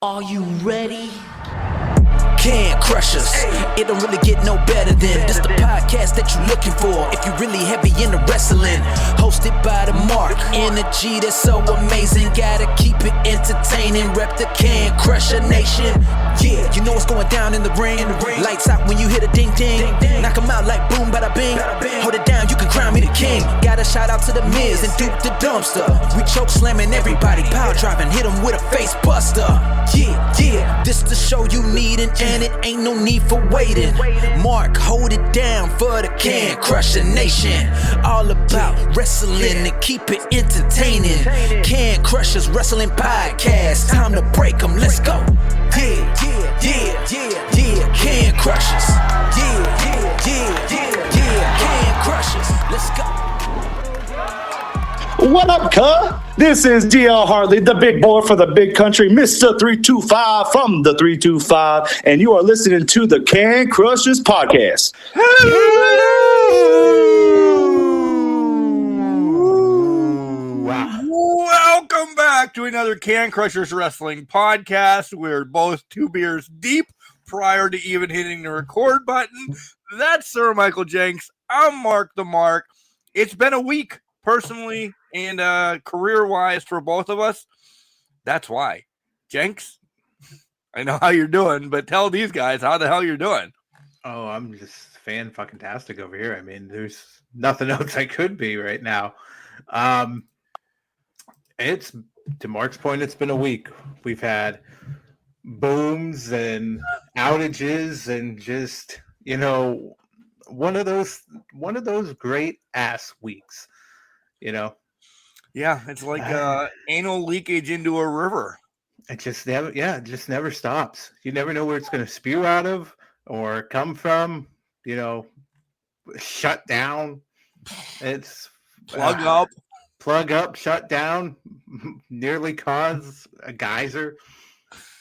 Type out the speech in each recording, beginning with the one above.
Are you ready? Can crush us. It don't really get no better than this. The podcast that you're looking for if you're really heavy into wrestling. Hosted by the Mark. Energy that's so amazing. Gotta keep it entertaining. Rep the Can Crusher Nation. Yeah, you know what's going down in the ring. Lights out when you hit a ding ding. Knock 'em out like boom bada bing. Hold it down, you can crown me the king. Got a shout out to the Miz and Duke the Dumpster. We choke slamming everybody. Power driving, hit 'em with a face buster. Yeah, this the show you need and it ain't no need for waiting. Mark, hold it down for the Can Crusher Nation. All about wrestling and keep it entertaining. Can Crushers Wrestling Podcast. Time to break 'em, let's go. Yeah, Can Crushers. Yeah, Can Crushers. Let's go. What up, cuh? This is DL Harley, the big boy for the big country, Mr. 325 from the 325, and you are listening to the Can Crushers Podcast. Welcome back to another Can Crushers Wrestling Podcast. We're both 2 beers deep prior to even hitting the record button. That's Sir Michael Jenks. I'm Mark the Mark. It's been a week, personally and career-wise for both of us. That's why. Jenks, I know how you're doing, but tell these guys how the hell you're doing. Oh, I'm just fan-fucking-tastic over here. I mean, there's nothing else I could be right now. It's, to Mark's point, it's been a week. We've had booms and outages and just, you know, one of those great ass weeks, you know. Yeah, it's like anal leakage into a river. It just never stops. You never know where it's going to spew out of or come from, you know, shut down. It's Plug up, shut down, nearly cause a geyser,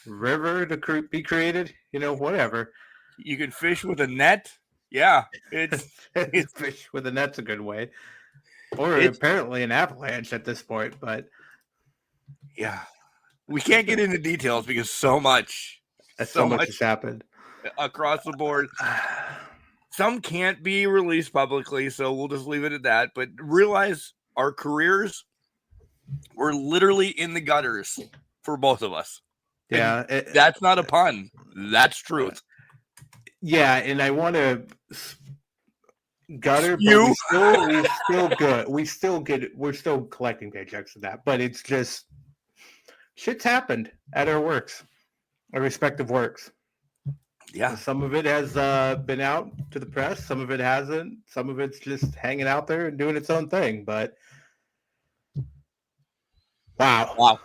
river to be created, you know, whatever. You can fish with a net. Yeah, it's fish with a net's a good way. Or apparently an avalanche at this point, but yeah, we can't get into details because so much has happened across the board. Some can't be released publicly, so we'll just leave it at that. But realize our careers were literally in the gutters for both of us. Yeah, that's not a pun. That's truth. Yeah, and I want to gutter, but we're still good. We're still collecting paychecks for that, but it's just shit's happened at our respective works. Yeah, some of it has been out to the press, some of it hasn't, some of it's just hanging out there and doing its own thing. But wow,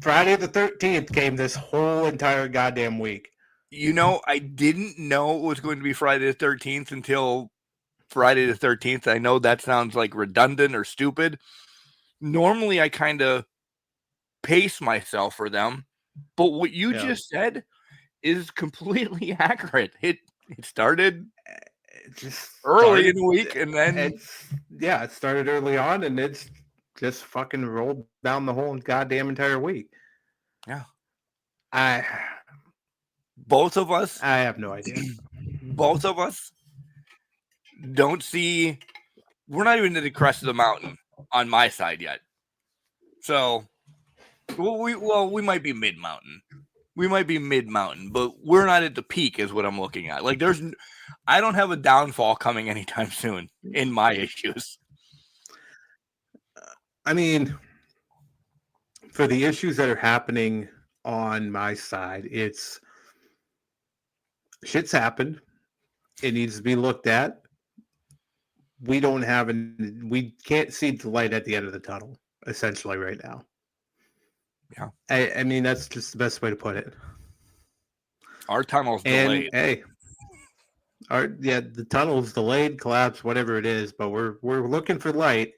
Friday the 13th came this whole entire goddamn week. You know, I didn't know it was going to be Friday the 13th until Friday the 13th. I know that sounds like redundant or stupid. Normally, I kind of pace myself for them. But what you just said is completely accurate. It started early in the week, and then it started early on, and it's just fucking rolled down the whole goddamn entire week. Yeah. Both of us, I have no idea. Both of us don't see. We're not even at the crest of the mountain on my side yet. So, we might be mid-mountain. We might be mid-mountain, but we're not at the peak is what I'm looking at. Like I don't have a downfall coming anytime soon in my issues. I mean, for the issues that are happening on my side, it's shit's happened. It needs to be looked at. We can't see the light at the end of the tunnel, essentially, right now. Yeah. I mean, that's just the best way to put it. Our tunnel's delayed. The tunnel's delayed, collapsed, whatever it is, but we're looking for light.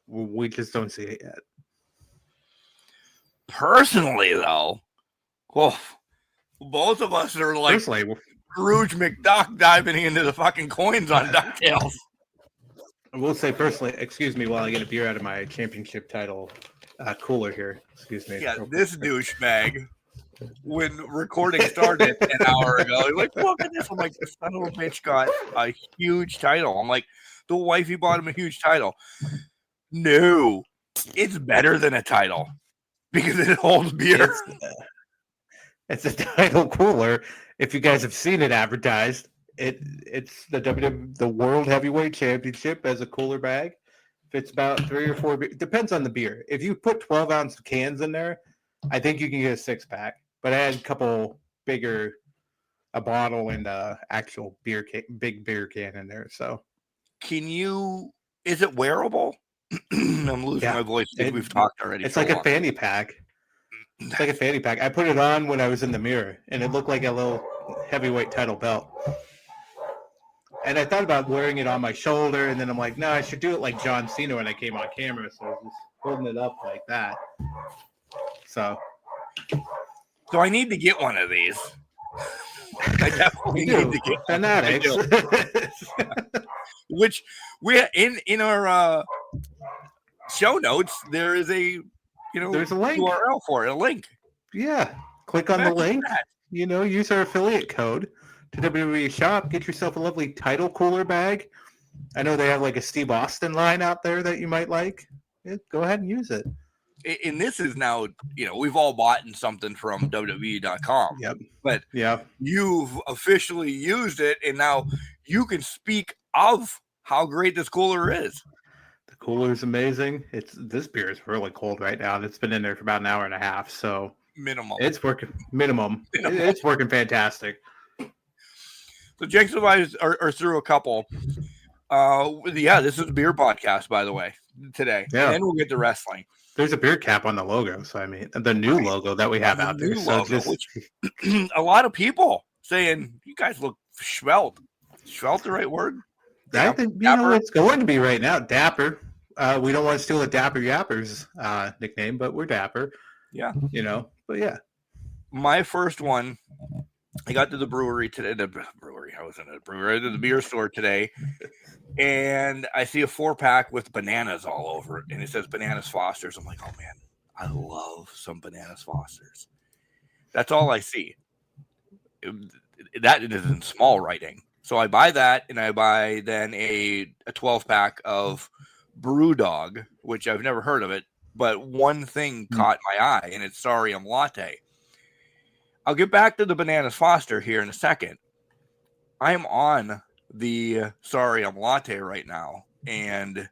We just don't see it yet. Personally, though, both of us are like Scrooge McDuck diving into the fucking coins on DuckTales. I will say personally, excuse me while I get a beer out of my championship title cooler here. Excuse me. Yeah, this douchebag, when recording started an hour ago, he's like, look at this. I'm like, the son of a bitch got a huge title. I'm like, the wifey bought him a huge title. No, it's better than a title because it holds beer. It's a title cooler. If you guys have seen it advertised, it's the World Heavyweight Championship as a cooler bag. Fits about 3 or 4 beer. Depends on the beer. If you put 12-ounce cans in there, I think you can get a 6-pack. But I had a couple bigger, a bottle and a actual big beer can in there. So, is it wearable? I'm losing my voice because we've talked already. It's like a fanny pack. It's like a fanny pack. I put it on when I was in the mirror, and it looked like a little heavyweight title belt. And I thought about wearing it on my shoulder, and then I'm like, no, I should do it like John Cena when I came on camera. So I was just holding it up like that. So I need to get one of these. I definitely need to get fanatics. Which we in our show notes there is there's a link URL for it, a link. Yeah, click on the link. Use our affiliate code to WWE Shop. Get yourself a lovely title cooler bag. I know they have like a Steve Austin line out there that you might like. Yeah, go ahead and use it. And this is now, we've all bought something from WWE.com. Yep. But you've officially used it, and now you can speak of how great this cooler is. The cooler is amazing. This beer is really cold right now. It's been in there for about an hour and a half. So minimum. It's working minimum. It's working fantastic. So Jenks and I are through a couple. This is a beer podcast, by the way, today. Yeah. And then we'll get to wrestling. There's a beer cap on the logo. So, I mean, the new logo that we have out there. So a lot of people saying, you guys look svelte. Svelte the right word? I think, it's going to be right now. Dapper. We don't want to steal the Dapper Yappers nickname, but we're Dapper. Yeah. But yeah. My first one, I got to the brewery today. I was in a brewery, to the beer store today, and I see a 4-pack with bananas all over it, and it says Bananas Fosters. I'm like, oh man, I love some Bananas Fosters. That's all I see. That is in small writing. So I buy that, and I buy then a 12-pack of Brew Dog, which I've never heard of it, but one thing caught my eye, and it's Sorry I'm Latte. I'll get back to the Bananas Foster here in a second. I'm on the Sorry I'm Latte right now, and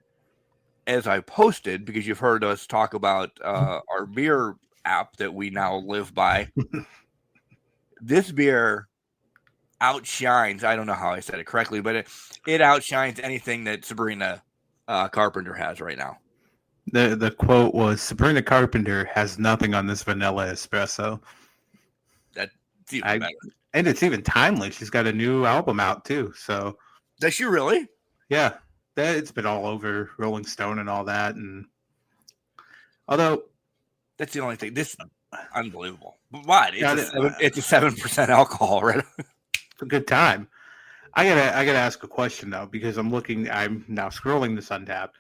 as I posted, because you've heard us talk about our beer app that we now live by, this beer outshines, I don't know how I said it correctly, but it outshines anything that Sabrina Carpenter has right now. The quote was, Sabrina Carpenter has nothing on this vanilla espresso. That's even better. And it's even timely. She's got a new album out too. So does she really? Yeah. It's been all over Rolling Stone and all that. And although that's the only thing. This is unbelievable. But what? It's a 7% alcohol, right? It's a good time. I gotta ask a question though, because I'm now scrolling this Untapped.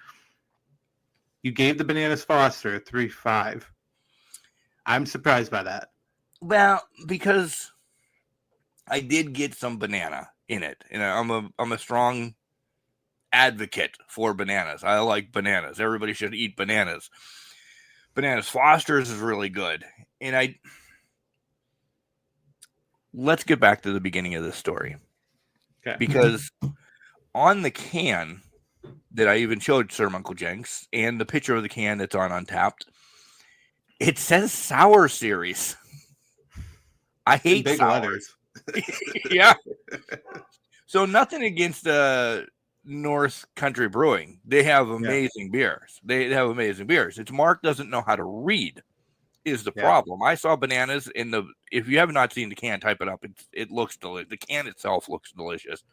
You gave the Bananas Foster a 3.5. I'm surprised by that. Well, because I did get some banana in it, and I'm a strong advocate for bananas. I like bananas. Everybody should eat bananas. Bananas Foster's is really good, and let's get back to the beginning of this story, okay? Because on the can that I even showed Sir Michael Jenks, and the picture of the can that's on Untapped, it says Sour Series. I hate big sours. Letters. Yeah. So nothing against North Country Brewing. They have amazing beers. They have amazing beers. It's Mark doesn't know how to read is the problem. I saw bananas in if you have not seen the can, type it up. It looks delicious. The can itself looks delicious.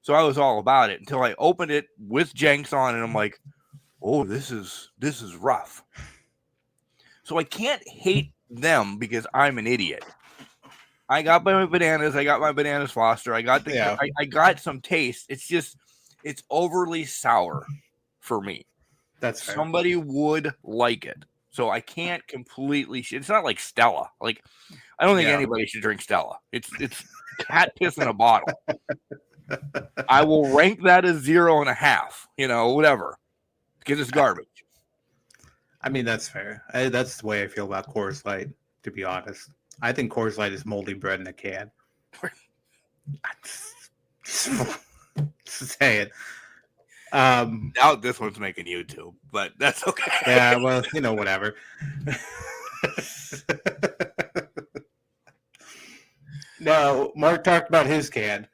So I was all about it until I opened it with Jenks on, and I'm like, oh, this is rough. So I can't hate them because I'm an idiot. I got my bananas. I got my Bananas Foster. I got I got some taste. It's overly sour for me. That's fair. Somebody would like it. so I can't completely. It's not like Stella. Like I don't think anybody should drink Stella. It's cat piss in a bottle. I will rank that as 0.5. Whatever, because it's garbage. I mean, that's fair. That's the way I feel about Coors Light, to be honest. I think Coors Light is moldy bread in a can. Say it. Now this one's making YouTube, but that's okay. Yeah, well, whatever. No, Mark talked about his can.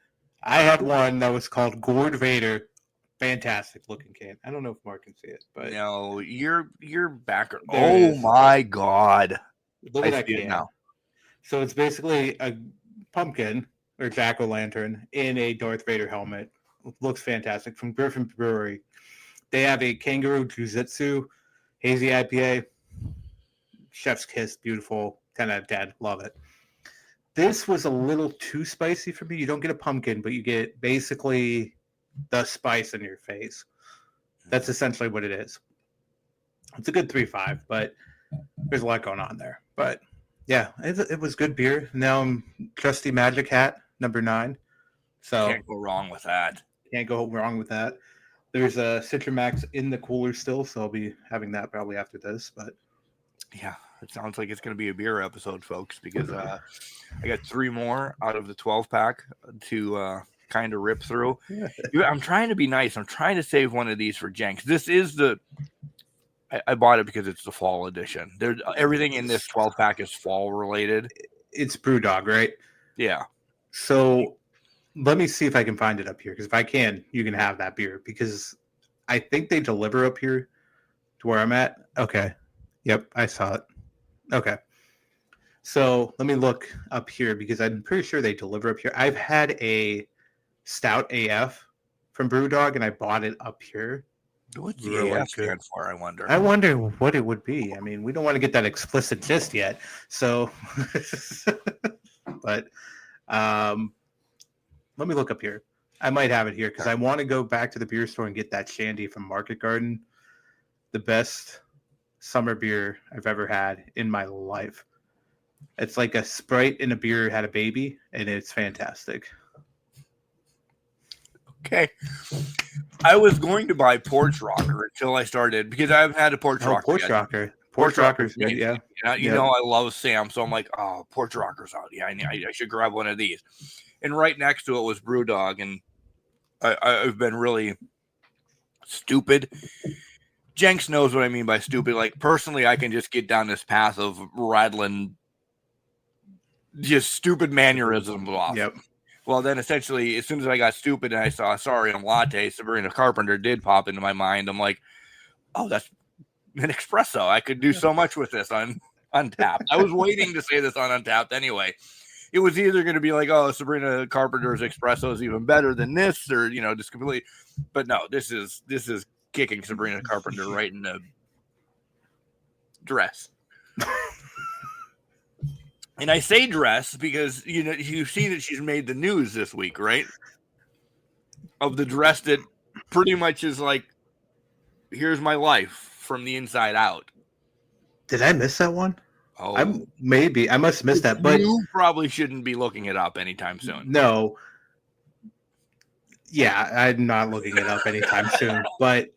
I had one that was called Gourd Vader. Fantastic looking can. I don't know if Mark can see it, but no, you're back. There Oh my God! look I at that see it can. now. So it's basically a pumpkin or jack-o'-lantern in a Darth Vader helmet. Looks fantastic. From Griffin Brewery. They have a Kangaroo Jujitsu Hazy IPA. Chef's kiss. Beautiful. 10 out of 10. Love it. This was a little too spicy for me. You don't get a pumpkin, but you get basically the spice in your face. That's essentially what it is. It's a good 3.5, but there's a lot going on there. But yeah, it was good beer. Now I'm Trusty Magic Hat, number 9. So Can't go wrong with that. Can't go wrong with that. There's a Citramax in the cooler still, so I'll be having that probably after this. But yeah, it sounds like it's going to be a beer episode, folks, because I got 3 more out of the 12-pack to kind of rip through. I'm trying to be nice. I'm trying to save one of these for Jenks. This is I bought it because it's the fall edition. Everything in this 12-pack is fall related. It's Brewdog, right? Yeah. So let me see if I can find it up here, because if I can, you can have that beer, because I think they deliver up here to where I'm at. Okay. Yep, I saw it. Okay. So let me look up here, because I'm pretty sure they deliver up here. I've had a Stout AF from Brewdog, and I bought it up here. What's the AF stand for, I wonder? I wonder what it would be. I mean, we don't want to get that explicit just yet. So, but let me look up here. I might have it here, because I want to go back to the beer store and get that shandy from Market Garden. The best summer beer I've ever had in my life. It's like a Sprite and a beer had a baby, and it's fantastic. Okay. I was going to buy Porch Rocker until I started, because I've had a Porch Rocker. Porch Rocker. Porch Rocker's good, yeah. You know I love Sam, so I'm like, oh, Porch Rocker's out. Yeah, I should grab one of these. And right next to it was Brewdog, and I've been really stupid. Jenks knows what I mean by stupid. Like, personally, I can just get down this path of rattling just stupid mannerisms off. Yep. Well, then essentially, as soon as I got stupid and I saw Sorry I'm Latte, Sabrina Carpenter did pop into my mind. I'm like, oh, that's an espresso. I could do so much with this on Untapped. I was waiting to say this on Untapped anyway. It was either going to be like, oh, Sabrina Carpenter's espresso is even better than this, or, just completely. But no, this is kicking Sabrina Carpenter right in the dress. And I say dress because, you've seen that she's made the news this week, right? Of the dress that pretty much is like, here's my life from the inside out. Did I miss that one? Oh, I must have missed that. But you probably shouldn't be looking it up anytime soon. No. Yeah, I'm not looking it up anytime soon. But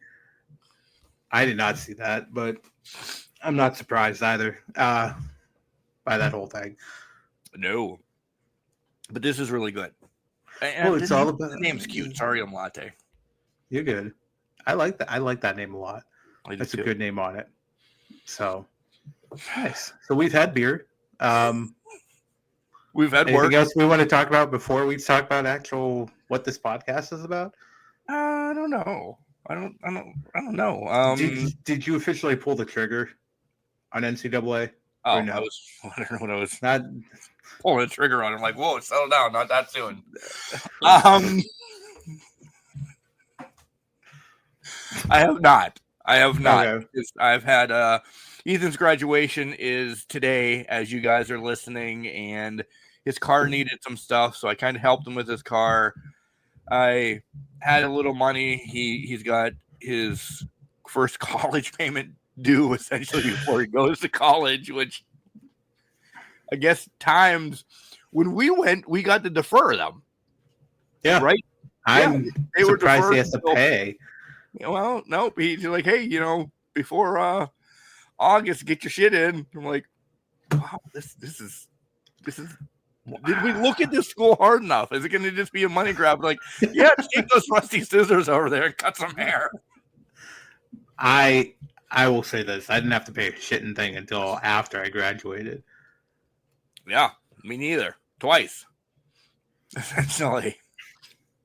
I did not see that. But I'm not surprised either by that whole thing. No. But this is really good. Well, it's all about the name's cute. Sorry, I'm Latte. You're good. I like that. I like that name a lot. That's a good name on it. So nice. So we've had beer. We've had anything work. else we want to talk about before we talk about what this podcast is about? I don't know. I don't know. Did you officially pull the trigger on NCAA? Oh, no? I was wondering when I was not pulling the trigger on. I'm like, whoa, settle down, not that soon. I have not. Okay. I've had Ethan's graduation is today as you guys are listening, and his car needed some stuff, so I kind of helped him with his car. I had a little money. He's got his first college payment due essentially before he goes to college, which I guess times when we went, we got to defer them. Yeah. Right? I'm they were surprised deferred he has to until- pay. Well, nope. He's like, hey, before August, get your shit in. I'm like, wow, this is. Did we look at this school hard enough? Is it going to just be a money grab? Like, yeah, take those rusty scissors over there and cut some hair. I will say this: I didn't have to pay a shitting thing until after I graduated. Yeah, me neither. Twice, essentially.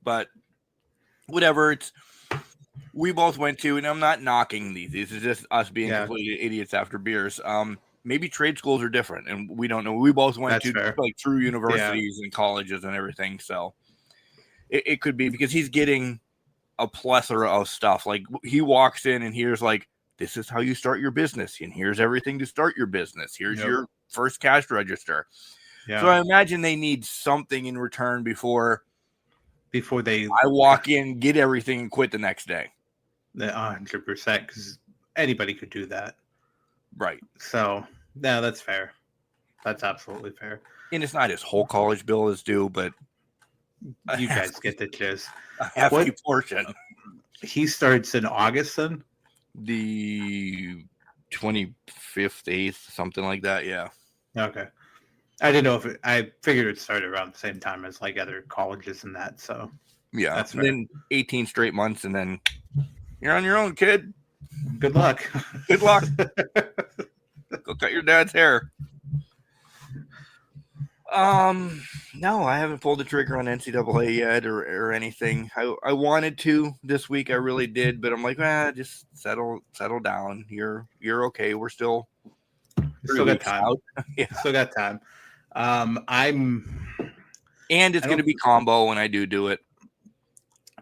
But whatever. We both went to, and I'm not knocking these. This is just us being completely idiots after beers. Maybe trade schools are different, and we don't know. We both went to like through universities and colleges and everything, so it could be because he's getting a plethora of stuff. Like he walks in and here's like, this is how you start your business, and here's everything to start your business. Here's your first cash register. Yeah. So I imagine they need something in return before I walk in, get everything, and quit the next day. 100%, because anybody could do that. Right. So, no, that's fair. That's absolutely fair. And it's not his whole college bill is due, but you guys get the gist. A hefty portion. He starts in August then? The 25th, 8th, something like that, yeah. Okay. I didn't know I figured it started around the same time as like other colleges and that, so. Yeah, that's fair. Then 18 straight months, and then you're on your own, kid. Good luck. Good luck. Go cut your dad's hair. No, I haven't pulled the trigger on NCAA yet or anything. I wanted to this week, I really did, but I'm like, just settle down. You're okay. We're still got time. Yeah. Still got time. And it's going to be combo when I do it.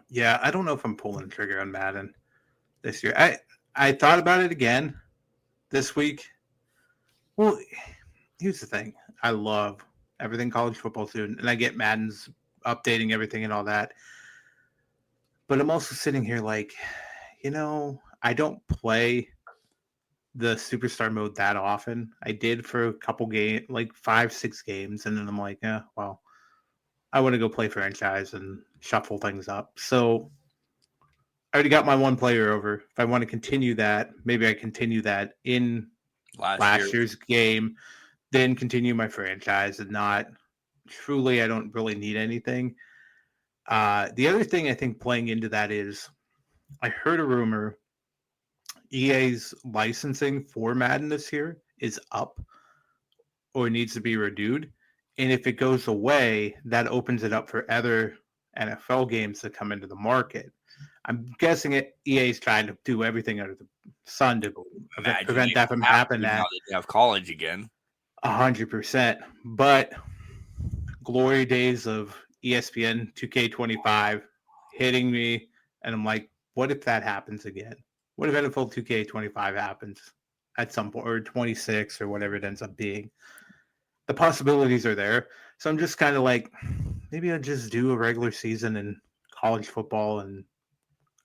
Yeah, I don't know if I'm pulling the trigger on Madden this year. I thought about it again this week. Well, here's the thing. I love everything college football doing, and I get Madden's updating everything and all that. But I'm also sitting here like, I don't play the superstar mode that often. I did for a couple games, like 5-6 games, and then I'm like, well, I want to go play franchise and shuffle things up. So I already got my one player over. If I want to continue that, maybe I continue that in last year's game, then continue my franchise and not truly, I don't really need anything. The other thing I think playing into that is I heard a rumor EA's licensing for Madden this year is up or needs to be renewed. And if it goes away, that opens it up for other NFL games that come into the market. I'm guessing EA is trying to do everything under the sun to prevent that from happening. Now that they have college again. 100%. But glory days of ESPN 2K25 hitting me, and I'm like, what if that happens again? What if NFL 2K25 happens at some point, or 26 or whatever it ends up being? The possibilities are there. So I'm just kind of like, maybe I'll just do a regular season in college football and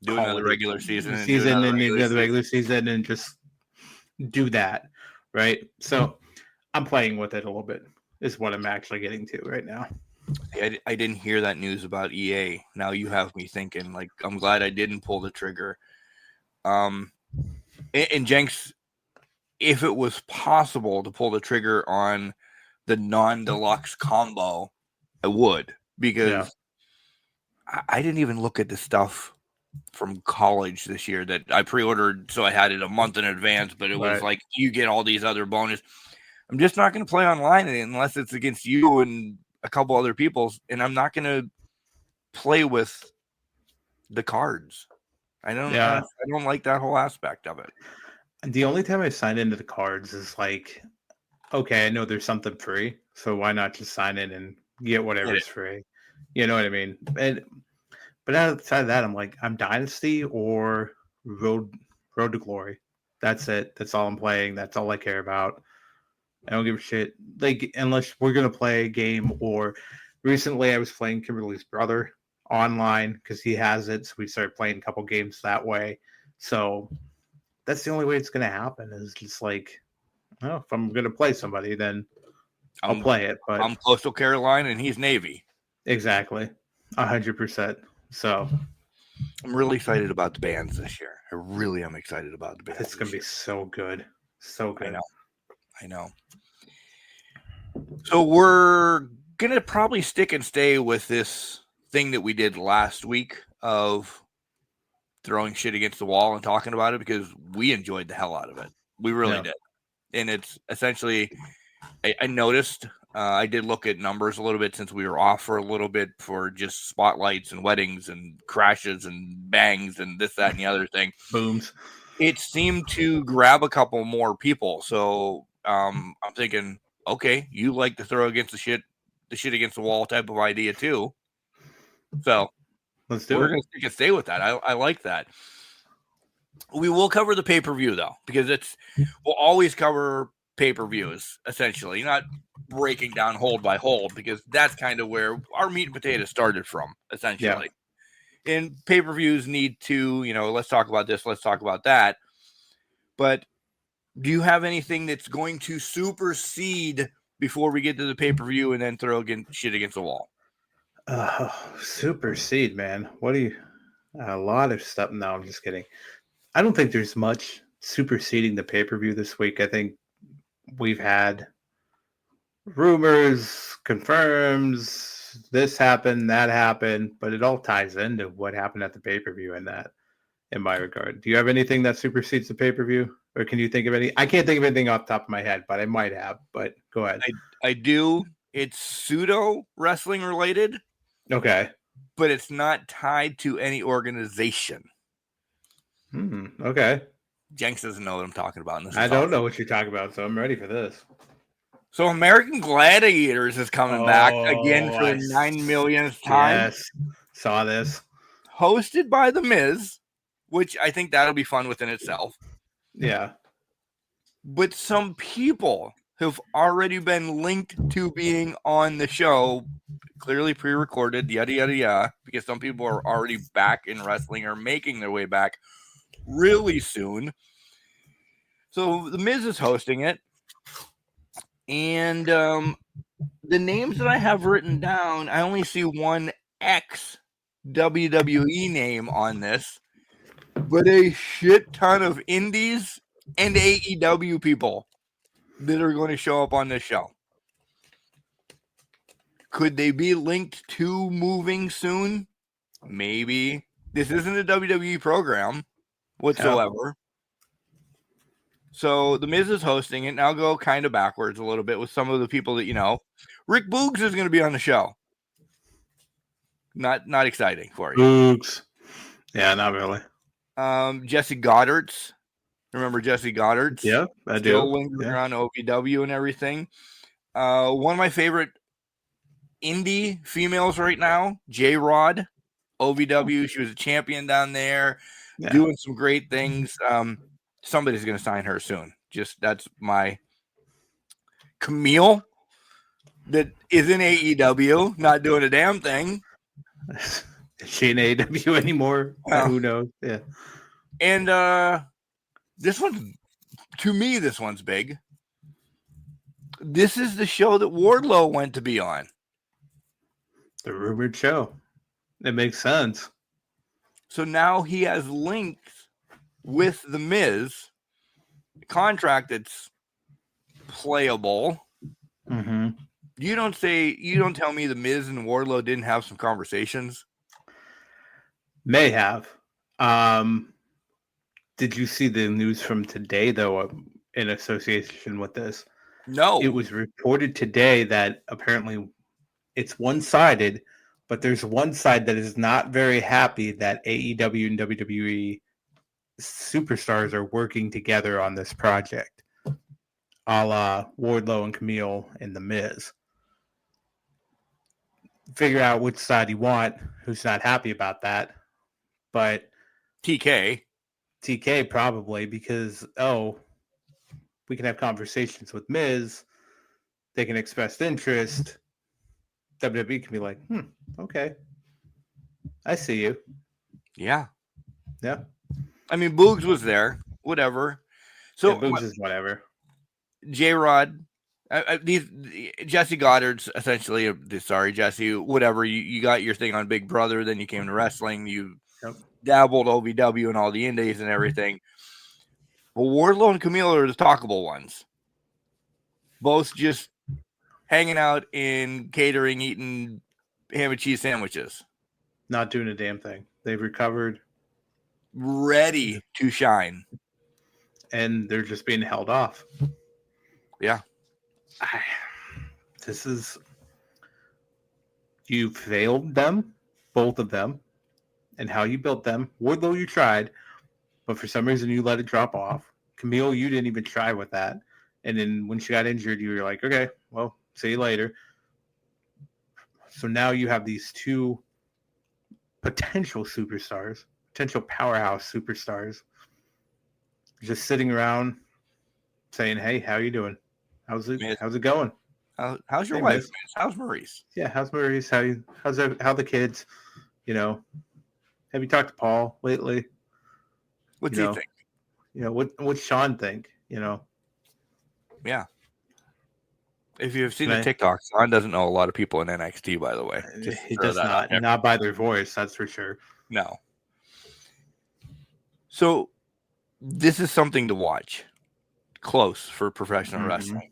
do another regular season and another regular season and just do that, right? So I'm playing with it a little bit is what I'm actually getting to right now. I didn't hear that news about EA. Now you have me thinking, like, I'm glad I didn't pull the trigger. And Jenks, if it was possible to pull the trigger on the non-deluxe combo, I would, because I didn't even look at the stuff from college this year that I pre-ordered, so I had it a month in advance, but it was like, you get all these other bonus. I'm just not going to play online unless it's against you and a couple other people, and I'm not going to play with the cards. I don't like that whole aspect of it. The only time I sign into the cards is like, okay, I know there's something free, so why not just sign in and get whatever's free? You know what I mean? But outside of that, I'm like, I'm Dynasty or Road to Glory. That's it. That's all I'm playing. That's all I care about. I don't give a shit. Like, unless we're gonna play a game, or recently I was playing Kimberly's brother online because he has it, so we started playing a couple games that way. So that's the only way it's going to happen. Is just like, oh, if I'm going to play somebody, then I'll play it. But I'm Coastal Carolina and he's Navy. Exactly, 100%. So I'm really excited about the bands this year. I really am excited about the bands. It's going to be so good. So good. I know. So we're going to probably stick and stay with this thing that we did last week of throwing shit against the wall and talking about it because we enjoyed the hell out of it. We really did. And it's essentially, I noticed, I did look at numbers a little bit since we were off for a little bit for just spotlights and weddings and crashes and bangs and this, that, and the other thing. Booms. It seemed to grab a couple more people. So I'm thinking, okay, you like to throw against the shit against the wall type of idea too. So let's do it. We're going to stick and stay with that. I like that. We will cover the pay-per-view though, because we'll always cover pay-per-views essentially, not breaking down hold by hold, because that's kind of where our meat and potatoes started from essentially. Yeah. And pay-per-views need to, let's talk about this, let's talk about that. But do you have anything that's going to supersede before we get to the pay-per-view and then throw shit against the wall? Supersede, man. What do you? A lot of stuff. No, I'm just kidding. I don't think there's much superseding the pay-per-view this week. I think we've had rumors, confirms, this happened, that happened, but it all ties into what happened at the pay-per-view in my regard. Do you have anything that supersedes the pay-per-view? Or can you think of any? I can't think of anything off the top of my head, but I might have. But go ahead. I do. It's pseudo wrestling related. Okay. But it's not tied to any organization. Okay. Jenks doesn't know what I'm talking about. I don't know what you're talking about, so I'm ready for this. So American Gladiators is coming back again for the 9 millionth time. Yes. Saw this. Hosted by The Miz, which I think that'll be fun within itself. Yeah. But some people have already been linked to being on the show, clearly pre-recorded, yada, yada, yada, because some people are already back in wrestling or making their way back really soon. So The Miz is hosting it. And the names that I have written down, I only see one ex-WWE name on this, but a shit ton of indies and AEW people that are going to show up on this show. Could they be linked to moving soon? Maybe. This isn't a WWE program whatsoever. So The Miz is hosting it, and I'll go kind of backwards a little bit with some of the people that you know. Rick Boogs is going to be on the show. Not exciting for you. Boogs. Yeah, not really. Jesse Goddard's. Remember Jesse Goddard's? Yeah, I do. Still lingering around OVW and everything. One of my favorite indie females right now, J-Rod, OVW. She was a champion down there, doing some great things. Somebody's going to sign her soon. That's my Camille that is in AEW, not doing a damn thing. Is she in AEW anymore? Who knows? Yeah. And this one's big. This is the show that Wardlow went to be on. The rumored show. It makes sense. So now he has links with The Miz, a contract that's playable. Mm-hmm. You don't tell me The Miz and Wardlow didn't have some conversations? May have. Did you see the news from today, though, in association with this? No. It was reported today that apparently it's one-sided, but there's one side that is not very happy that AEW and WWE superstars are working together on this project, a la Wardlow and Camille and The Miz. Figure out which side you want, who's not happy about that. But TK probably, because, we can have conversations with Miz. They can express interest. WWE can be like, okay. I see you. Yeah. Yeah. I mean, Boogs was there. whatever. So So Booms is whatever. J-Rod, these Jesse Goddard's essentially. Sorry, Jesse. Whatever. You got your thing on Big Brother, then you came to wrestling. You dabbled OVW and all the indies and everything. Well, Wardlow and Camille are the talkable ones. Both just hanging out in catering, eating ham and cheese sandwiches. Not doing a damn thing. They've recovered. Ready to shine. And they're just being held off. Yeah. You failed them, both of them, and how you built them. Wardlow, you tried, but for some reason you let it drop off. Camille, you didn't even try with that. And then when she got injured, you were like, okay, well, see you later. So now you have these two potential superstars, potential powerhouse superstars, just sitting around saying, hey, how you doing? How's it going? How's your Hey, wife? Miss. How's Maurice? Yeah, how's Maurice? How the kids? You know, have you talked to Paul lately? What's he think? You know, what's Sean think? You know? Yeah. If you've seen the TikTok, Sean doesn't know a lot of people in NXT, by the way. He does not by their voice, that's for sure. No. So this is something to watch close for professional wrestling.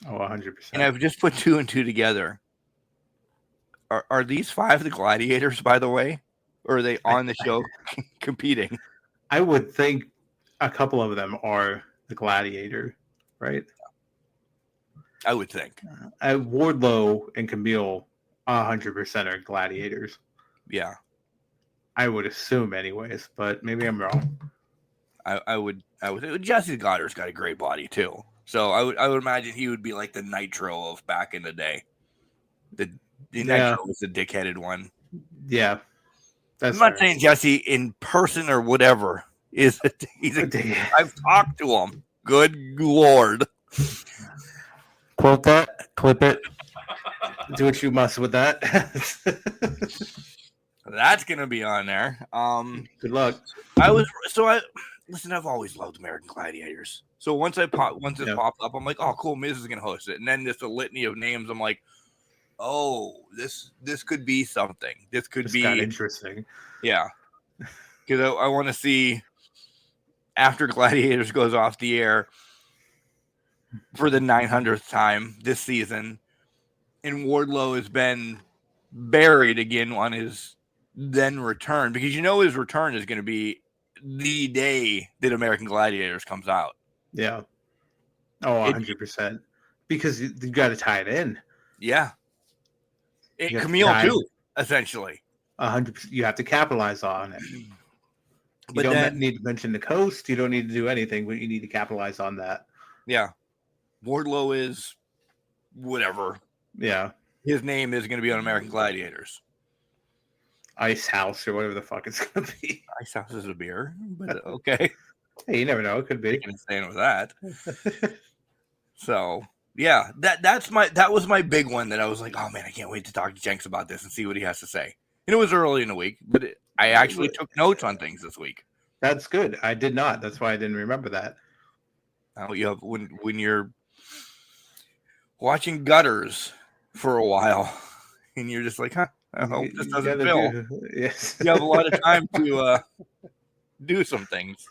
Oh, 100%. And I've just put 2 and 2 together. Are these 5 the gladiators, by the way? Or are they on the show competing? I would think a couple of them are the gladiator, right? I would think. Wardlow and Camille 100% are gladiators. Yeah. I would assume anyways, but maybe I'm wrong. I would Jesse Goddard's got a great body too. So I would imagine he would be like the Nitro of back in the day. The Nitro was the dickheaded one. Yeah. I'm not saying Jesse in person or whatever he's I've talked to him. Good Lord. Quote that, clip it, do what you must with that. That's gonna be on there. Good luck. Listen, I've always loved American Gladiators. So once it popped up, I'm like, oh cool, Miz is gonna host it. And then just a litany of names, I'm like, oh, this could be something. This could be interesting. Yeah. Because I want to see after Gladiators goes off the air for the 900th time this season, and Wardlow has been buried again on his then return, because his return is going to be the day that American Gladiators comes out. Yeah. Oh, 100%. Because you got to tie it in. Yeah. And Camille too, essentially. 100%. You have to capitalize on it. You don't need to mention the coast. You don't need to do anything, but you need to capitalize on that. Yeah. Wardlow is whatever. Yeah. His name is going to be on American Gladiators. Ice House or whatever the fuck it's going to be. Ice House is a beer, but okay. Hey, you never know. It could be. I can stand with that. So, yeah, that was my big one that I was like, oh man, I can't wait to talk to Jenks about this and see what he has to say. And it was early in the week, but I actually took notes on things this week. That's good. I did not. That's why I didn't remember that. Now you have when you're watching Gutters for a while, and you're just like, huh, I hope this doesn't fill. Yes. You have a lot of time to do some things.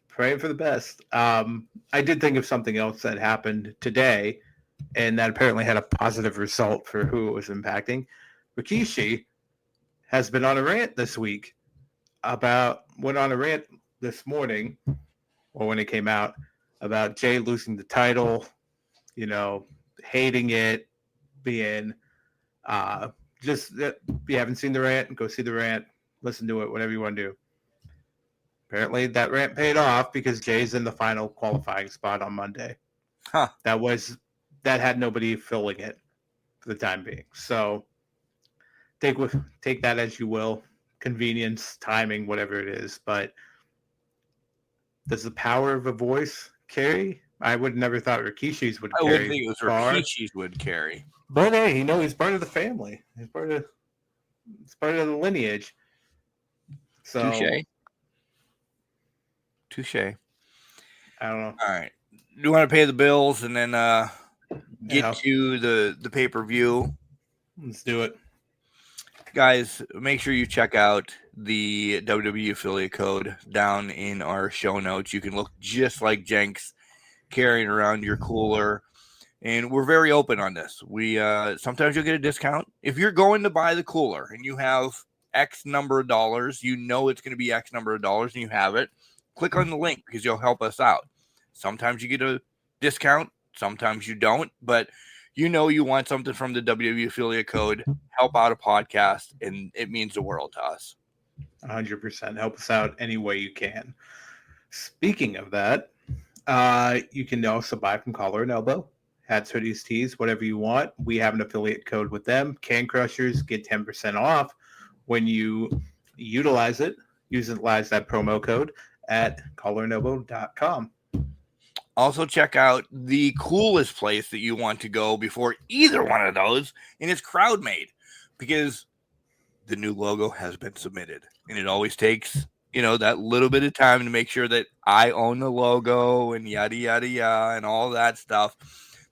Praying for the best. I did think of something else that happened today, and that apparently had a positive result for who it was impacting. Rikishi has been on a rant this week went on a rant this morning, or when it came out, about Jay losing the title, hating it, being just if you haven't seen the rant, go see the rant, listen to it, whatever you want to do. Apparently that rant paid off because Jay's in the final qualifying spot on Monday. Huh. That had nobody filling it for the time being. So take that as you will. Convenience, timing, whatever it is. But does the power of a voice carry? I would never thought Rikishi's would carry. I wouldn't think it was Rikishi's would carry. But hey, he's part of the family. He's part of the lineage. So Touche. I don't know. All right. You want to pay the bills and then get Yeah. to the pay-per-view. Let's do it. Guys, make sure you check out the WWE affiliate code down in our show notes. You can look just like Jenks carrying around your cooler. And we're very open on this. We sometimes you'll get a discount. If you're going to buy the cooler and you have X number of dollars, you know it's going to be X number of dollars and you have it, click on the link because you'll help us out. Sometimes you get a discount, sometimes you don't, but you know you want something from the WWE affiliate code, help out a podcast, and it means the world to us. 100%. Help us out any way you can. Speaking of that, you can also buy from Collar and Elbow. Hats, hoodies, tees, whatever you want. We have an affiliate code with them. Can Crushers get 10% off when you utilize that promo code at collarandelbow.com. Also, check out the coolest place that you want to go before either one of those, and it's CrowdMade, because the new logo has been submitted, and it always takes, that little bit of time to make sure that I own the logo and yada, yada, yada, and all that stuff.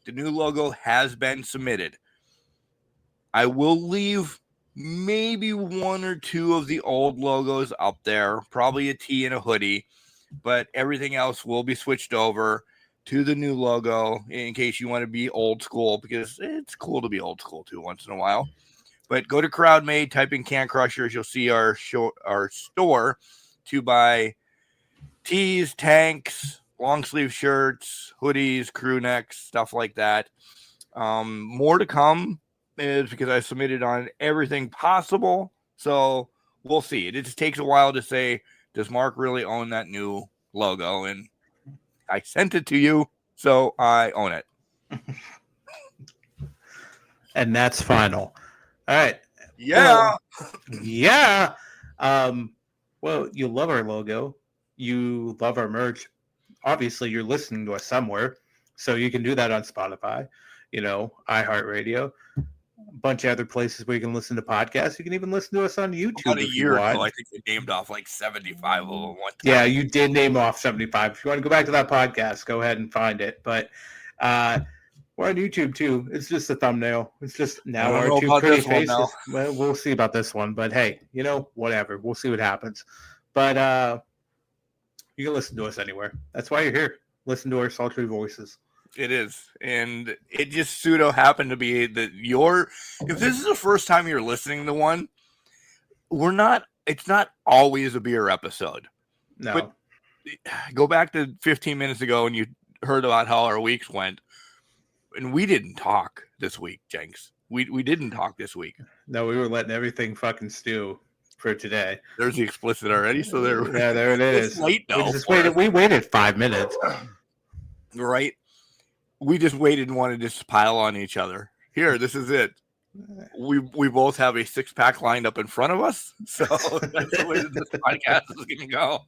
The new logo has been submitted. I will leave maybe one or two of the old logos up there, probably a tee and a hoodie, but everything else will be switched over to the new logo in case you want to be old school, because it's cool to be old school too once in a while. But go to CrowdMade, type in Can Crushers. You'll see our store to buy tees, tanks, long sleeve shirts, hoodies, crew necks, stuff like that. More to come is because I submitted on everything possible. So we'll see. It just takes a while to say, does Mark really own that new logo? And I sent it to you, so I own it. And that's final. All right. Yeah. Yeah. Well, you love our logo. You love our merch. Obviously, you're listening to us somewhere. So you can do that on Spotify, iHeartRadio, a bunch of other places where you can listen to podcasts. You can even listen to us on YouTube. About a year ago, I think we named off like 75 of them one time. Yeah, you did name off 75. If you want to go back to that podcast, go ahead and find it. But we're on YouTube too. It's just a thumbnail. It's just now our two pretty faces. Well, we'll see about this one. But hey, whatever. We'll see what happens. But you can listen to us anywhere. That's why you're here. Listen to our sultry voices. It is. And it just pseudo happened to be that if this is the first time you're listening to one, it's not always a beer episode. No. But go back to 15 minutes ago and you heard about how our weeks went. And we didn't talk this week, Jenks. We didn't talk this week. No, we were letting everything fucking stew for today. There's the explicit already. So there it is. Late though. We waited 5 minutes. Right. We just waited and wanted to just pile on each other. Here, this is it. We both have a 6-pack lined up in front of us. So that's the way that this podcast is going to go.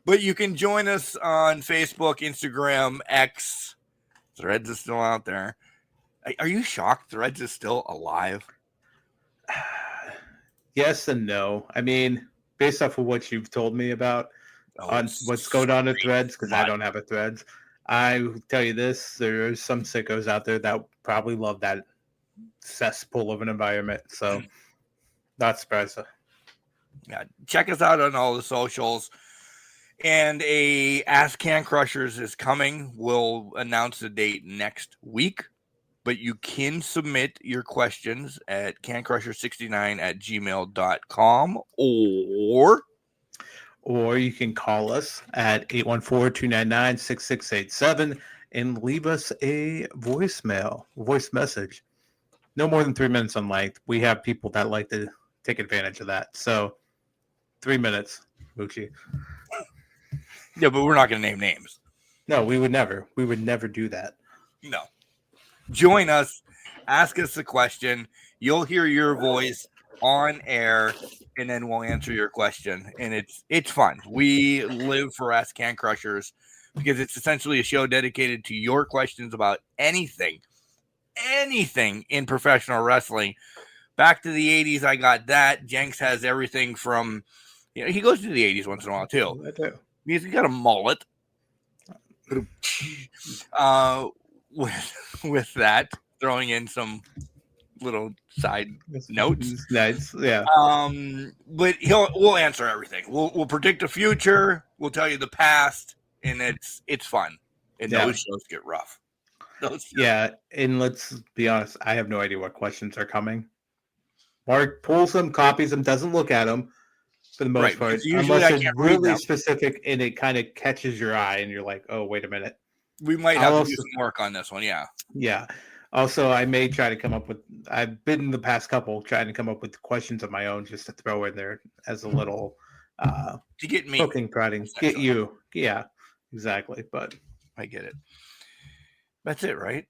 But you can join us on Facebook, Instagram, X. Threads is still out there. Are you shocked Threads is still alive? Yes and no. I mean, based off of what you've told me about on what's going on in Threads, because I don't have a Threads, I will tell you this: there's some sickos out there that probably love that cesspool of an environment. So, not surprised. Yeah, check us out on all the socials. And a Ask Can Crushers is coming. We'll announce the date next week. But you can submit your questions at cancrusher69@gmail.com or you can call us at 814-299-6687 and leave us a voice message. No more than 3 minutes in length. We have people that like to take advantage of that. So 3 minutes, Moochie. Yeah, but we're not going to name names. No, we would never. We would never do that. No. Join us. Ask us a question. You'll hear your voice on air, and then we'll answer your question. And it's fun. We live for Ask Can Crushers because it's essentially a show dedicated to your questions about anything in professional wrestling. Back to the 80s, I got that. Jenks has everything from, he goes to the 80s once in a while too. I do. He's got a mullet. With that, throwing in some little side notes. Nice, yeah. But we'll answer everything. We'll predict the future. We'll tell you the past, and it's fun. And those shows get rough. Yeah, and let's be honest, I have no idea what questions are coming. Mark pulls them, copies them, doesn't look at them for the most part, unless it's really specific and it kind of catches your eye, and you're like, "Oh, wait a minute." We might have to do some work on this one. Yeah. Yeah. Also, I may try to come up with. I've been in the past couple trying to come up with questions of my own just to throw in there as a little to get me poking, prodding, get you. Yeah, exactly. But I get it. That's it, right?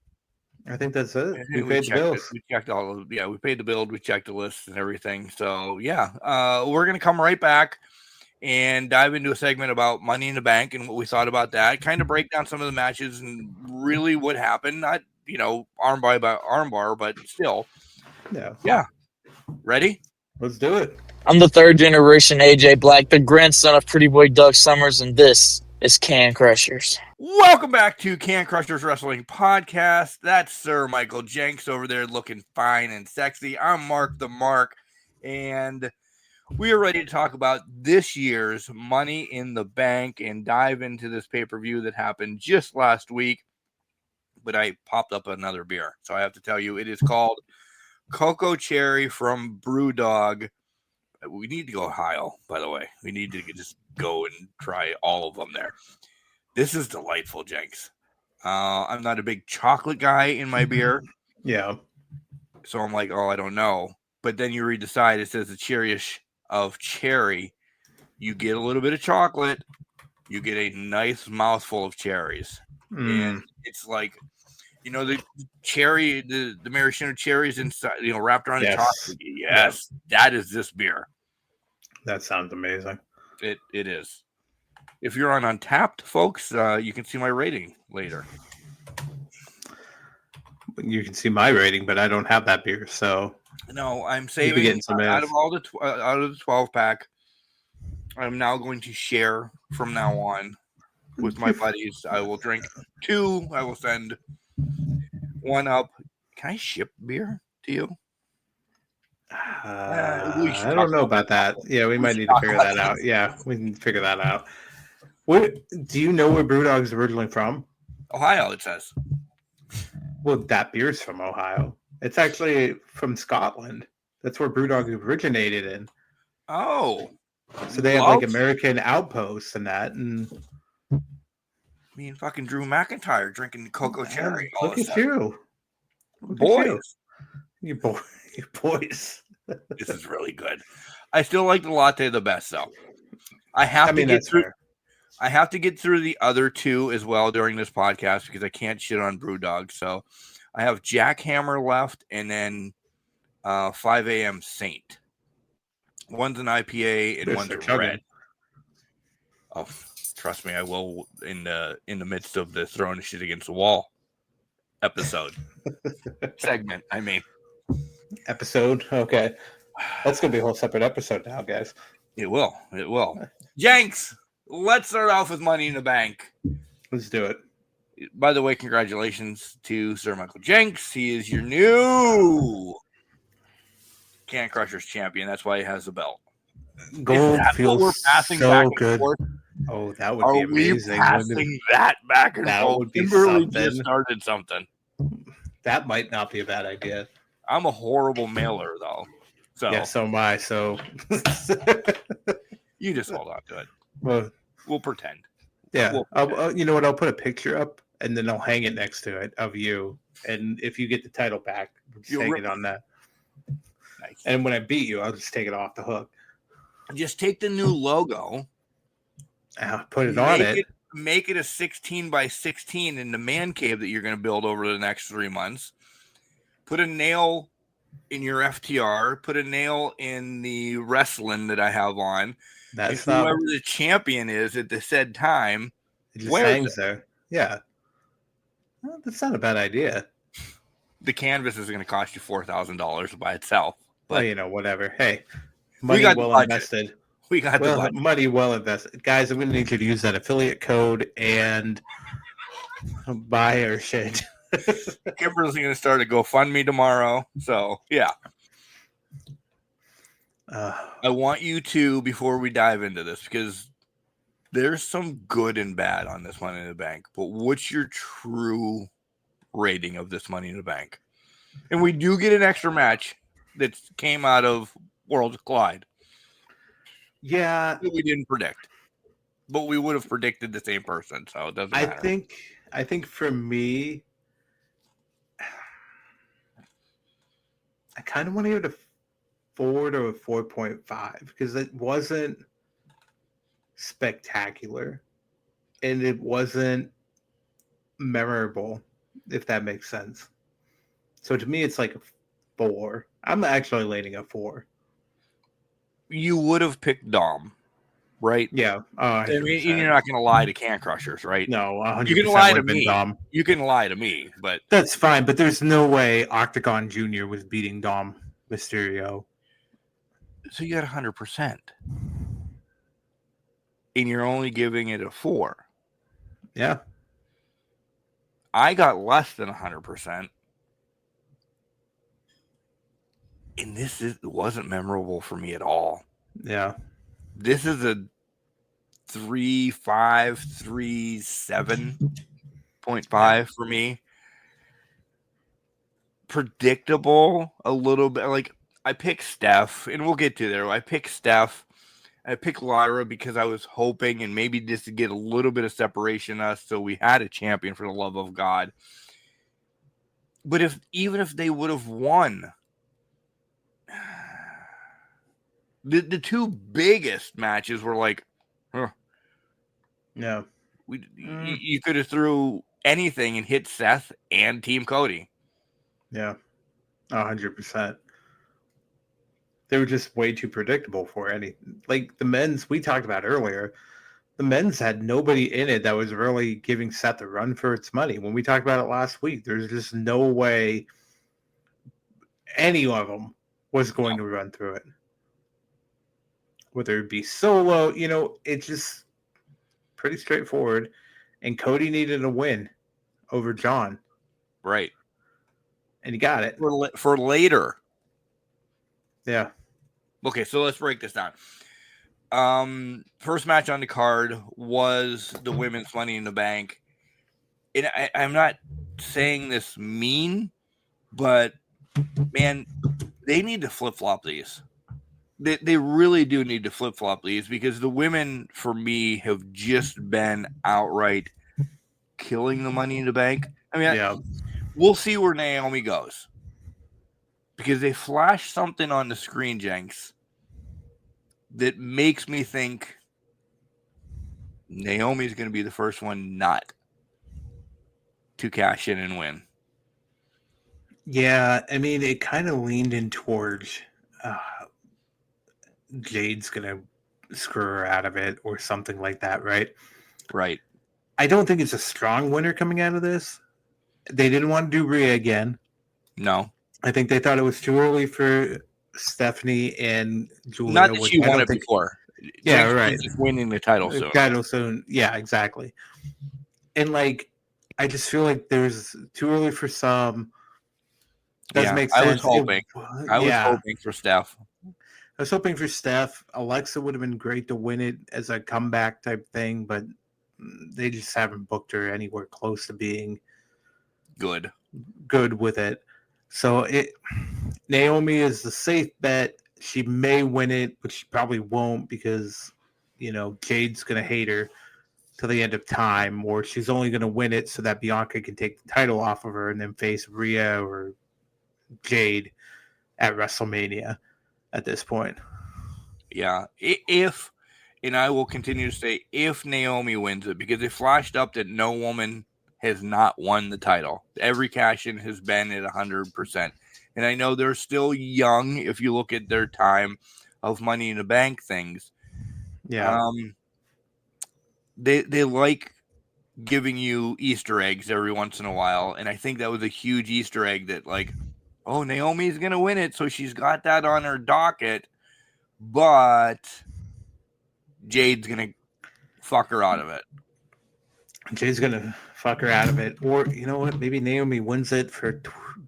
I think that's it. We paid the bills. We checked all of we paid the bill. We checked the list and everything. So yeah, we're gonna come right back and dive into a segment about Money in the Bank and what we thought about that. Kind of break down some of the matches and really what happened. Not armbar by armbar, but still. Yeah. Ready? Let's do it. I'm the third generation AJ Black, the grandson of Pretty Boy Doug Summers, and this is Can Crushers. Welcome back to Can Crushers Wrestling Podcast. That's Sir Michael Jenks over there looking fine and sexy. I'm Mark the Mark, and we are ready to talk about this year's Money in the Bank and dive into this pay-per-view that happened just last week. But I popped up another beer, so I have to tell you, it is called Cocoa Cherry from Brewdog. We need to go Ohio, by the way. We need to just go and try all of them there. This is delightful, Jenks. I'm not a big chocolate guy in my beer. Yeah. So I'm like, I don't know. But then you read the side, it says a cherry-ish of cherry. You get a little bit of chocolate. You get a nice mouthful of cherries. And it's like, the cherry, the maraschino cherries inside, wrapped around the chocolate. Yes, that is this beer. That sounds amazing. It is. If you're on Untapped, folks, you can see my rating later. You can see my rating, but I don't have that beer, so no, I'm saving out of all the out of the 12 pack. I'm now going to share from now on with my buddies. I will drink 2. I will send 1 up. Can I ship beer to you? I don't know about that. Yeah, we might need to figure that out. Yeah, we can figure that out. Do you know where Brewdog's originally from? Ohio, it says. Well, that beer's from Ohio. It's actually from Scotland. That's where Brewdog originated in. Oh. So they have like American outposts and that. And me and fucking Drew McIntyre drinking Cocoa Cherry. Look at you. Boys. You boys. This is really good. I still like the latte the best, though. I have to get through the other 2 as well during this podcast because I can't shit on Brewdog. So I have Jackhammer left and then 5 a.m. Saint. One's an IPA and one's a red. Oh, trust me, I will in the midst of the throwing shit against the wall episode segment. I mean, episode. Okay, that's gonna be a whole separate episode now, guys. It will. Jenks, let's start off with Money in the Bank. Let's do it. By the way, congratulations to Sir Michael Jenks. He is your new Can Crushers champion. That's why he has the belt. Gold feels we're passing so back good. And forth? Oh, that would be amazing. Are we passing that back and that forth? Would be Kimberly something. just started something. That might not be a bad idea. I'm a horrible mailer, though. So yeah, so am I. So you just hold on to it. Well, we'll pretend. Yeah. You know what? I'll put a picture up and then I'll hang it next to it of you. And if you get the title back, just hang it on that. Nice. And when I beat you, I'll just take it off the hook. Just take the new logo. Put it on it. Make it a 16 by 16 in the man cave that you're going to build over the next 3 months. Put a nail in your FTR. Put a nail in the wrestling that I have on. That's whoever the champion is at the said time. It just hangs there. Yeah. Well, that's not a bad idea. The canvas is going to cost you $4,000 by itself. But you know, whatever. Hey, money well invested. We got the budget. Money well invested. Guys, I'm going to need you to use that affiliate code and buy our shit. Kimberly's going to start a GoFundMe tomorrow. So, yeah. I want you to, before we dive into this, because there's some good and bad on this Money in the Bank, but what's your true rating of this Money in the Bank? And we do get an extra match that came out of Worlds Collide. Yeah. That we didn't predict, but we would have predicted the same person, so it doesn't matter. I think for me, I kind of want to give it a 4 to a 4.5 because it wasn't spectacular and it wasn't memorable, if that makes sense. So to me, it's like a 4. I'm actually leaning a 4. You would have picked Dom, right? Yeah. I mean, you're not going to lie to Can Crushers, right? No, 100%. You can lie to me. Dom. You can lie to me, but that's fine. But there's no way Octagon Jr. was beating Dom Mysterio. So you got 100%, and you're only giving it a 4. Yeah. I got less than 100%. And this wasn't memorable for me at all. Yeah. This is a 3.5 for me. Predictable a little bit. Like, I picked Steph, and we'll get to there. I picked Steph. I picked Lyra because I was hoping and maybe just to get a little bit of separation us so we had a champion for the love of God. But even if they would have won, the two biggest matches were like, yeah, you could have threw anything and hit Seth and Team Cody. Yeah, 100%. They were just way too predictable for any. Like the men's we talked about earlier, the men's had nobody in it that was really giving Seth a run for its money. When we talked about it last week, there's just no way any of them was going to run through it. Whether it be solo, it's just pretty straightforward. And Cody needed a win over John. Right. And he got it. For later. Yeah. Okay, so let's break this down. First match on the card was the women's Money in the Bank. And I'm not saying this mean, but, man, they need to flip-flop these. They really do need to flip-flop these because the women, for me, have just been outright killing the Money in the Bank. I mean, we'll see where Naomi goes because they flashed something on the screen, Jenks, that makes me think Naomi's going to be the first one not to cash in and win. Yeah, I mean, it kind of leaned in towards Jade's going to screw her out of it or something like that, right? Right. I don't think it's a strong winner coming out of this. They didn't want to do Rhea again. No. I think they thought it was too early for Stephanie and Julia. Not that she won it before. Yeah, right. Just winning the title soon. Yeah, exactly. And, like, I just feel like there's too early for some. Doesn't make sense. I was hoping for Steph. I was hoping for Steph. Alexa would have been great to win it as a comeback type thing, but they just haven't booked her anywhere close to being good with it. So Naomi is the safe bet. She may win it, but she probably won't because, Jade's going to hate her till the end of time, or she's only going to win it so that Bianca can take the title off of her and then face Rhea or Jade at WrestleMania at this point. Yeah. And I will continue to say if Naomi wins it, because they flashed up that no woman has not won the title. Every cash-in has been at 100%. And I know they're still young if you look at their time of Money in the Bank things. Yeah. They like giving you Easter eggs every once in a while. And I think that was a huge Easter egg that, like, oh, Naomi's going to win it, so she's got that on her docket. But Jade's gonna fuck her out of it. Jay's gonna fuck her out of it, or you know what? Maybe Naomi wins it for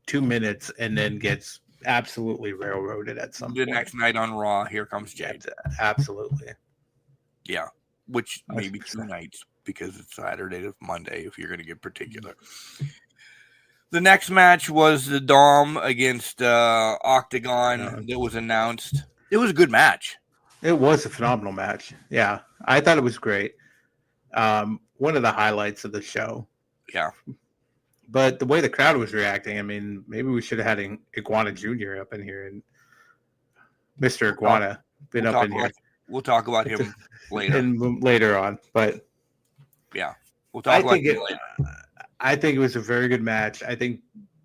2 minutes and then gets absolutely railroaded at some The point. next night on Raw, here comes Jade. Absolutely. Yeah, which maybe 100%. 2 nights because it's Saturday to Monday if you're going to get particular. The next match was the Dom against Octagon that was announced. It was a good match. It was a phenomenal match. Yeah, I thought it was great. One of the highlights of the show. Yeah. But the way the crowd was reacting, I mean, maybe we should have had Iguana Jr. up in here and Mr. Iguana up in here. We'll talk about him later. And later on, but yeah, we'll talk about him later. I think it was a very good match. I think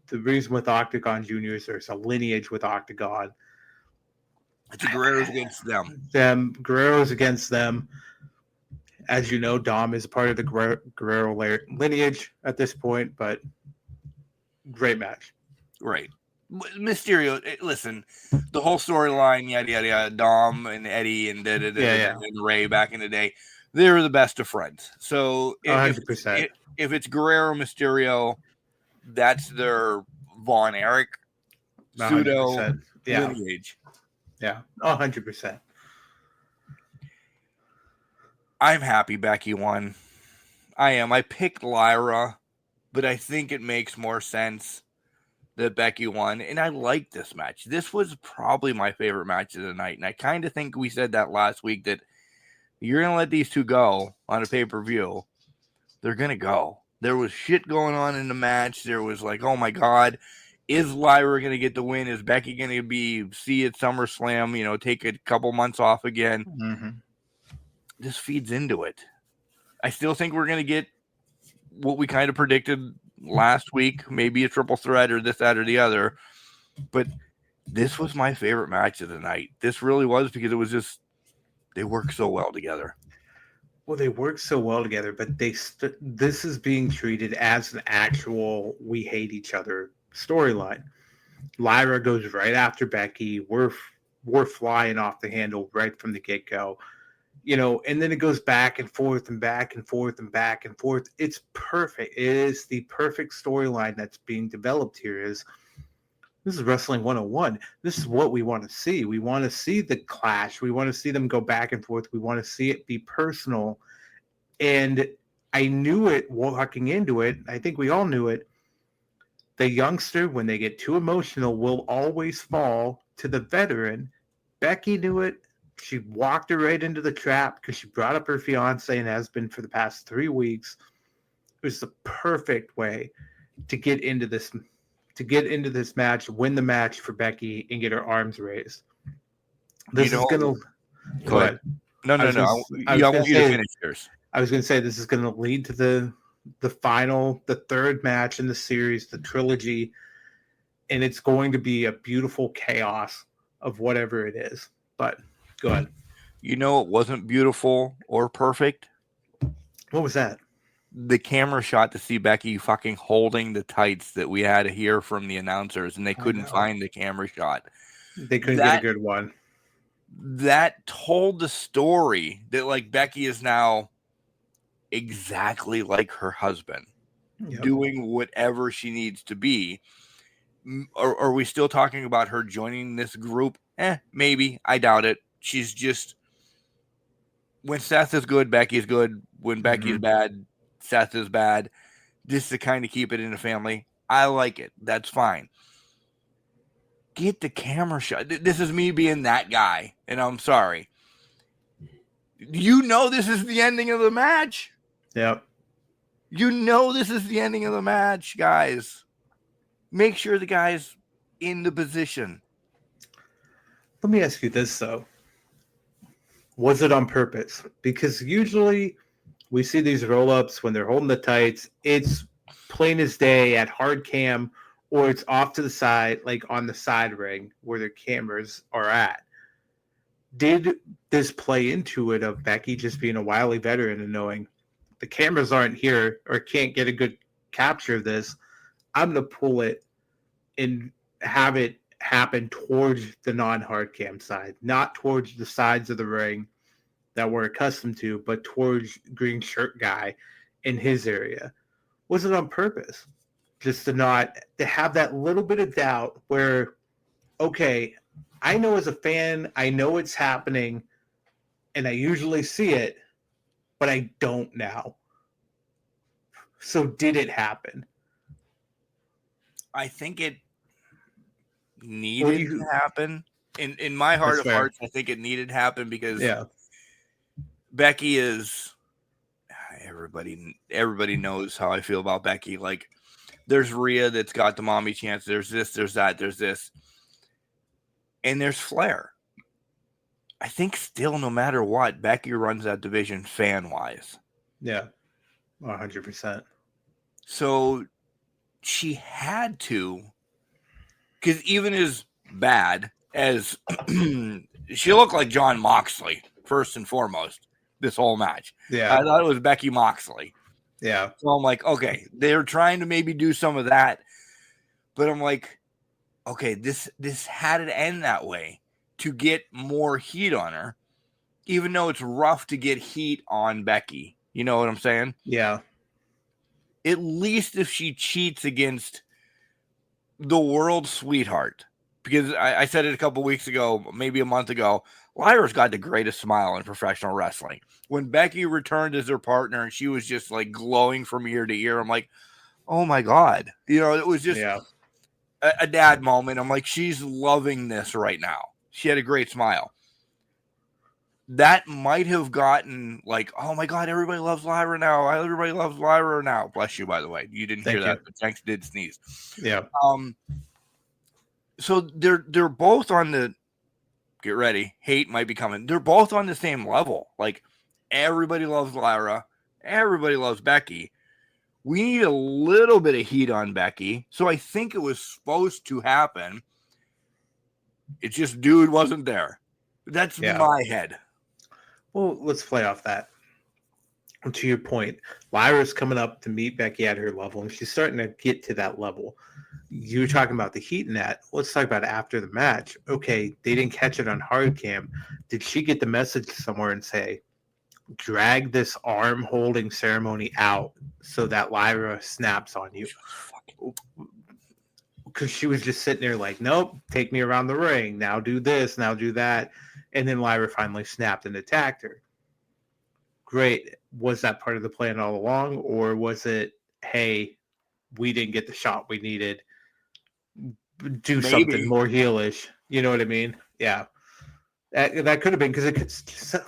the reason with Octagon Jr. is there's a lineage with Octagon. It's the Guerreros against them. Guerreros against them. As you know, Dom is a part of the Guerrero lineage at this point, but great match. Right. Mysterio, listen, the whole storyline, yada, yada, yada, Dom and Eddie and, and Ray back in the day, they were the best of friends. So if it's Guerrero Mysterio, that's their Von Erich pseudo lineage. Yeah, 100%. I'm happy Becky won. I am. I picked Lyra, but I think it makes more sense that Becky won, and I like this match. This was probably my favorite match of the night, and I kind of think we said that last week that you're going to let these two go on a pay-per-view. They're going to go. There was shit going on in the match. There was like, oh my God, is Lyra going to get the win? Is Becky going to see at SummerSlam, take a couple months off again? Mm-hmm. This feeds into it. I still think we're going to get what we kind of predicted last week, maybe a triple threat or this, that, or the other. But this was my favorite match of the night. This really was, because it was just, they work so well together. Well, they work so well together, but this is being treated as an actual we hate each other storyline. Lyra goes right after Becky. We're flying off the handle right from the get-go. And then it goes back and forth and back and forth and back and forth. It's perfect. It is the perfect storyline that's being developed here. This is Wrestling 101. This is what we want to see. We want to see the clash. We want to see them go back and forth. We want to see it be personal. And I knew it walking into it. I think we all knew it. The youngster, when they get too emotional, will always fall to the veteran. Becky knew it. She walked her right into the trap because she brought up her fiance and has been for the past 3 weeks. It was the perfect way to get into this match, win the match for Becky, and get her arms raised. This is going to go ahead. No. I want you to finish yours. I was going to say this is going to lead to the final, the third match in the series, the trilogy, and it's going to be a beautiful chaos of whatever it is. But go ahead. It wasn't beautiful or perfect. What was that? The camera shot to see Becky fucking holding the tights that we had to hear from the announcers, and they couldn't find the camera shot. They couldn't get a good one. That told the story that, like, Becky is now exactly like her husband, doing whatever she needs to be. Or are we still talking about her joining this group? Maybe. I doubt it. She's just, when Seth is good, Becky's good. When Becky's bad, Seth is bad. Just to kind of keep it in the family. I like it. That's fine. Get the camera shot. This is me being that guy, and I'm sorry. This is the ending of the match. Yep. This is the ending of the match, guys. Make sure the guy's in the position. Let me ask you this, though. Was it on purpose? Because usually we see these roll-ups when they're holding the tights. It's plain as day at hard cam, or it's off to the side, like on the side ring where their cameras are at. Did this play into it of Becky just being a wily veteran and knowing the cameras aren't here or can't get a good capture of this? I'm going to pull it and have it happen towards the non-hard cam side, not towards the sides of the ring that we're accustomed to, but towards green shirt guy in his area. Was it on purpose? Just to have that little bit of doubt where, okay, I know as a fan, I know it's happening, and I usually see it, but I don't now. So did it happen? I think it needed to happen. In my heart of hearts, I think it needed to happen because Becky is everybody knows how I feel about Becky. Like, there's Rhea that's got the mommy chance. There's this, there's that, there's this. And there's Flair. I think still, no matter what, Becky runs that division fan-wise. Yeah, 100%. So she had to, because even as bad as she looked like Jon Moxley, first and foremost, this whole match. Yeah. I thought it was Becky Moxley. Yeah. So I'm like, okay, they're trying to maybe do some of that. But I'm like, okay, this had to end that way to get more heat on her, even though it's rough to get heat on Becky. You know what I'm saying? Yeah. At least if she cheats against the world sweetheart, because I said it a couple weeks ago, maybe a month ago, Lyra's got the greatest smile in professional wrestling. When Becky returned as her partner and she was just like glowing from ear to ear, I'm like, oh my God. You know, it was just a dad moment. I'm like, she's loving this right now. She had a great smile. That might have gotten like, oh my God, everybody loves Lyra now. Everybody loves Lyra now. Bless you, by the way. You didn't hear that, but Jenks did sneeze. Yeah. So they're both on the, get ready, hate might be coming. They're both on the same level. Like, everybody loves Lyra. Everybody loves Becky. We need a little bit of heat on Becky. So I think it was supposed to happen. It just, dude wasn't there. That's my head. Well, let's play off that. To your point, Lyra's coming up to meet Becky at her level, and she's starting to get to that level. You were talking about the heat in that. Let's talk about after the match. Okay, they didn't catch it on hard cam. Did she get the message somewhere and say, drag this arm holding ceremony out so that Lyra snaps on you? Because she was just sitting there like, nope, take me around the ring. Now do this, now do that. And then Lyra finally snapped and attacked her. Great. Was that part of the plan all along? Or was it, hey, we didn't get the shot we needed. Do something more heelish. You know what I mean? Yeah. That could have been, because it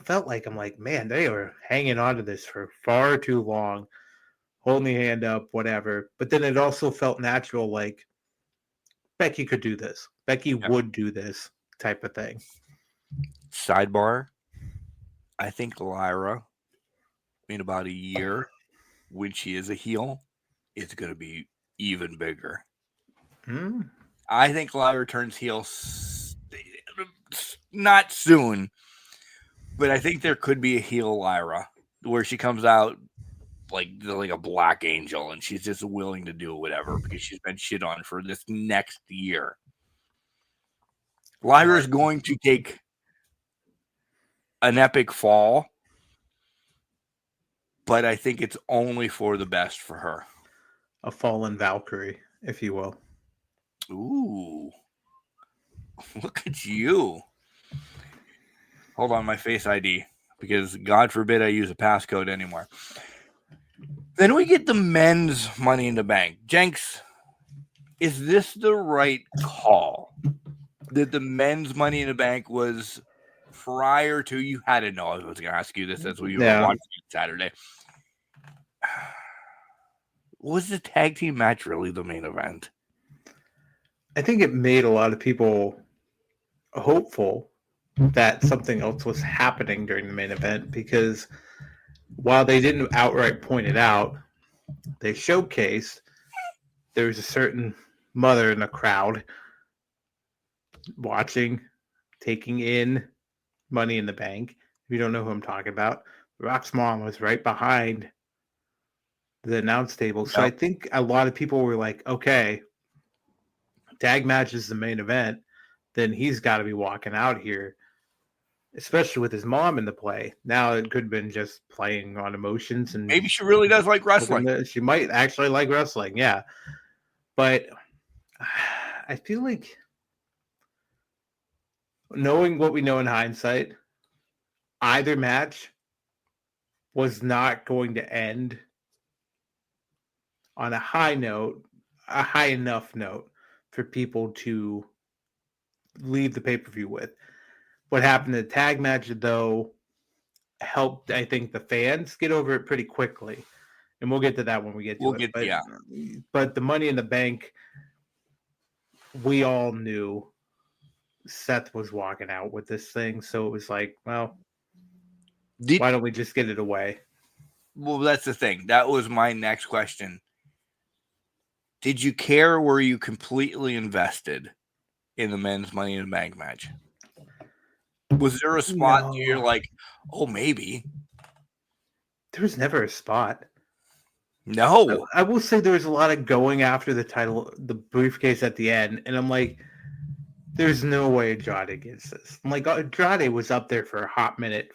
felt like, I'm like, man, they are hanging on to this for far too long. Holding the hand up, whatever. But then it also felt natural, like, Becky could do this. Becky would do this type of thing. Sidebar, I think Lyra, in about a year, when she is a heel, it's going to be even bigger. I think Lyra turns heel not soon, but I think there could be a heel Lyra where she comes out like a black angel and she's just willing to do whatever because she's been shit on for this next year. Lyra is going to take an epic fall, but I think it's only for the best for her. A fallen Valkyrie, if you will. Ooh. Look at you. Hold on, my Face ID, because God forbid I use a passcode anymore. Then we get the men's Money in the Bank. Jenks, is this the right call? That the men's Money in the Bank was prior to, you had to know I was going to ask you this as we were watching Saturday. Was the tag team match really the main event? I think it made a lot of people hopeful that something else was happening during the main event, because while they didn't outright point it out, they showcased there was a certain mother in the crowd watching, taking in Money in the Bank. If you don't know who I'm talking about, Rock's mom was right behind the announce table. So I think a lot of people were like, okay, tag match is the main event, then he's got to be walking out here. especially with his mom in the play. Now it could have been just playing on emotions, and Maybe she really does like wrestling. she might actually like wrestling, yeah. But I feel like, knowing what we know in hindsight, either match was not going to end on a high note, a high enough note for people to leave the pay-per-view with. What happened in the tag match, though, helped, I think, the fans get over it pretty quickly. And we'll get to that when we get to it. But the Money in the Bank, we all knew Seth was walking out with this thing. So it was like, well, why don't we just get it away? Well, that's the thing. That was my next question. Did you care, or were you completely invested in the men's Money in the Bank match? Was there a spot where you're like, oh, maybe? There was never a spot. No. I will say there was a lot of going after the title, the briefcase at the end, and I'm like, there's no way Andrade gets this. I'm like, Andrade was up there for a hot minute,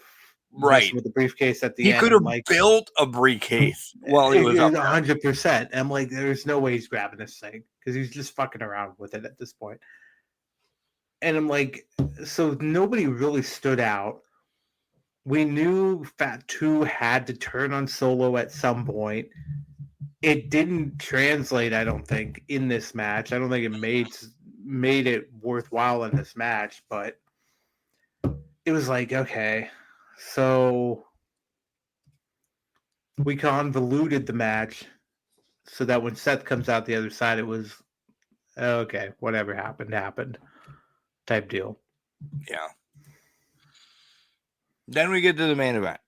right, with the briefcase at the end. He could have built a briefcase while he was up there. 100%. I'm like, there's no way he's grabbing this thing, because he's just fucking around with it at this point. And I'm like, so nobody really stood out. We knew Fat 2 had to turn on Solo at some point. It didn't translate, I don't think, in this match. I don't think it made it worthwhile in this match, but it was like, okay, so we convoluted the match so that when Seth comes out the other side, it was, okay, whatever happened type deal. Yeah. Then we get to the main event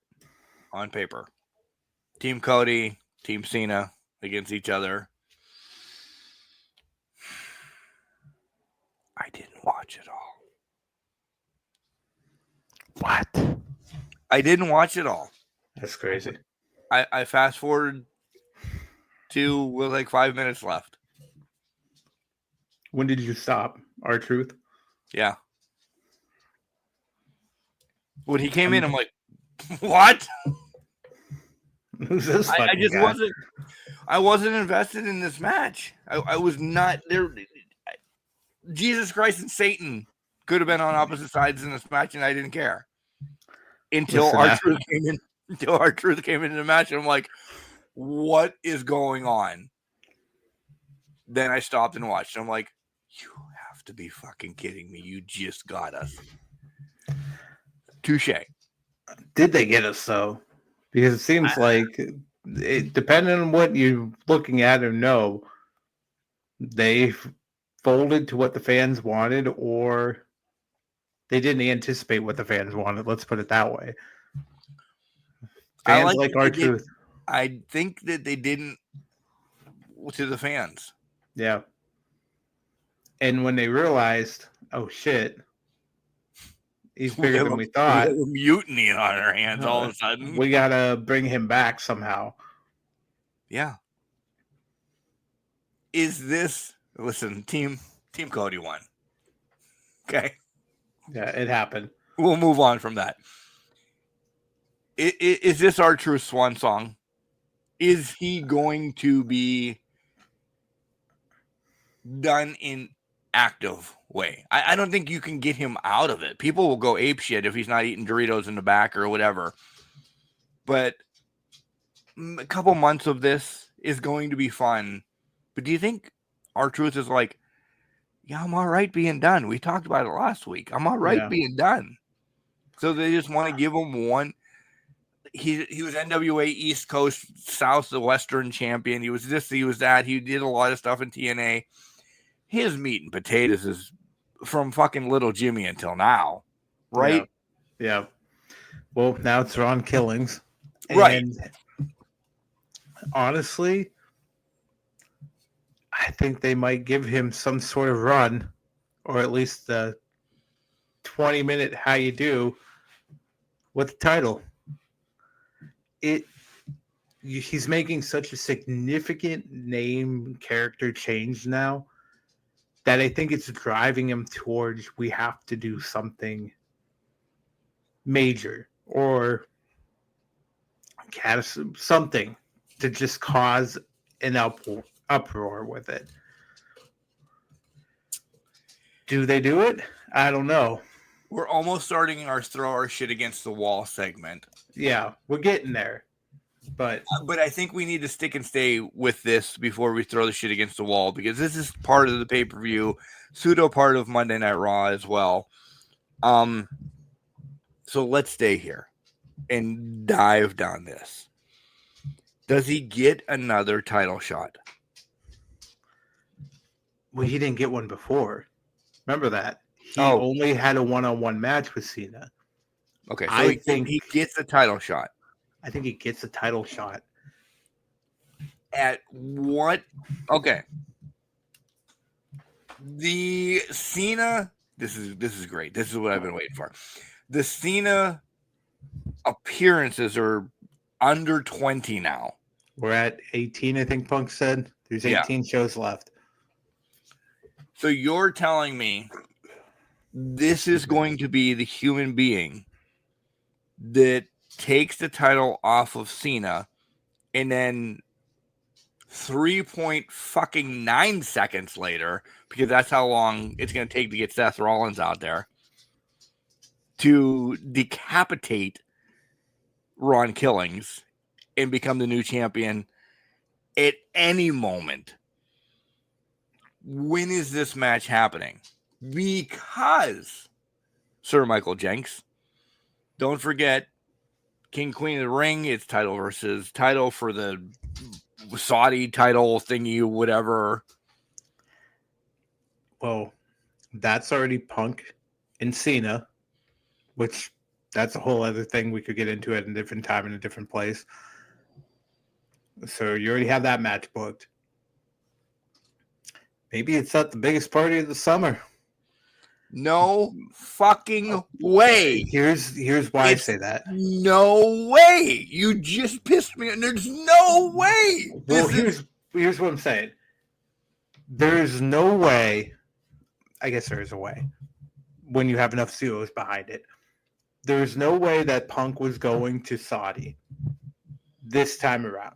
on paper. Team Cody, Team Cena against each other. I didn't watch it all. What? I didn't watch it all. That's crazy. I fast forwarded to with like 5 minutes left. When did you stop? R-Truth? Yeah. When he came in, I'm like, what? Who's this I just guy? I wasn't invested in this match. I was not there. Jesus Christ and Satan could have been on opposite sides in this match, and I didn't care until R-Truth came in. Until R-Truth came into the match, and I'm like, what is going on? Then I stopped and watched. And I'm like, you have to be fucking kidding me. You just got us. Touche. Did they get us, though? Because it seems like, depending on what you're looking at or know, they folded to what the fans wanted, or they didn't anticipate what the fans wanted. Let's put it that way. Fans like R-Truth. I think that they didn't to the fans. Yeah. And when they realized, oh shit, he's bigger than we thought. We have a mutiny on our hands all of a sudden. We gotta bring him back somehow. Yeah. Is this, listen, Team Cody won. Okay. Yeah, it happened. We'll move on from that. Is this R-Truth swan song? Is he going to be done in active way? I don't think you can get him out of it. People will go apeshit if he's not eating Doritos in the back or whatever. But a couple months of this is going to be fun. But do you think R-Truth is like, yeah, I'm all right being done. We talked about it last week. I'm all right being done. So they just want to give him one. He was NWA East Coast, South, the Western champion. He was this, he was that. He did a lot of stuff in TNA. His meat and potatoes is from fucking Little Jimmy until now, right? Yeah. Well, now it's Ron Killings. Right. And honestly, I think they might give him some sort of run, or at least the 20-minute how you do with the title. He's making such a significant name character change now that I think it's driving him towards, we have to do something major or something to just cause an uproar with it. Do they do it? I don't know. We're almost starting our throw our shit against the wall segment. Yeah, we're getting there. But I think we need to stick and stay with this before we throw the shit against the wall, because this is part of the pay-per-view, pseudo part of Monday Night Raw as well. So let's stay here and dive down this. Does he get another title shot? well, he didn't get one before. Remember that. He only had a one-on-one match with Cena. Okay, so I think he gets a title shot. I think he gets a title shot. At what? Okay. The Cena, this is great. This is what I've been waiting for. The Cena appearances are under 20 now. We're at 18, I think Punk said. There's 18 shows left. So you're telling me this is going to be the human being that takes the title off of Cena, and then 3.9 seconds later, because that's how long it's going to take to get Seth Rollins out there, to decapitate Ron Killings and become the new champion at any moment. When is this match happening? Because, Sir Michael Jenks, don't forget, King Queen of the Ring, it's title versus title for the Saudi title thingy, whatever. Well, that's already Punk and Cena, which that's a whole other thing we could get into at a different time in a different place. So you already have that match booked. Maybe it's not the biggest party of the summer. No fucking way. Here's why I say that. No way. You just pissed me. And there's no way. Well, here's what I'm saying. There's no way. I guess there is a way when you have enough CEOs behind it. There's no way that Punk was going to Saudi this time around.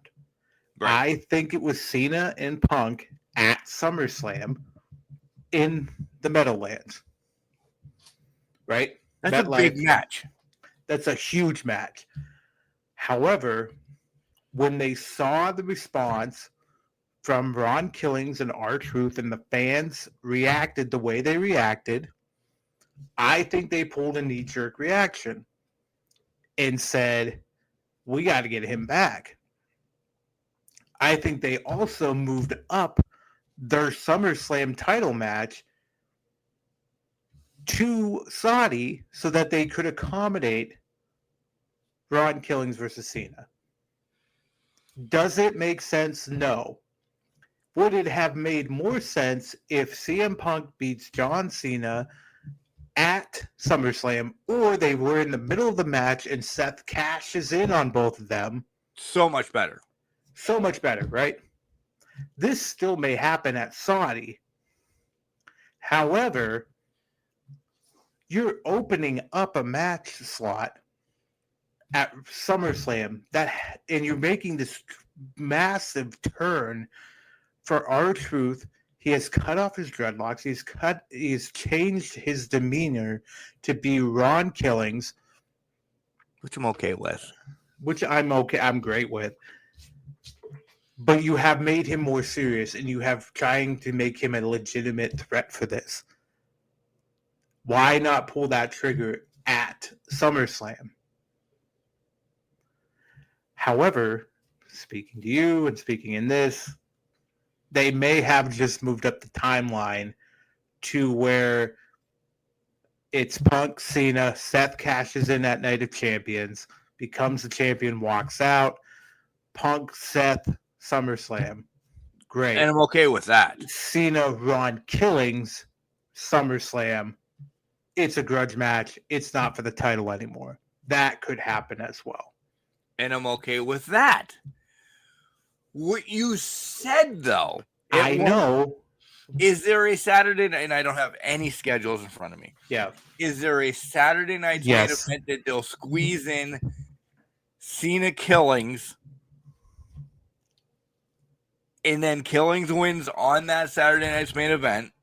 Right. I think it was Cena and Punk at SummerSlam in the Meadowlands. Right? That's a big match. That's a huge match. However, when they saw the response from Ron Killings and R-Truth and the fans reacted the way they reacted, I think they pulled a knee-jerk reaction and said, we got to get him back. I think they also moved up their SummerSlam title match to Saudi so that they could accommodate Ron Killings versus Cena. Does it make sense? No. Would it have made more sense if CM Punk beats John Cena at SummerSlam, or they were in the middle of the match and Seth cashes in on both of them? So much better. So much better, right? This still may happen at Saudi. However, you're opening up a match slot at SummerSlam and you're making this massive turn for R-Truth. He has cut off his dreadlocks. He's changed his demeanor to be Ron Killings, which I'm okay with. I'm great with. But you have made him more serious, and you have trying to make him a legitimate threat for this. Why not pull that trigger at SummerSlam? However, speaking to you and speaking in this, they may have just moved up the timeline to where it's Punk, Cena, Seth cashes in at Night of Champions, becomes the champion, walks out, Punk, Seth, SummerSlam. Great. And I'm okay with that. Cena, Ron Killings, SummerSlam. It's a grudge match. It's not for the title anymore. That could happen as well. And I'm okay with that. What you said, though. I know. Is there a Saturday night, and I don't have any schedules in front of me. Yeah. Is there a Saturday night main Yes. event that they'll squeeze in Cena Killings, and then Killings wins on that Saturday night's main event?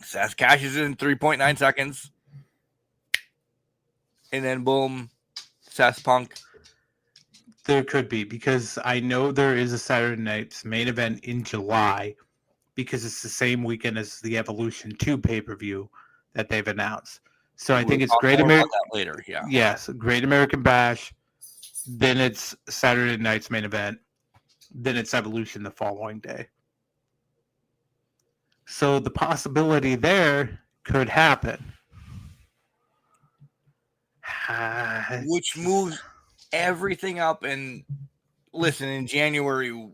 Seth cashes in 3.9 seconds, and then boom, Seth Punk. There could be, because I know there is a Saturday night's main event in July, because it's the same weekend as the Evolution 2 pay-per-view that they've announced. So I think it's Great American later. Yeah. Yes, Great American Bash. Then it's Saturday night's main event. Then it's Evolution the following day. So the possibility there could happen. Which moves everything up. And listen, in January,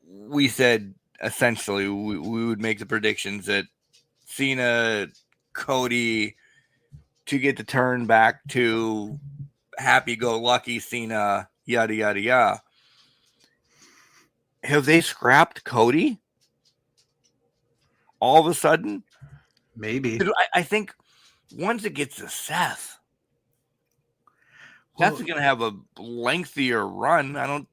we said essentially we would make the predictions that Cena, Cody, to get the turn back to happy-go-lucky Cena, yada, yada, yada. Have they scrapped Cody? All of a sudden? Maybe. I think once it gets to Seth, Seth's going to have a lengthier run.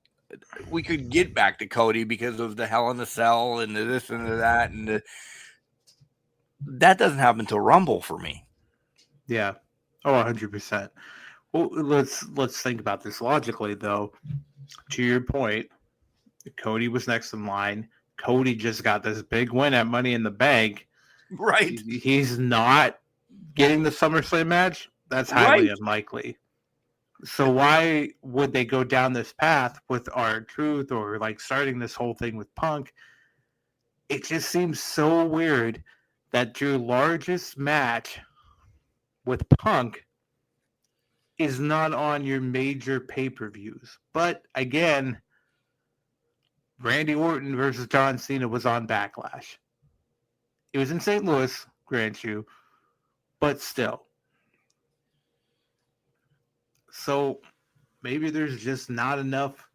We could get back to Cody because of the Hell in a Cell and the this and the that. And that doesn't happen until Rumble for me. Yeah. Oh, 100%. Well, let's think about this logically, though. To your point, Cody was next in line. Cody just got this big win at Money in the Bank. Right. He's not getting the SummerSlam match. That's highly unlikely. So why would they go down this path with R-Truth, or like starting this whole thing with Punk? It just seems so weird that your largest match with Punk is not on your major pay-per-views. But again, Randy Orton versus John Cena was on Backlash. It was in St. Louis, grant you, but still. So maybe there's just not enough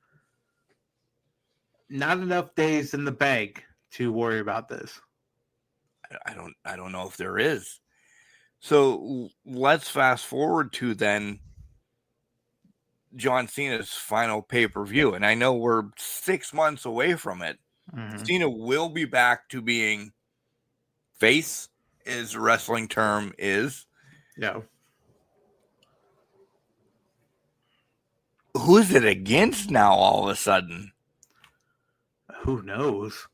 days in the bank to worry about this. I don't know if there is. So let's fast forward to then John Cena's final pay-per-view. And I know we're 6 months away from it. Mm-hmm. Cena will be back to being face, as the wrestling term is. Yeah. Who's it against now all of a sudden? Who knows?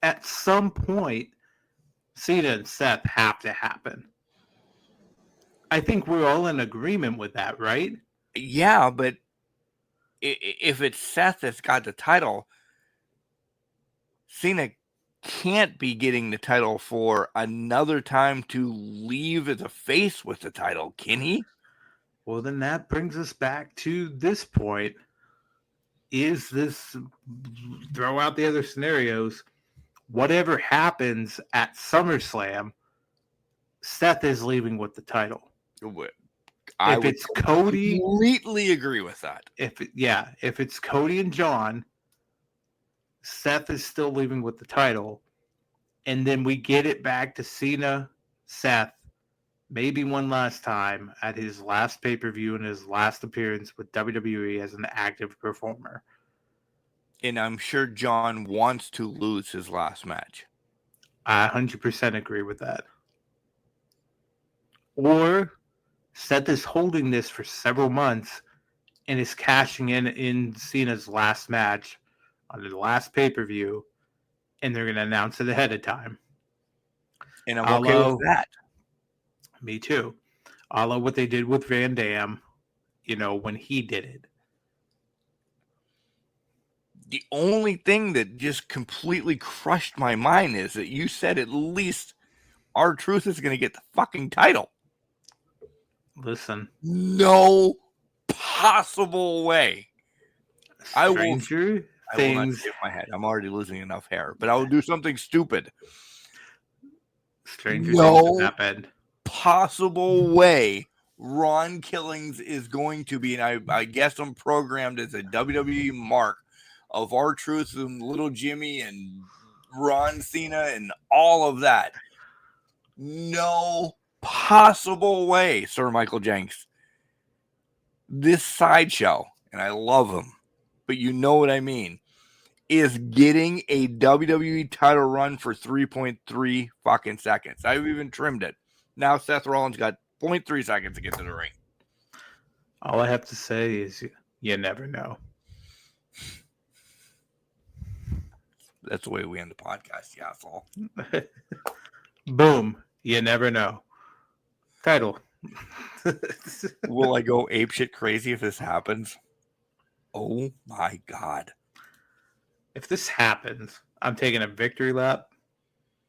At some point, Cena and Seth have to happen. I think we're all in agreement with that, right? Yeah, but if it's Seth that's got the title, Cena can't be getting the title for another time to leave as a face with the title, can he? Well, then that brings us back to this point. Is this, throw out the other scenarios, whatever happens at SummerSlam, Seth is leaving with the title. If it's Cody, completely agree with that. If it's Cody and John, Seth is still leaving with the title, and then we get it back to Cena, Seth, maybe one last time at his last pay-per-view and his last appearance with WWE as an active performer. And I'm sure John wants to lose his last match. I 100% agree with that. Or Seth is holding this for several months and is cashing in Cena's last match on the last pay-per-view, and they're going to announce it ahead of time. And I'm okay with that. Me too. A la what they did with Van Dam, when he did it. The only thing that just completely crushed my mind is that you said at least R-Truth is going to get the fucking title. Listen. No possible way. I will not shave my head. I'm already losing enough hair, but I will do something stupid. Stranger things have happened. Possible way Ron Killings is going to be, and I guess I'm programmed as a WWE mark of R-Truth and Little Jimmy and Ron Cena and all of that. No possible way, Sir Michael Jenks. This sideshow, and I love him, but you know what I mean, is getting a WWE title run for 3.3 fucking seconds. I've even trimmed it. Now Seth Rollins got 0.3 seconds to get to the ring. All I have to say is you never know. That's the way we end the podcast, yeah, asshole. Boom. You never know. Title. Will I go apeshit crazy if this happens? Oh my God. If this happens, I'm taking a victory lap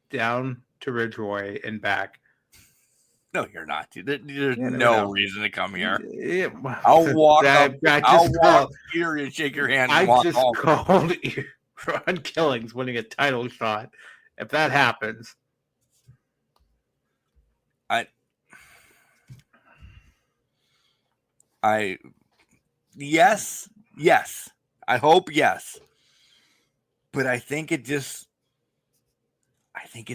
down to Ridgeway and back. No, you're not. There's never no know. reason to come here. Yeah, I'll walk up. I'll walk called, here and shake your hand. And I walk just home. called Ron Killings winning a title shot. If that happens, yes. I hope yes. But I think it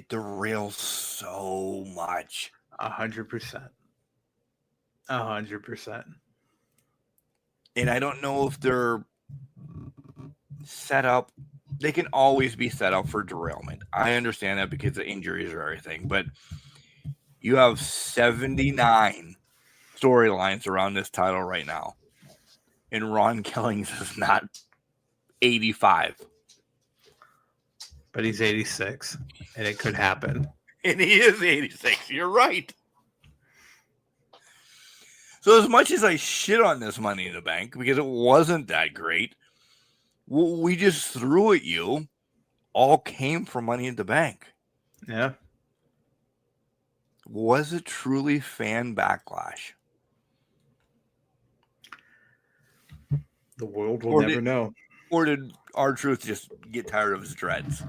derails so much. 100%. 100%. And I don't know if they're set up. They can always be set up for derailment. I understand that because of injuries or everything, but you have 79 storylines around this title right now. And Ron Killings is not 85. But he's 86, and it could happen. And he is 86. You're right. So as much as I shit on this Money in the Bank because it wasn't that great, what we just threw at you all came from Money in the Bank. Yeah. Was it truly fan backlash? The world will never know. Or did R-Truth just get tired of his dreads?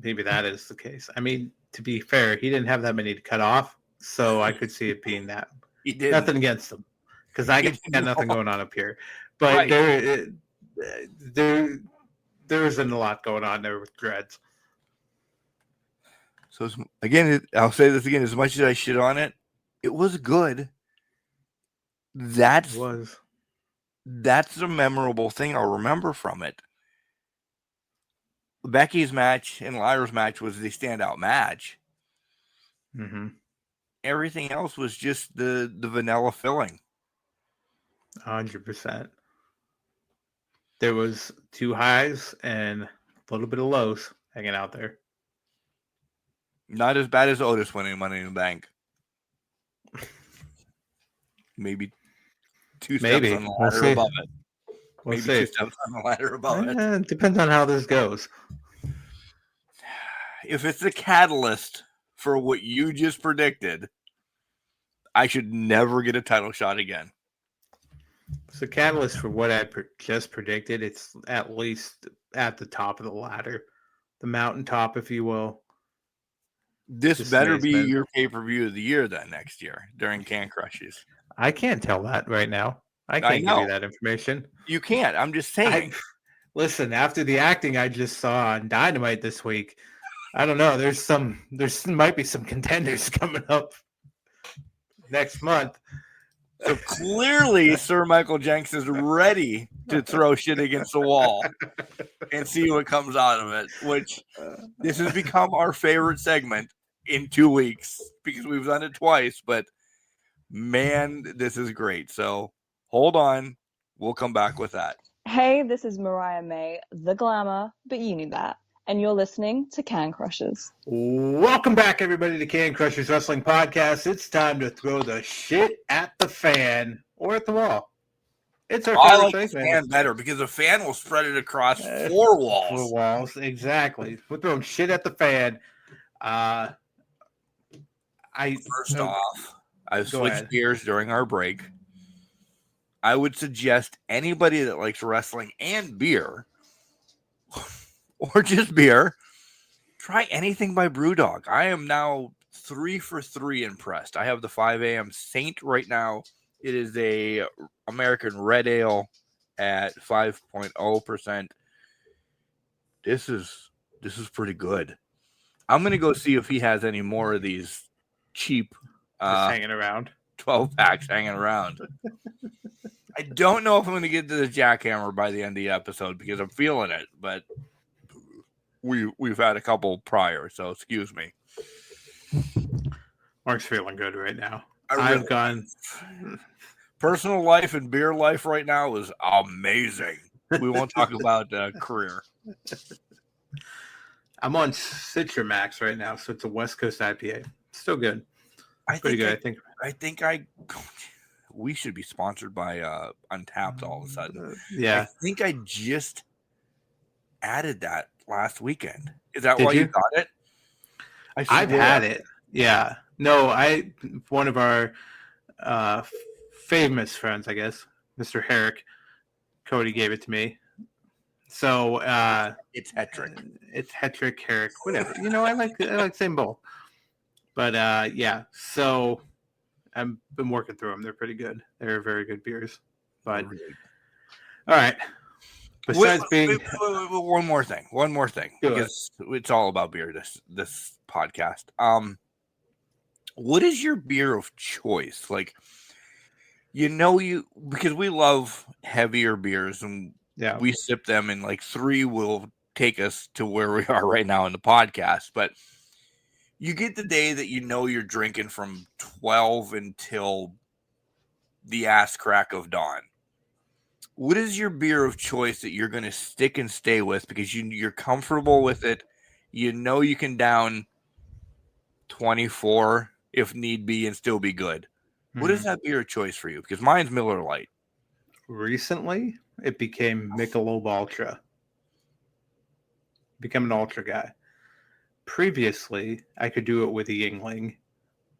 Maybe that is the case. I mean, to be fair, he didn't have that many to cut off, so I could see it being that. He did. Nothing against him, because I got nothing going on up here. But Right. there isn't a lot going on there with dreads. So again, I'll say this again. As much as I shit on it, it was good. That's the memorable thing I'll remember from it. Becky's match and Lyra's match was the standout match. Mm-hmm. Everything else was just the vanilla filling. 100%. There was 2 highs and a little bit of lows hanging out there. Not as bad as Otis winning Money in the Bank. Maybe 2 steps on the ladder above it. We'll Maybe see. 2 steps on the ladder above it. It depends on how this goes. If it's a catalyst for what you just predicted, I should never get a title shot again. It's a catalyst for what I just predicted. It's at least at the top of the ladder, the mountaintop, if you will. This Just better be amazement. your pay-per-view of the year then next year during Can Crushes. I can't tell that right now. I can't give you that information. You can't. I'm just saying. Listen, after the acting I just saw on Dynamite this week, I don't know. There might be some contenders coming up next month. So clearly, Sir Michael Jenks is ready to throw shit against the wall and see what comes out of it, which this has become our favorite segment in 2 weeks because we've done it twice, but man, this is great. So hold on. We'll come back with that. Hey, this is Mariah May, the glamour, but you knew that. And you're listening to Can Crushers. Welcome back, everybody, to Can Crushers Wrestling Podcast. It's time to throw the shit at the fan or at the wall. It's our I like favorite the segment. fan better because the fan will spread it across 4 walls. 4 walls, exactly. We're throwing shit at the fan. First off, I've Go switched ahead. gears during our break. I would suggest anybody that likes wrestling and beer, or just beer, try anything by Brewdog. I am now 3 for 3 impressed. I have the 5 a.m. Saint right now. It is a American red ale at 5.0%. this is pretty good. I'm gonna go see if he has any more of these cheap Just hanging around. 12 packs hanging around. I don't know if I'm gonna get to the jackhammer by the end of the episode because I'm feeling it, but we've had a couple prior, so excuse me. Mark's feeling good right now. I've gone personal life and beer life right now is amazing. We won't talk about career. I'm on Citra Max right now, so it's a West Coast IPA. Still good. Pretty good, I think. We should be sponsored by Untapped all of a sudden. Yeah. I think I just added that last weekend. Is that Did why you you got it? I've had it. Yeah. No, one of our famous friends, I guess, Mr. Herrick, Cody gave it to me. So it's Hetrick. It's Hetrick, Herrick, whatever. I like saying both. But yeah, so I've been working through them. They're pretty good. They're very good beers. But all right. Besides being one more thing, because it's all about beer. This podcast. What is your beer of choice? Like, because we love heavier beers and we sip them, and like 3 will take us to where we are right now in the podcast. But you get the day that you're drinking from 12 until the ass crack of dawn. What is your beer of choice that you're going to stick and stay with because you're comfortable with it? You can down 24 if need be and still be good. What is that beer of choice for you? Because mine's Miller Lite. Recently, it became Michelob Ultra. Become an Ultra guy. Previously, I could do it with a Yingling,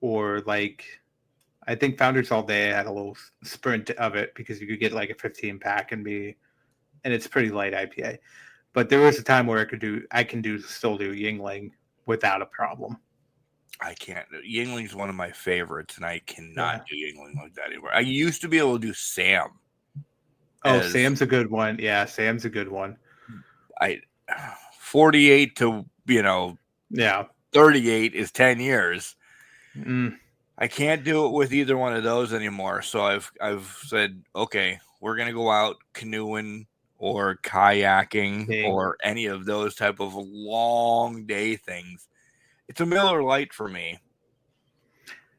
or I think Founders All Day had a little sprint of it because you could get like a 15 pack and it's pretty light IPA. But there was a time where I can still do Yingling without a problem. I can't. Yingling's one of my favorites, and I cannot do Yingling like that anymore. I used to be able to do Sam. Sam's a good one. Yeah, Sam's a good one. 48 to 38 is 10 years. I can't do it with either one of those anymore. So I've said, okay, we're gonna go out canoeing or kayaking or any of those type of long day things. It's a Miller Lite for me.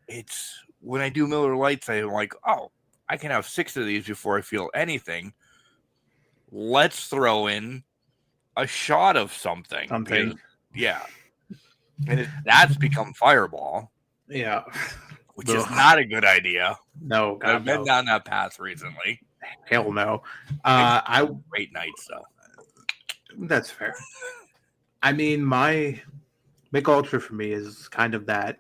It's when I do Miller Lights, I'm like, oh, I can have 6 of these before I feel anything. Let's throw in a shot of something. Yeah. And that's become Fireball. Yeah. Which is not a good idea. No. I've been down that path recently. Hell no. Great nights, though. That's fair. I mean, my Mick Ultra for me is kind of that.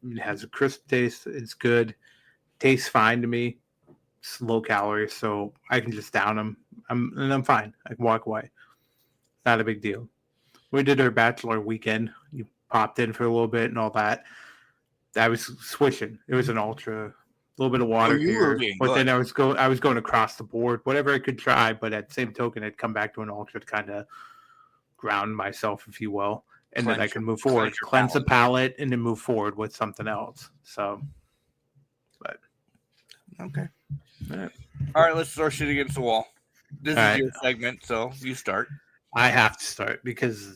It has a crisp taste. It's good. Tastes fine to me. It's low calorie, so I can just down them. I'm fine. I can walk away. Not a big deal. We did our bachelor weekend. You popped in for a little bit and all that. I was switching. It was an Ultra, a little bit of water here, but then I was going across the board, whatever I could try. But at the same token, I'd come back to an Ultra to kind of ground myself, if you will, and then I can move forward, cleanse the palate, and then move forward with something else. So, but okay, all right. Let's throw shit against the wall. This is your segment, so you start. I have to start because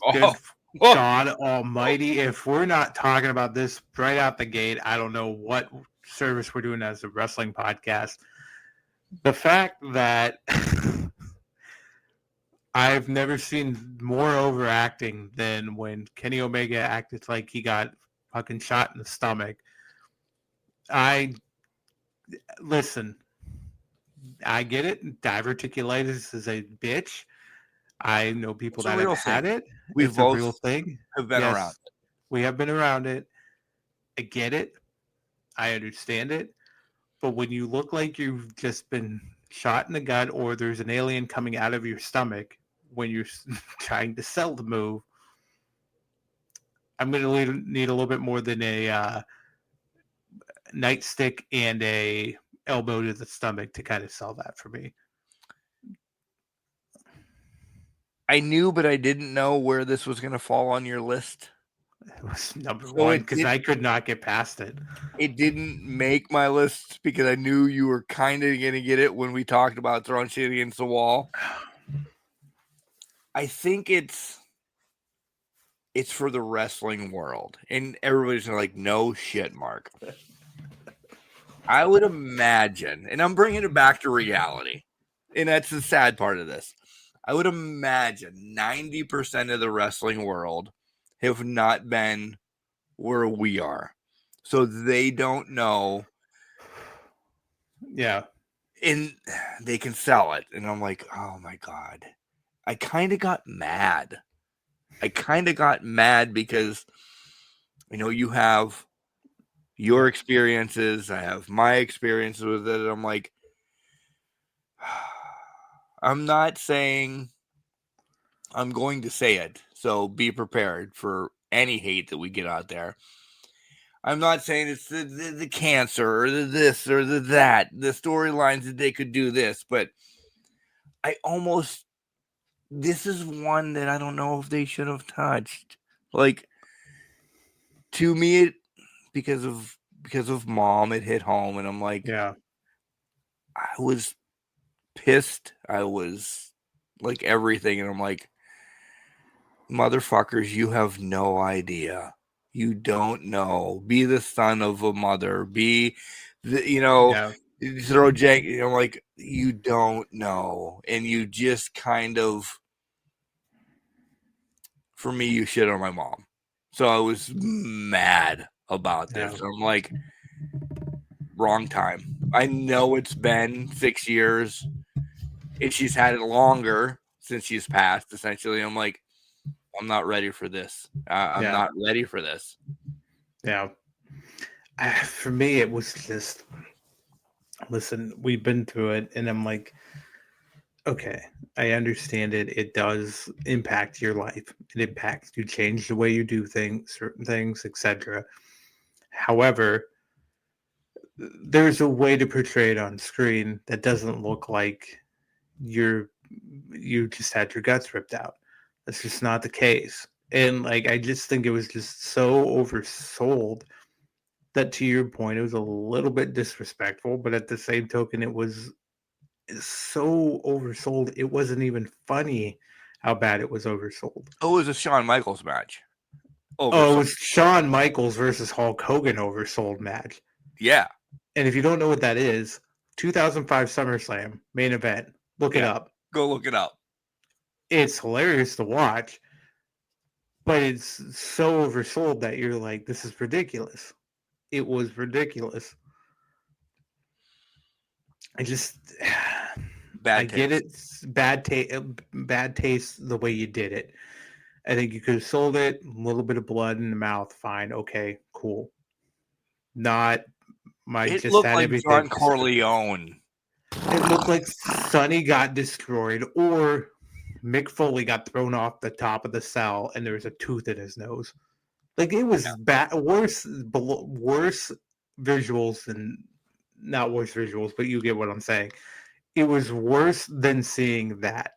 God Almighty, if we're not talking about this right out the gate, I don't know what service we're doing as a wrestling podcast. The fact that I've never seen more overacting than when Kenny Omega acted like he got fucking shot in the stomach. Listen, I get it. Diverticulitis is a bitch. I know people that have had it. We've both a real thing. Have been around it. We have been around it. I get it. I understand it. But when you look like you've just been shot in the gut or there's an alien coming out of your stomach when you're trying to sell the move, I'm going to need a little bit more than a nightstick and a elbow to the stomach to kind of sell that for me. I knew, but I didn't know where this was going to fall on your list. It was number So one because I could not get past it. It didn't make my list because I knew you were kind of going to get it when we talked about throwing shit against the wall. I think it's for the wrestling world, and everybody's like, "No shit, Mark." I would imagine, and I'm bringing it back to reality, and that's the sad part of this. I would imagine 90% of the wrestling world have not been where we are, so they don't know. Yeah. And they can sell it. And I'm like, oh my God. I kind of got mad. Because, you have your experiences. I have my experiences with it. I'm like, I'm not saying I'm going to say it. So be prepared for any hate that we get out there. I'm not saying it's the cancer or the this or the that, the storylines that they could do this, but this is one that I don't know if they should have touched. Like, to me, because of Mom, it hit home, and I'm like, Yeah. I was pissed. I was like everything, and I'm like, motherfuckers, you have no idea. You don't know. Be the son of a mother. Be Yeah. throw Jake. I'm like, you don't know, and you just kind of. For me, you shit on my mom. So I was mad about this. Yeah. I'm like, wrong time. I know it's been 6 years and she's had it longer since she's passed, essentially. I'm like, I'm not ready for this. I'm not ready for this. Yeah. For me, it was just, listen, we've been through it, and I'm like, okay, I understand it. It does impact your life. It impacts you, change the way you do things, certain things, etc. However, there's a way to portray it on screen that doesn't look like you just had your guts ripped out. That's just not the case. And like, I just think it was just so oversold that, to your point, it was a little bit disrespectful, but at the same token, it was so oversold. It wasn't even funny how bad it was oversold. Oh, it was a Shawn Michaels match. Oh, it was Shawn Michaels versus Hulk Hogan oversold match. Yeah. And if you don't know what that is, 2005 SummerSlam main event. Look it up. Go look it up. It's hilarious to watch, but it's so oversold that you're like, this is ridiculous. It was ridiculous. I just, I get it. Bad taste the way you did it. I think you could have sold it. A little bit of blood in the mouth. Fine. Okay. Cool. Not my. It just looked had like everything. John Corleone. It looked like Sonny got destroyed, or Mick Foley got thrown off the top of the cell, and there was a tooth in his nose. Like, it was bad. Worse visuals than, not worse visuals, but you get what I'm saying. It was worse than seeing that.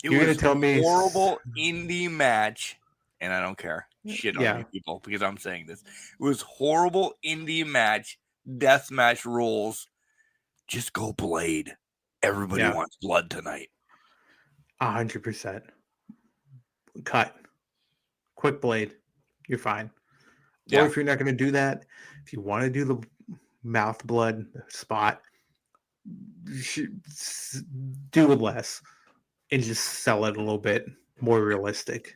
You're going to tell me horrible indie match, and I don't care. Shit on you people because I'm saying this. It was horrible indie match, death match rules. Just go Blade. Everybody wants blood tonight. 100%. Cut. Quick Blade. You're fine. Or if you're not going to do that, if you want to do the mouth blood spot, do less and just sell it a little bit more realistic.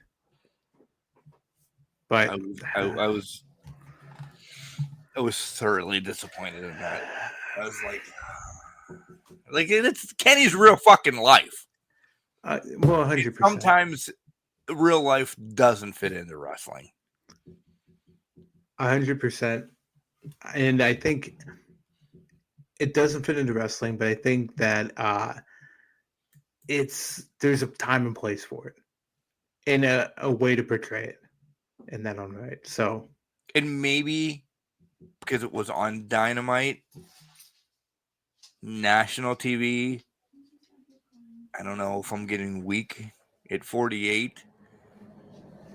But I was thoroughly disappointed in that. I was like it's Kenny's real fucking life. Well, 100%. Sometimes real life doesn't fit into wrestling. 100%. And I think it doesn't fit into wrestling, but I think that there's a time and place for it and a way to portray it. And that on right. So, and maybe because it was on Dynamite, national TV, I don't know if I'm getting weak at 48.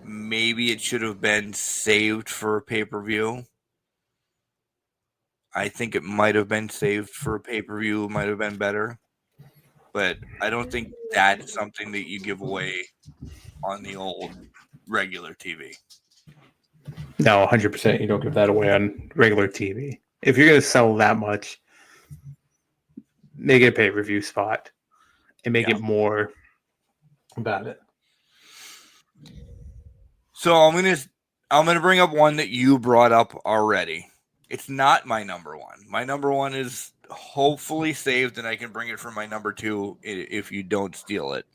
Maybe it should have been saved for a pay-per-view. I think it might have been saved for a pay-per-view. It might have been better. But I don't think that's something that you give away on the old regular TV. No, 100%. You don't give that away on regular TV. If you're going to sell that much, make it a pay-per-view spot and make it more about it. So I'm gonna bring up one that you brought up already. It's not my number one. My number one is hopefully saved, and I can bring it for my number two if you don't steal it.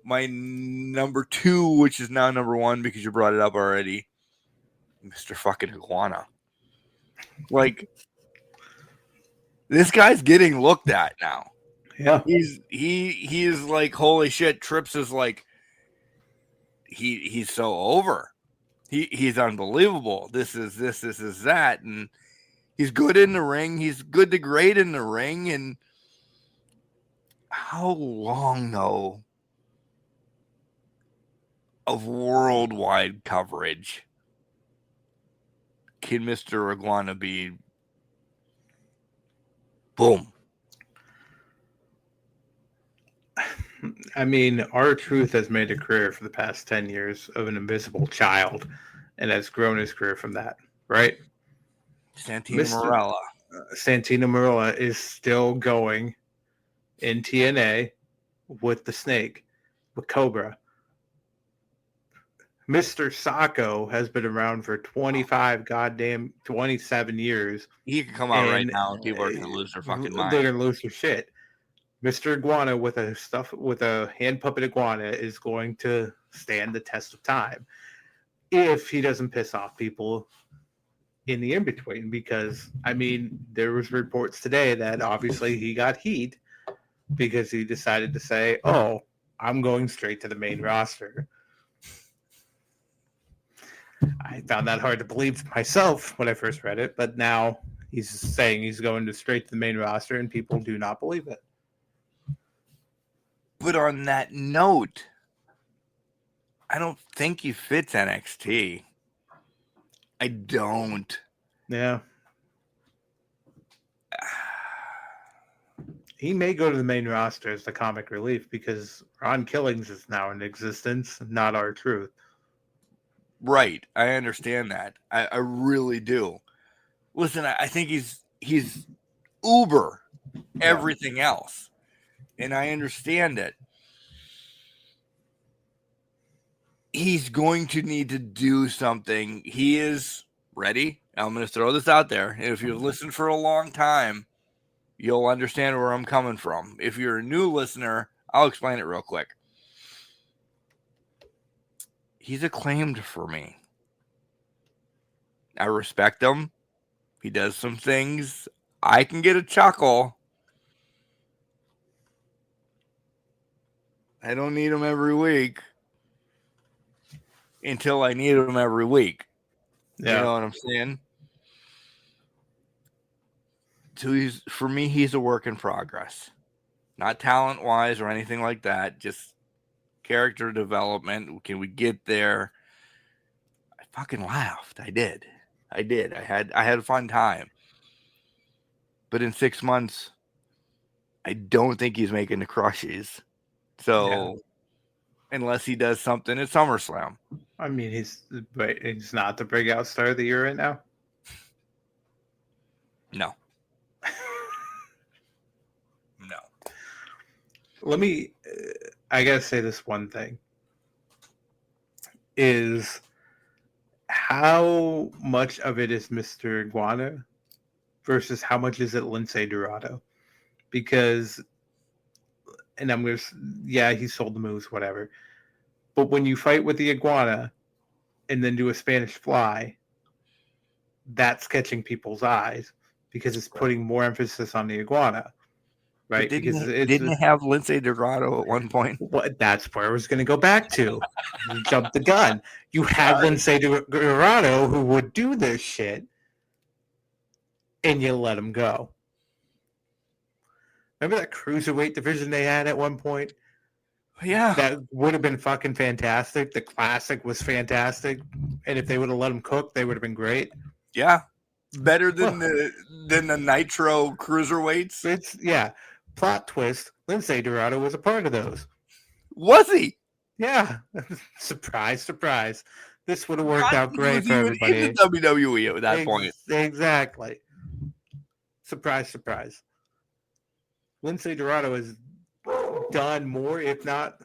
My number two, which is now number one because you brought it up already, Mr. fucking Iguana. Like, this guy's getting looked at now. Yeah. He is like, holy shit. Trips is like, he's so over. He's unbelievable. This is that, and he's good in the ring. He's good to great in the ring. And how long though of worldwide coverage can Mr. Iguana be? Boom. I mean, R-Truth has made a career for the past 10 years of an invisible child and has grown his career from that, right? Santino Marella. Santino Marella is still going in TNA with the Snake, with Cobra. Mr. Sacco has been around for 27 years. He can come out right now and people are going to lose their fucking mind. They're going to lose their shit. Mr. Iguana with a hand puppet iguana is going to stand the test of time if he doesn't piss off people in the in-between. Because, I mean, there was reports today that obviously he got heat because he decided to say, oh, I'm going straight to the main roster. I found that hard to believe myself when I first read it, but now he's saying he's going straight to the main roster and people do not believe it. But on that note, I don't think he fits NXT. I don't. Yeah. He may go to the main roster as the comic relief because Ron Killings is now in existence, not R-Truth. Right. I understand that. I really do. Listen, I think he's uber everything else. And I understand it. He's going to need to do something. He is ready. I'm going to throw this out there. And if you've listened for a long time, you'll understand where I'm coming from. If you're a new listener, I'll explain it real quick. He's acclaimed for me. I respect him. He does some things. I can get a chuckle. I don't need him every week until I need him every week. Yeah. You know what I'm saying? So for me, he's a work in progress. Not talent-wise or anything like that. Just character development. Can we get there? I fucking laughed. I did. I had a fun time. But in 6 months, I don't think he's making the crushes. So, unless he does something at SummerSlam. I mean, he's not the breakout star of the year right now? No. No. Let me, I gotta say this one thing. Is how much of it is Mr. Iguana versus how much is it Lince Dorado? Because... And I'm going to, he sold the moves, whatever. But when you fight with the iguana and then do a Spanish fly, that's catching people's eyes because it's putting more emphasis on the iguana, right? Didn't it have Lince Dorado at one point? That's where I was going to go back to. You jumped the gun. You have Lince Dorado who would do this shit, and you let him go. Remember that cruiserweight division they had at one point? Yeah. That would have been fucking fantastic. The classic was fantastic. And if they would have let him cook, they would have been great. Yeah. Better than Well, the Nitro cruiserweights. it's, yeah. Plot twist. Lindsay Dorado was a part of those. Was he? Yeah. Surprise, surprise. This would have I worked out think he great was for even everybody. in the WWE at that point. Exactly. Surprise, surprise. Lindsay Dorado has done more, if not,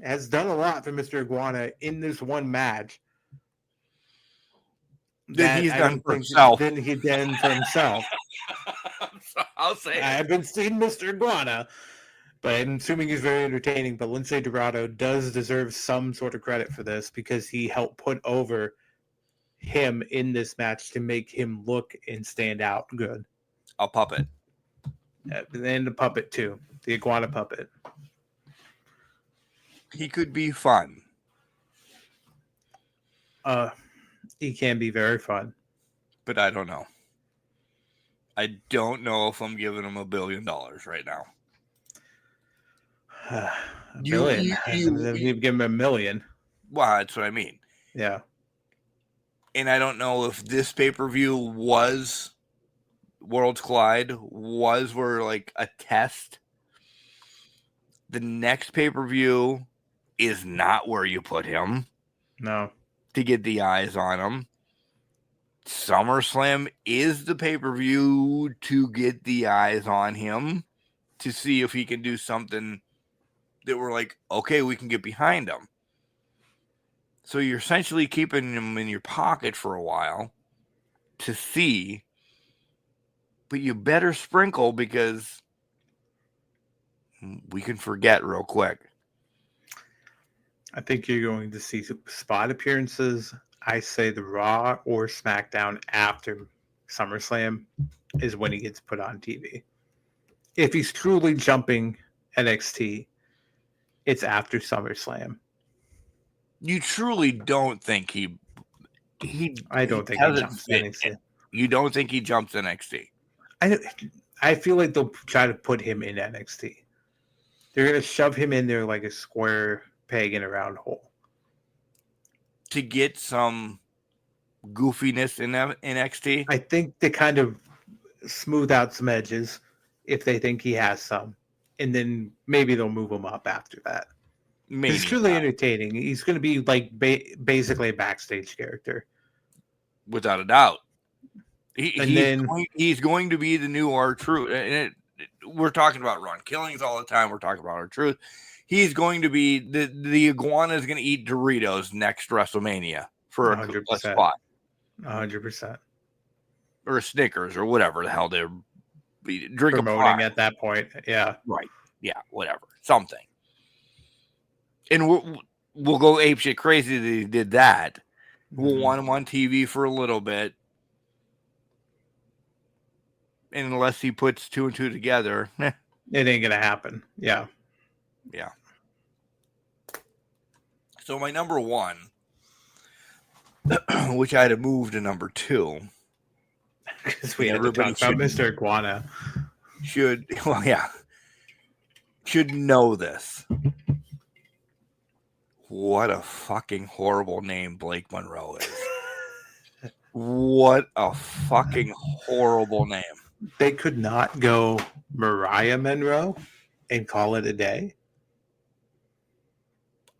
has done a lot for Mr. Iguana in this one match. That he's I done don't for think himself. Than he did for himself. I'll say I it. haven't seen Mr. Iguana, but I'm assuming he's very entertaining. But Lindsay Dorado does deserve some sort of credit for this because he helped put over him in this match to make him look and stand out good. A puppet. And the puppet too, the iguana puppet. He could be fun. He can be very fun. But I don't know. I don't know if I'm giving him $1 billion right now. A billion. You'd give him $1 million. Well, that's what I mean. Yeah. And I don't know if this pay-per-view was Worlds Collide, was were like a test. The next pay-per-view is not where you put him. No. To get the eyes on him. SummerSlam is the pay-per-view to get the eyes on him, to see if he can do something that we're like, okay, we can get behind him. So you're essentially keeping him in your pocket for a while to see, but you better sprinkle because we can forget real quick. I think you're going to see spot appearances. I say the Raw or SmackDown after SummerSlam is when he gets put on TV. If he's truly jumping NXT, it's after SummerSlam. You truly don't think he I don't think he jumps NXT. You don't think he jumps NXT? I feel like they'll try to put him in NXT. They're going to shove him in there like a square peg in a round hole. To get some goofiness in NXT? I think they kind of smooth out some edges if they think he has some. And then maybe they'll move him up after that. Maybe. He's truly entertaining. He's going to be like basically a backstage character. Without a doubt. He's going to be the new R-Truth. We're talking about Ron Killings all the time. We're talking about R-Truth. He's going to be the iguana is going to eat Doritos next WrestleMania for a spot. 100%. Or a Snickers or whatever the hell they're drinking promoting at that point. Yeah. Right. Yeah, whatever. Something. And we'll go apeshit crazy that he did that. We'll want him on TV for a little bit. And unless he puts 2 and 2 together, it ain't going to happen. Yeah. Yeah. So my number 1, which I had to move to number 2. Because we had to talk about Mr. Iguana. Should know this. What a fucking horrible name Blake Monroe is. What a fucking horrible name. They could not go Mariah Monroe and call it a day.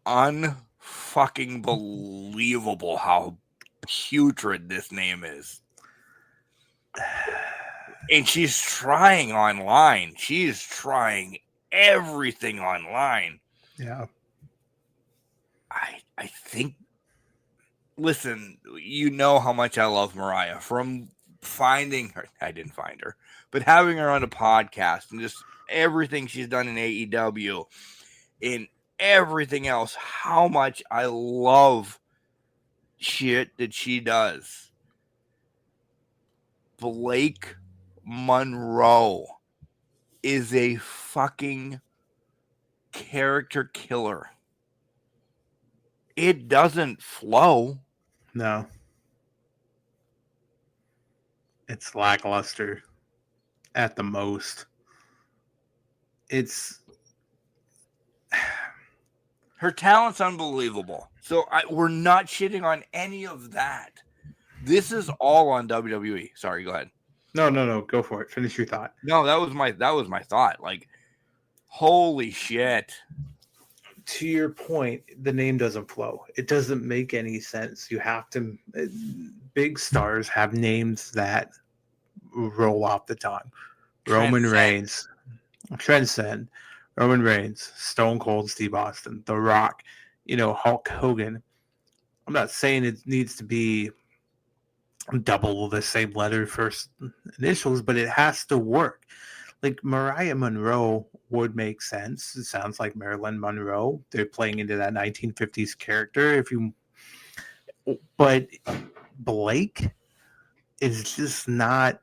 Unfucking believable how putrid this name is. And she's trying online. She's trying everything online. Yeah. I think, listen, you know how much I love Mariah from finding her. I didn't find her, but having her on a podcast and just everything she's done in AEW and everything else, how much I love shit that she does. Blake Monroe is a fucking character killer. It doesn't flow. No. It's lackluster at the most. It's Her talent's unbelievable. So we're not shitting on any of that. This is all on WWE. Sorry, go ahead. No. Go for it. Finish your thought. No, that was my thought. Like, holy shit. To your point, the name doesn't flow. It doesn't make any sense. You have to. Big stars have names that roll off the tongue. Roman Reigns, Transcend, Roman Reigns, Stone Cold Steve Austin, The Rock, Hulk Hogan. I'm not saying it needs to be double the same letter first initials, but it has to work. Like Mariah Monroe would make sense. It sounds like Marilyn Monroe. They're playing into that 1950s character. But Blake is just not.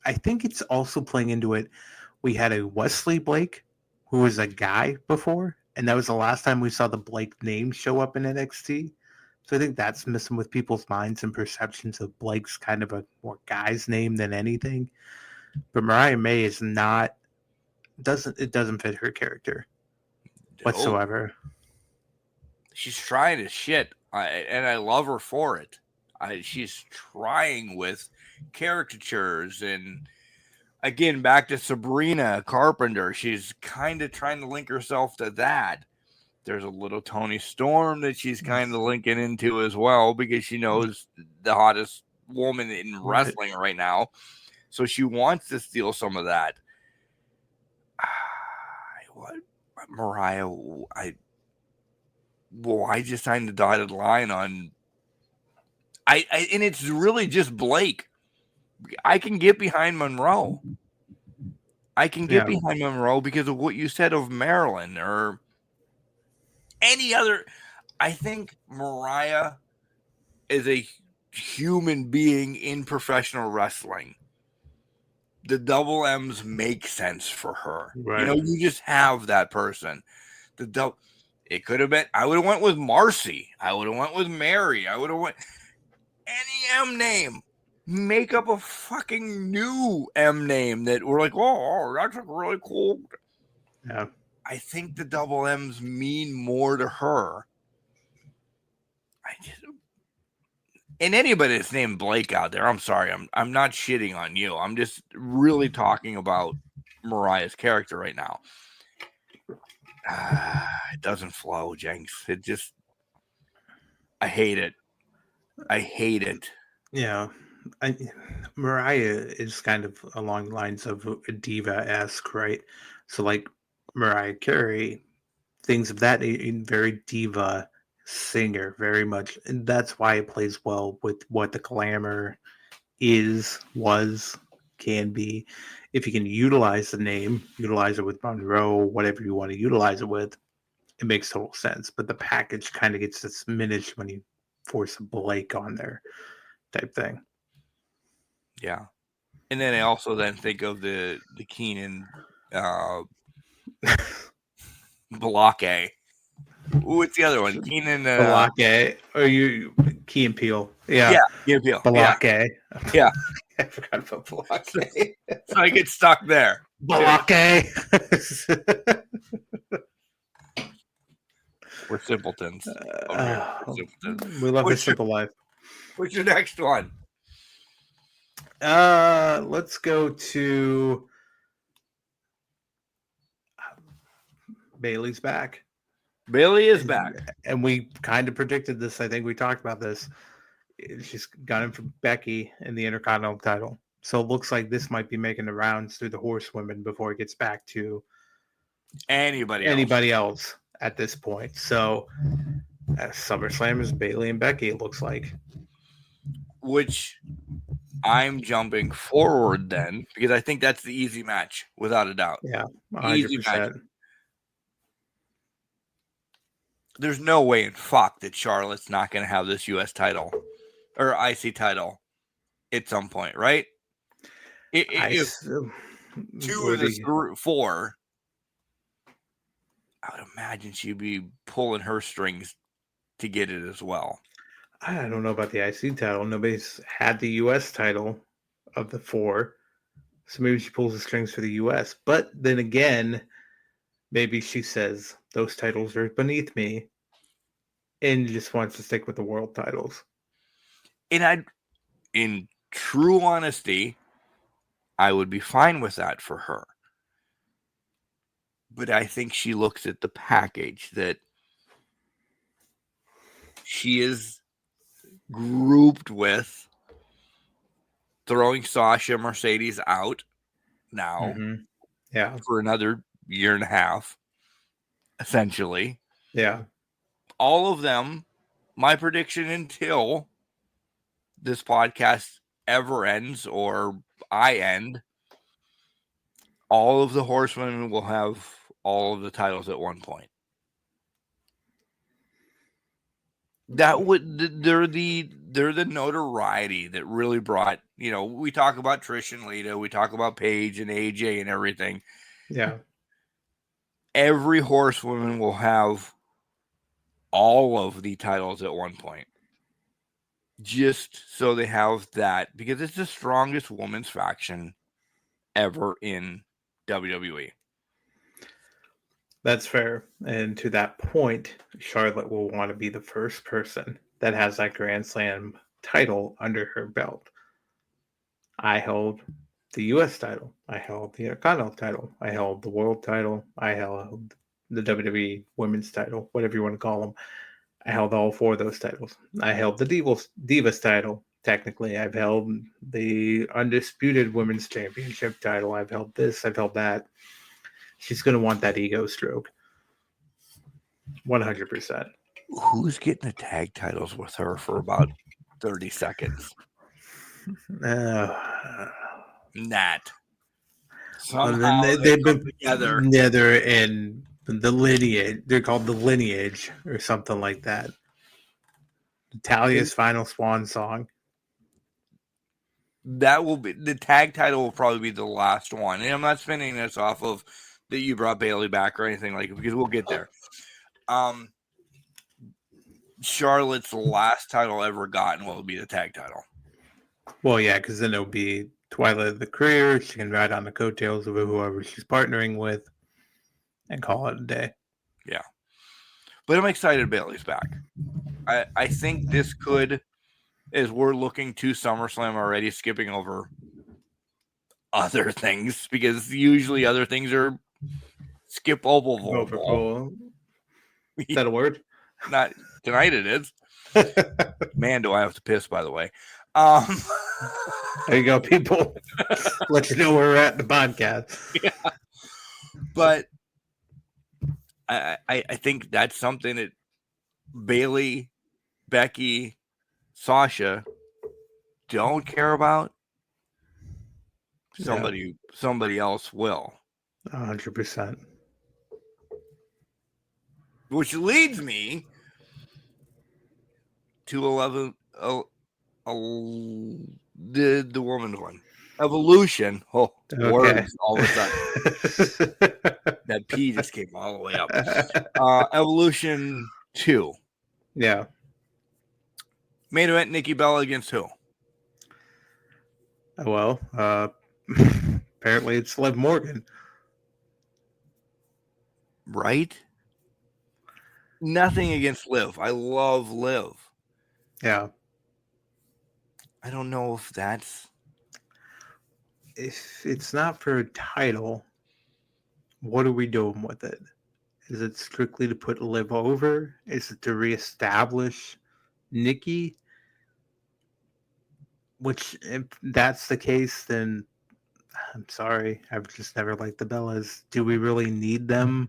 I think it's also playing into it. We had a Wesley Blake who was a guy before, and that was the last time we saw the Blake name show up in NXT. So I think that's messing with people's minds and perceptions of Blake's kind of a more guy's name than anything. But Mariah May is not. It doesn't fit her character whatsoever. She's trying to shit, and I love her for it. She's trying with caricatures, and again, back to Sabrina Carpenter. She's kind of trying to link herself to that. There's a little Toni Storm that she's kind of linking into as well, because she knows the hottest woman in wrestling right now. So she wants to steal some of that. Mariah, I just signed the dotted line on. And it's really just Blake. I can get behind Monroe. Behind Monroe because of what you said of Marilyn or any other. I think Mariah is a human being in professional wrestling. The double M's make sense for her. Right. You just have that person. It could have been. I would have went with Marcy. I would have went with Mary. I would have went any M name. Make up a fucking new M name that we're like, oh, that's really cool. Yeah. I think the double M's mean more to her. And anybody that's named Blake out there, I'm sorry, I'm not shitting on you. I'm just really talking about Mariah's character right now. It doesn't flow, Jenks. I hate it. Yeah. Mariah is kind of along the lines of a diva-esque, right? So like Mariah Carey, things of that, a very diva singer, very much, and that's why it plays well with what the glamour can be. If you can utilize the name, utilize it with Monroe, whatever you want to utilize it with, it makes total sense. But the package kind of gets diminished when you force a Blake on there, type thing. Yeah. And then I also think of the Keenan Balake. What's the other one? Keenan Balake. Or Key and Peele. Yeah. Key and Peele. Balake. Yeah. I forgot about Balake. So I get stuck there. Balake. We're simpletons. We love a simple life. What's your next one? Let's go to Bailey's back. Bailey is back. And we kind of predicted this. I think we talked about this. She's got him from Becky in the Intercontinental title. So it looks like this might be making the rounds through the horsewomen before it gets back to anybody else at this point. So SummerSlam is Bailey and Becky, it looks like. Which I'm jumping forward then, because I think that's the easy match, without a doubt. Yeah, 100%. Easy match. There's no way in fuck that Charlotte's not going to have this U.S. title or IC title at some point, right? If two of the four, I would imagine she'd be pulling her strings to get it as well. I don't know about the IC title. Nobody's had the U.S. title of the four. So maybe she pulls the strings for the U.S. But then again, maybe she says, those titles are beneath me, and just wants to stick with the world titles. And in true honesty, I would be fine with that for her. But I think she looks at the package that she is grouped with, throwing Sasha Mercedes out now Yeah. for another year and a half, essentially. Yeah. All of them, my prediction until this podcast ever ends or I end, all of the horsewomen will have all of the titles at one point. That would they're the notoriety that really brought, we talk about Trish and Lita, we talk about Paige and AJ and everything. Yeah. Every horsewoman will have all of the titles at one point. Just so they have that, because it's the strongest women's faction ever in WWE. That's fair. And to that point, Charlotte will want to be the first person that has that Grand Slam title under her belt. I held the U.S. title. I held the Intercontinental title. I held the World title. I held the WWE Women's title, whatever you want to call them. I held all 4 of those titles. I held the Divas title. Technically, I've held the Undisputed Women's Championship title. I've held this. I've held that. She's going to want that ego stroke. 100%. Who's getting the tag titles with her for about 30 seconds? Nat. Somehow they've been together. Yeah, they're in the lineage. They're called the lineage or something like that. Natalia's final swan song. That will be the tag title. Will probably be the last one, and I'm not spinning this off of that you brought Bayley back or anything like it, because we'll get there. Charlotte's last title ever gotten will be the tag title. Well, yeah, because then it'll be twilight of the career. She can ride on the coattails of whoever she's partnering with and call it a day. Yeah. But I'm excited Bayley's back. I think this could, as we're looking to SummerSlam already, skipping over other things, because usually other things are skippable. Is that a word? Not tonight it is. Man, do I have to piss, by the way. There you go, people. Let you know where we're at in the podcast. Yeah. But I think that's something that Bayley, Becky, Sasha don't care about. Somebody else will. 100%. Which leads me to the woman's one. Evolution. Oh, okay. Words all of a sudden. That P just came all the way up. Evolution 2. Yeah. Main event, Nikki Bella against who? Well, apparently it's Liv Morgan. Right? Nothing against Liv. I love Liv. Yeah. I don't know if that's... If it's not for a title, what are we doing with it? Is it strictly to put Liv over? Is it to reestablish Nikki? Which, if that's the case, then I'm sorry. I've just never liked the Bellas. Do we really need them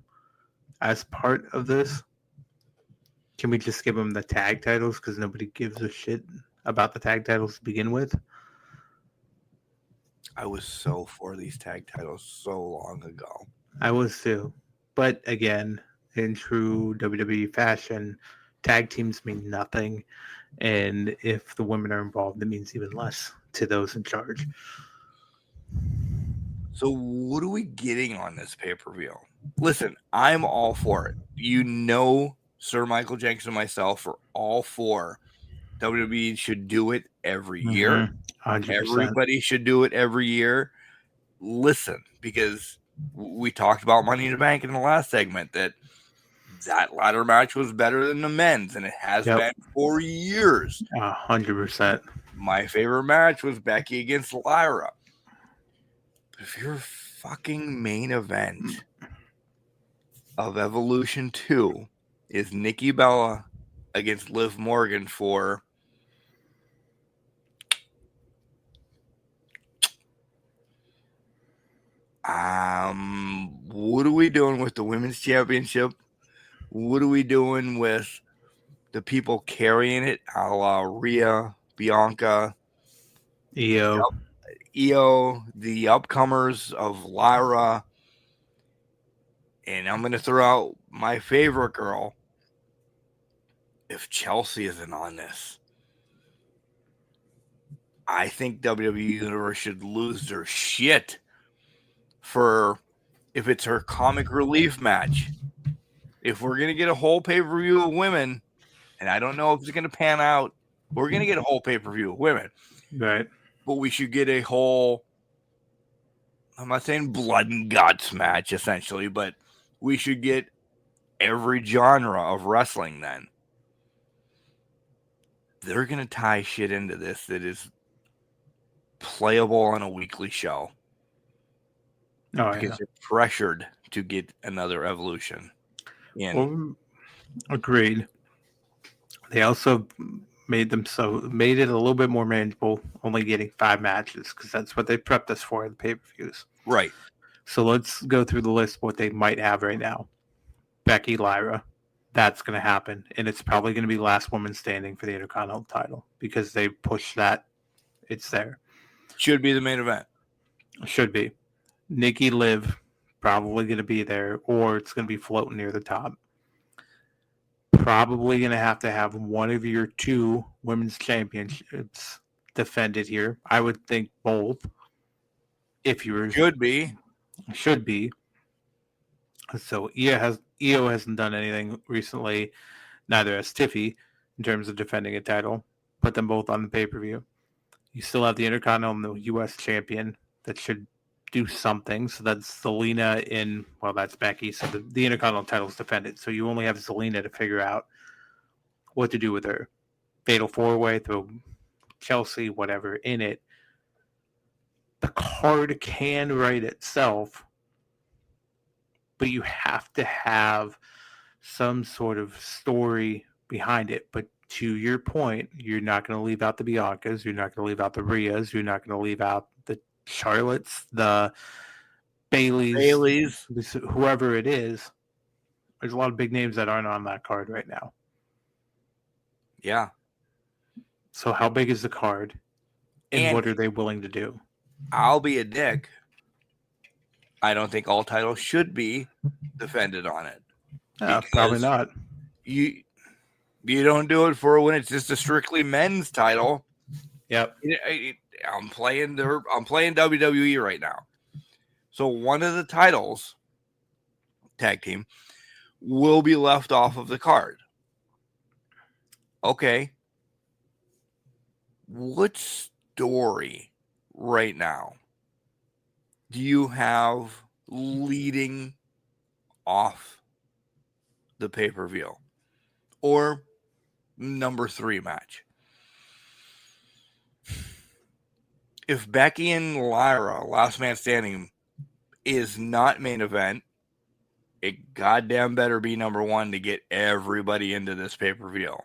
as part of this? Can we just give them the tag titles because nobody gives a shit about the tag titles to begin with? I was so for these tag titles so long ago. I was too. But again, in true WWE fashion, tag teams mean nothing. And if the women are involved, it means even less to those in charge. So what are we getting on this pay-per-view? Listen, I'm all for it. You know, Sir Michael Jenks and myself are all for WWE should do it every year. 100%. Everybody should do it every year. Listen, because we talked about Money in the Bank in the last segment, that That ladder match was better than the men's, and it has Yep. been for years. 100%. My favorite match was Becky against Lyra. But if your fucking main event of Evolution 2 is Nikki Bella against Liv Morgan for what are we doing with the women's championship? What are we doing with the people carrying it, a la Rhea, Bianca, EO. Io, the upcomers of Lyra, and I'm going to throw out my favorite girl. If Chelsea isn't on this, I think WWE Universe should lose their shit for if it's her comic relief match. If we're going to get a whole pay-per-view of women, and I don't know if it's going to pan out, we're going to get a whole pay-per-view of women. Right. But we should get a whole, I'm not saying blood and guts match, essentially, but we should get every genre of wrestling then. They're going to tie shit into this that is playable on a weekly show. Oh, because they're pressured to get another Evolution. Well, agreed. They also made it a little bit more manageable, only getting 5 matches, because that's what they prepped us for in the pay-per-views. Right. So let's go through the list of what they might have right now. Becky, Lyra. That's going to happen, and it's probably going to be last woman standing for the Intercontinental title because they push that. It's there. Should be the main event. Should be. Nikki, Liv, probably going to be there, or it's going to be floating near the top. Probably going to have one of your 2 women's championships defended here. I would think both. If you were should be. So Io hasn't done anything recently. Neither has Tiffy in terms of defending a title. Put them both on the pay-per-view. You still have the Intercontinental U.S. champion that should do something. So that's Zelina that's Becky. So the Intercontinental title is defended. So you only have Zelina to figure out what to do with her. Fatal 4-way, throw Chelsea, whatever, in it. The card can write itself, but you have to have some sort of story behind it. But to your point, you're not going to leave out the Biancas. You're not going to leave out the Rheas. You're not going to leave out the Charlottes, the Baileys, whoever it is. There's a lot of big names that aren't on that card right now. Yeah. So how big is the card? And what are they willing to do? I'll be a dick. I don't think all titles should be defended on it. Probably not. You don't do it for when it's just a strictly men's title. Yep. I'm playing WWE right now. So one of the titles, tag team, will be left off of the card. Okay. What story right now do you have leading off the pay-per-view or number 3 match? If Becky and Lyra, last man standing, is not main event, it goddamn better be number 1 to get everybody into this pay-per-view.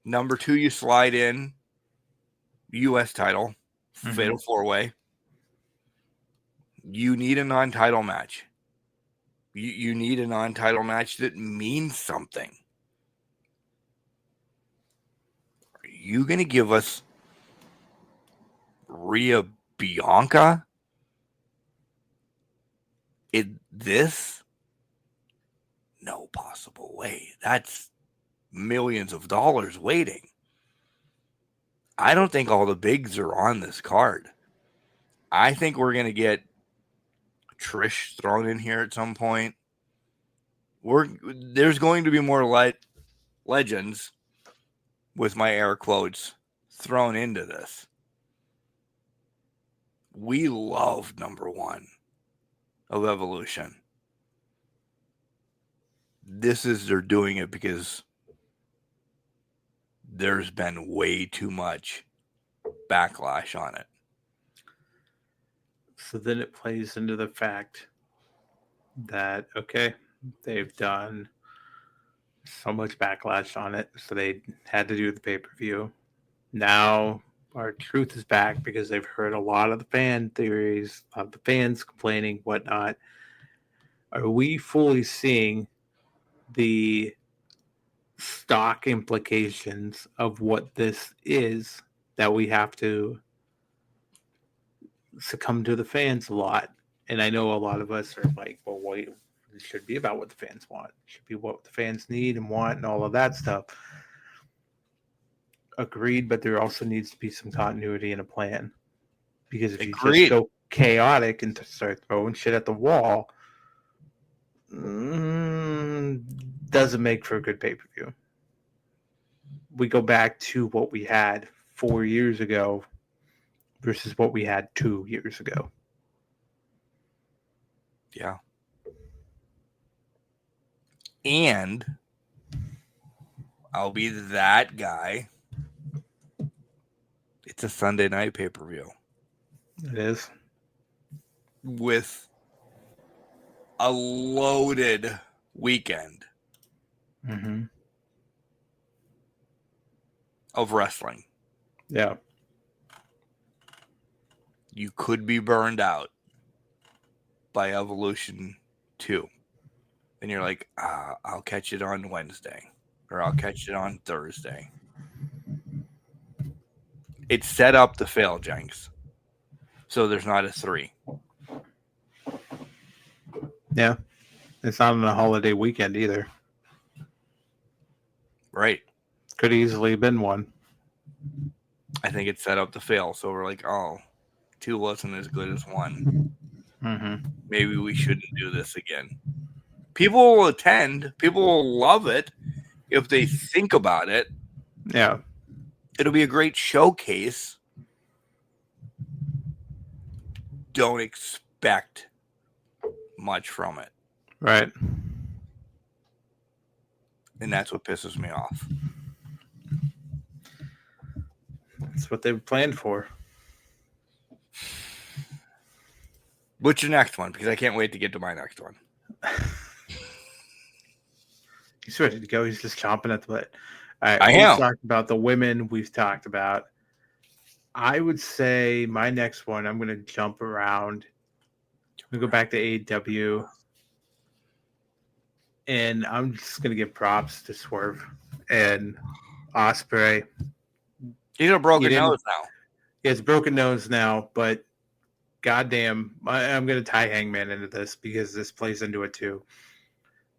Number 2, you slide in U.S. title, Fatal 4-way. You need a non-title match. You need a non-title match that means something. Are you going to give us Rhea Bianca? No possible way. That's millions of dollars waiting. I don't think all the bigs are on this card. I think we're going to get Trish thrown in here at some point. There's going to be more legends, with my air quotes, thrown into this. We love number 1 of Evolution. they're doing it because there's been way too much backlash on it. So then it plays into the fact that, okay, they've done so much backlash on it, so they had to do the pay-per-view. Now our truth is back because they've heard a lot of the fan theories, a lot of the fans complaining, whatnot. Are we fully seeing the stock implications of what this is that we have to succumb to the fans a lot? And I know a lot of us are like, well, wait, it should be about what the fans want. It should be what the fans need and want and all of that stuff. Agreed, but there also needs to be some continuity and a plan. Because if you just go chaotic and start throwing shit at the wall, doesn't make for a good pay-per-view. We go back to what we had 4 years ago versus what we had 2 years ago. Yeah. And I'll be that guy. It's a Sunday night pay-per-view. It is. With a loaded weekend of wrestling. Yeah. You could be burned out by Evolution 2. And you're like, I'll catch it on Wednesday. Or I'll catch it on Thursday. It's set up to fail, Jenks. So there's not a 3. Yeah. It's not on a holiday weekend either. Right. Could easily have been one. I think it's set up to fail. So we're like, 2 wasn't as good as 1. Maybe we shouldn't do this again. People will attend. People will love it if they think about it. Yeah. It'll be a great showcase. Don't expect much from it. Right. And that's what pisses me off. That's what they planned for. What's your next one? Because I can't wait to get to my next one. He's ready to go. He's just chomping at the bit. All right, I am. We've talked about the women. We've talked about. I would say my next one, I'm going to jump around. I'm going to go back to AEW. And I'm just going to give props to Swerve and Ospreay. He's a broken nose now. He has a broken nose now, but goddamn, I'm going to tie Hangman into this because this plays into it too.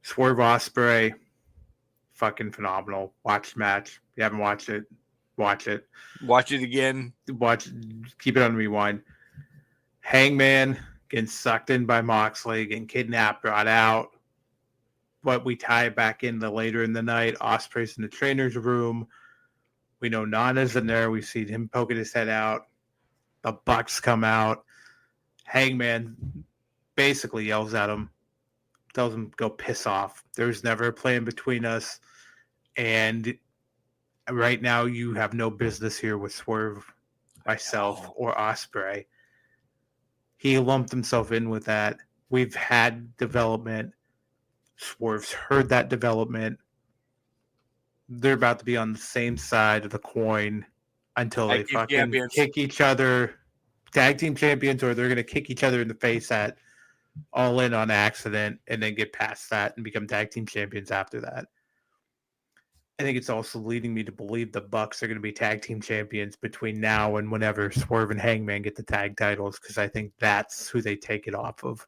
Swerve Ospreay, fucking phenomenal. Watch the match. If you haven't watched it, watch it. Watch it again. Keep it on rewind. Hangman getting sucked in by Moxley, getting kidnapped, brought out. But we tie it back in later in the night. Ospreay's in the trainer's room. We know Nana's in there. We see him poking his head out. The Bucks come out. Hangman basically yells at him, tells him go piss off. There's never a plan between us. And right now you have no business here with Swerve, myself, or Ospreay. He lumped himself in with that. We've had development. Swerve's heard that development. They're about to be on the same side of the coin until they fucking kick each other, tag team champions, or they're going to kick each other in the face at All In on accident and then get past that and become tag team champions after that. I think it's also leading me to believe the Bucks are going to be tag team champions between now and whenever Swerve and Hangman get the tag titles, because I think that's who they take it off of.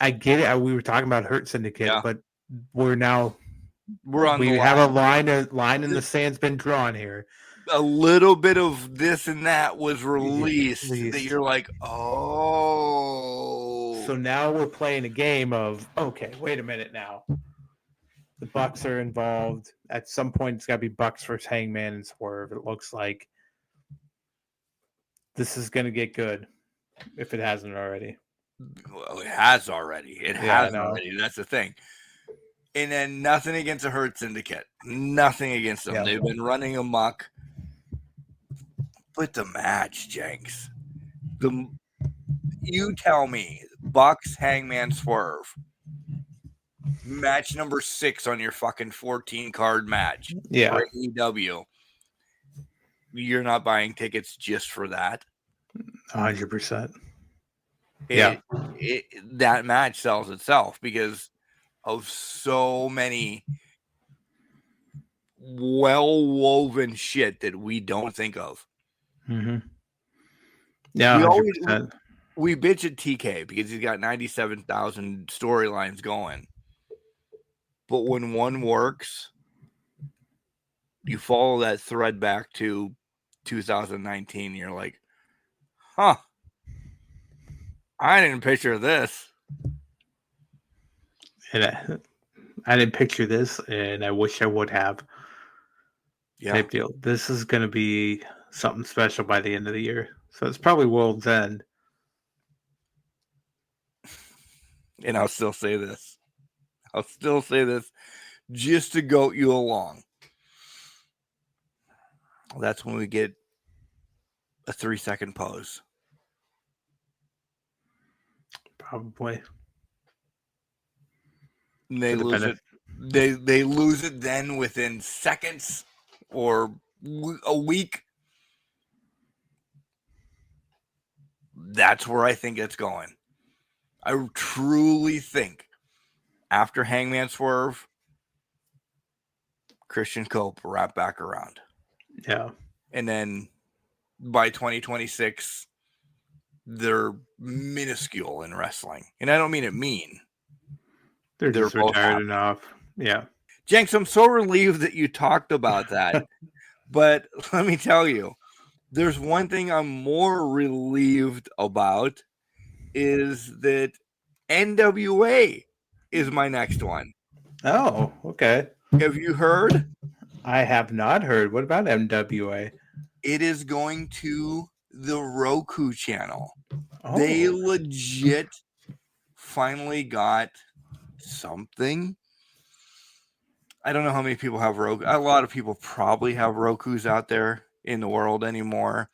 I get it. We were talking about Hurt Syndicate, but we have a line in the sand's been drawn here. A little bit of this and that was released. That you're like, oh. So now we're playing a game of, okay, wait a minute now. The Bucks are involved. At some point, it's got to be Bucks versus Hangman and Swerve. It looks like this is going to get good if it hasn't already. Well, it has already. It has already. That's the thing. And then nothing against the Hurt Syndicate. Nothing against them. Yeah. They've been running amok. But the match, Jenks. You tell me, Bucks, Hangman, Swerve. Match number 6 on your fucking 14-card match for AEW. You're not buying tickets just for that. 100%. That match sells itself because of so many well-woven shit that we don't think of. Mm-hmm. Yeah, 100%. We bitch at TK because he's got 97,000 storylines going. But when one works, you follow that thread back to 2019. You're like, huh, I didn't picture this. And I didn't picture this, and I wish I would have. Yeah. Type deal. This is going to be something special by the end of the year. So it's probably World's End. And I'll still say this. Just to goat you along. That's when we get a 3-second pause. Probably. And they lose it. They lose it then within seconds or a week. That's where I think it's going. I truly think after Hangman Swerve, Christian Cope wrap back around. Yeah. And then by 2026, they're minuscule in wrestling. And I don't mean it mean. They're just retired enough. Yeah. Jenks, I'm so relieved that you talked about that. But let me tell you, there's one thing I'm more relieved about is that NWA is my next one. Oh, okay. Have you heard? I have not heard. What about NWA? It is going to the Roku channel. Oh. They legit finally got something. I don't know how many people have Roku. A lot of people probably have Rokus out there in the world anymore.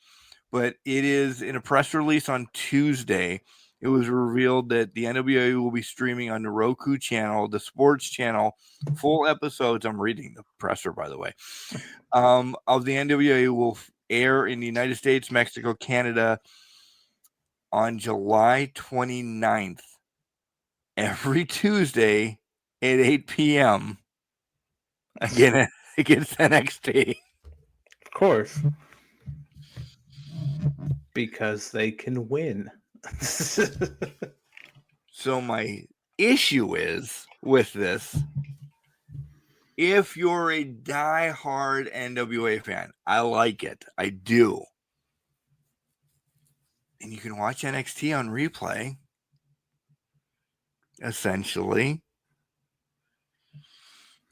But it is in a press release on Tuesday. It was revealed that the NWA will be streaming on the Roku channel, the sports channel, full episodes. I'm reading the presser, by the way, of the NWA will air in the United States, Mexico, Canada on July 29th, every Tuesday at 8 p.m. Again, against NXT. Of course. Because they can win. So my issue is with this, if you're a diehard NWA fan, I like it. I do. And you can watch NXT on replay, essentially.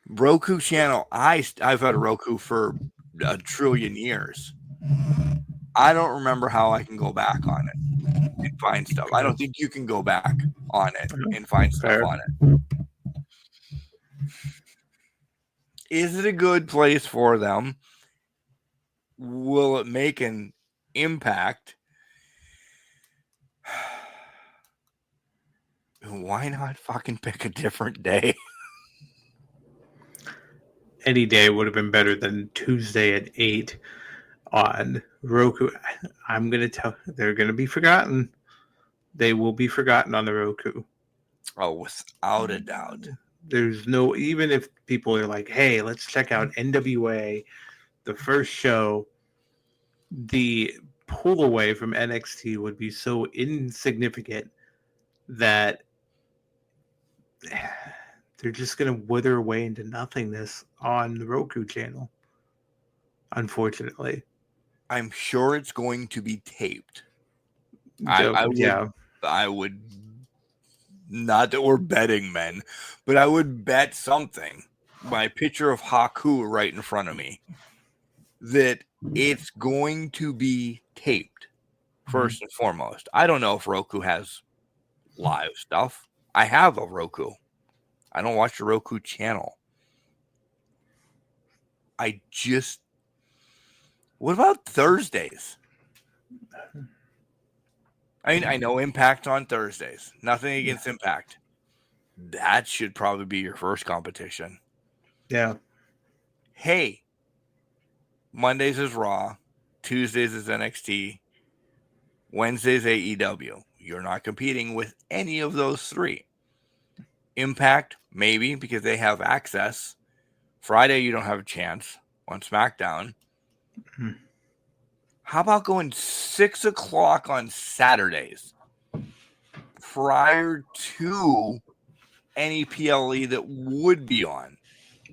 Roku channel, I've had a Roku for a trillion years. I don't remember how I can go back on it and find stuff. I don't think you can go back on it and find stuff on it. Is it a good place for them? Will it make an impact? Why not fucking pick a different day? Any day would have been better than Tuesday at 8 on Roku. I'm going to tell they're going to be forgotten. They will be forgotten on the Roku. Oh, without a doubt. There's no, even if people are like, hey, let's check out NWA, the first show, the pull away from NXT would be so insignificant that they're just going to wither away into nothingness on the Roku channel. Unfortunately. I'm sure it's going to be taped. Yeah. I would, not that we're betting men, but I would bet something, my picture of Haku right in front of me, that it's going to be taped first and foremost. I don't know if Roku has live stuff. I have a Roku. I don't watch the Roku channel. What about Thursdays? I mean, I know Impact on Thursdays. Nothing against Impact. That should probably be your first competition. Yeah. Hey, Mondays is Raw. Tuesdays is NXT. Wednesdays AEW. You're not competing with any of those three. Impact, maybe, because they have access. Friday, you don't have a chance on SmackDown. How about going 6 o'clock on Saturdays prior to any PLE that would be on?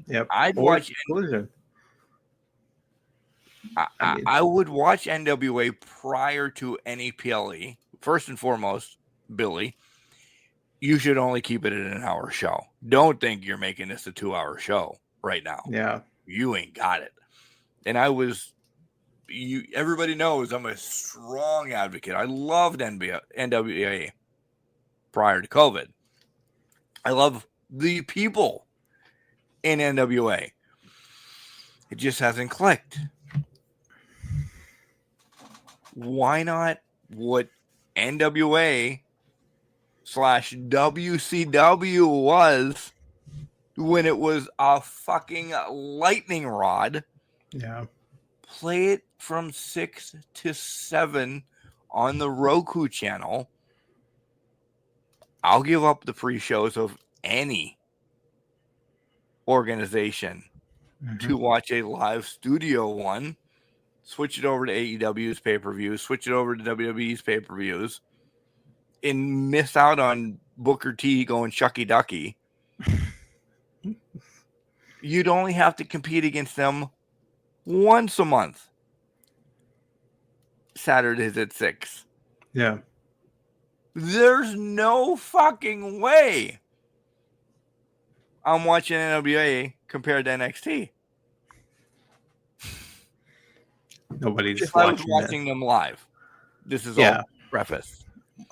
Yep. I'd Or watch. Collision. I would watch NWA prior to any PLE. First and foremost, Billy, you should only keep it at an hour show. Don't think you're making this a 2-hour show right now. Yeah. You ain't got it. And everybody knows I'm a strong advocate. I loved NWA prior to COVID. I love the people in NWA. It just hasn't clicked. Why not what NWA/WCW was when it was a fucking lightning rod? Yeah. Play it from 6 to 7 on the Roku channel. I'll give up the pre-shows of any organization to watch a live studio one. Switch it over to AEW's pay-per-views, switch it over to WWE's pay-per-views, and miss out on Booker T going shucky ducky. You'd only have to compete against them once a month. Saturdays at 6. Yeah. There's no fucking way I'm watching NWA compared to NXT. Nobody's If I was watching watching them live. This is all preface.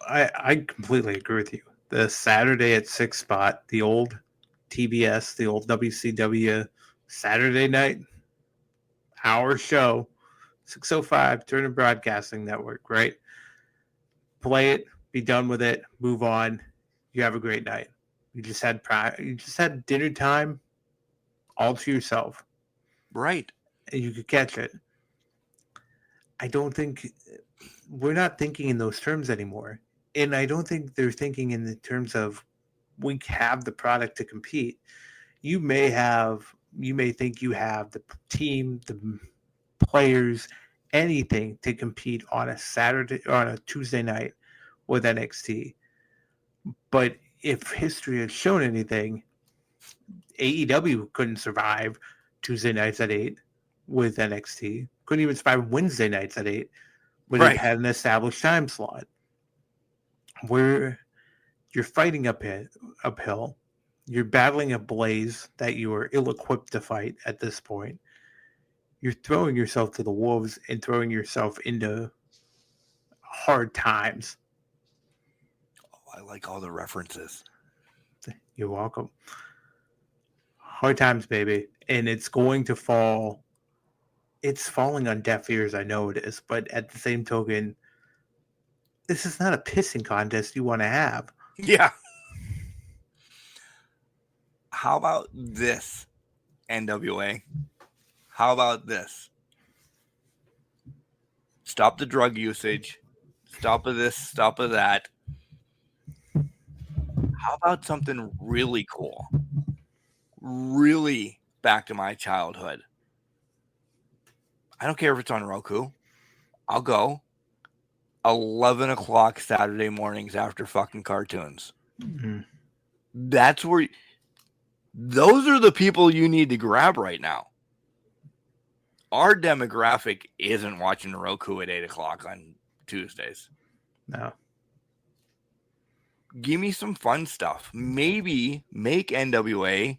I completely agree with you. The Saturday at 6 spot, the old TBS, the old WCW Saturday night hour show, 6:05 Turner Broadcasting Network, right? Play it, be done with it, move on. You have a great night. You just had dinner time all to yourself. Right. And you could catch it. I don't think we're not thinking in those terms anymore. And I don't think they're thinking in the terms of we have the product to compete. You may think you have the team, the players, anything to compete on a Saturday or on a Tuesday night with NXT. But if history has shown anything, AEW couldn't survive Tuesday nights at 8 with NXT. Couldn't even survive Wednesday nights at 8 when it had an established time slot. Where you're fighting uphill, you're battling a blaze that you are ill-equipped to fight at this point. You're throwing yourself to the wolves and throwing yourself into hard times. Oh, I like all the references. You're welcome. Hard times, baby. And it's going to fall. It's falling on deaf ears, I know it is. But at the same token, this is not a pissing contest you want to have. Yeah. How about this, NWA? How about this? Stop the drug usage. Stop of this, stop of that. How about something really cool? Really back to my childhood. I don't care if it's on Roku. I'll go. 11 o'clock Saturday mornings after fucking cartoons. Mm-hmm. That's where... Those are the people you need to grab right now. Our demographic isn't watching Roku at 8 o'clock on Tuesdays. No. Give me some fun stuff. Maybe make NWA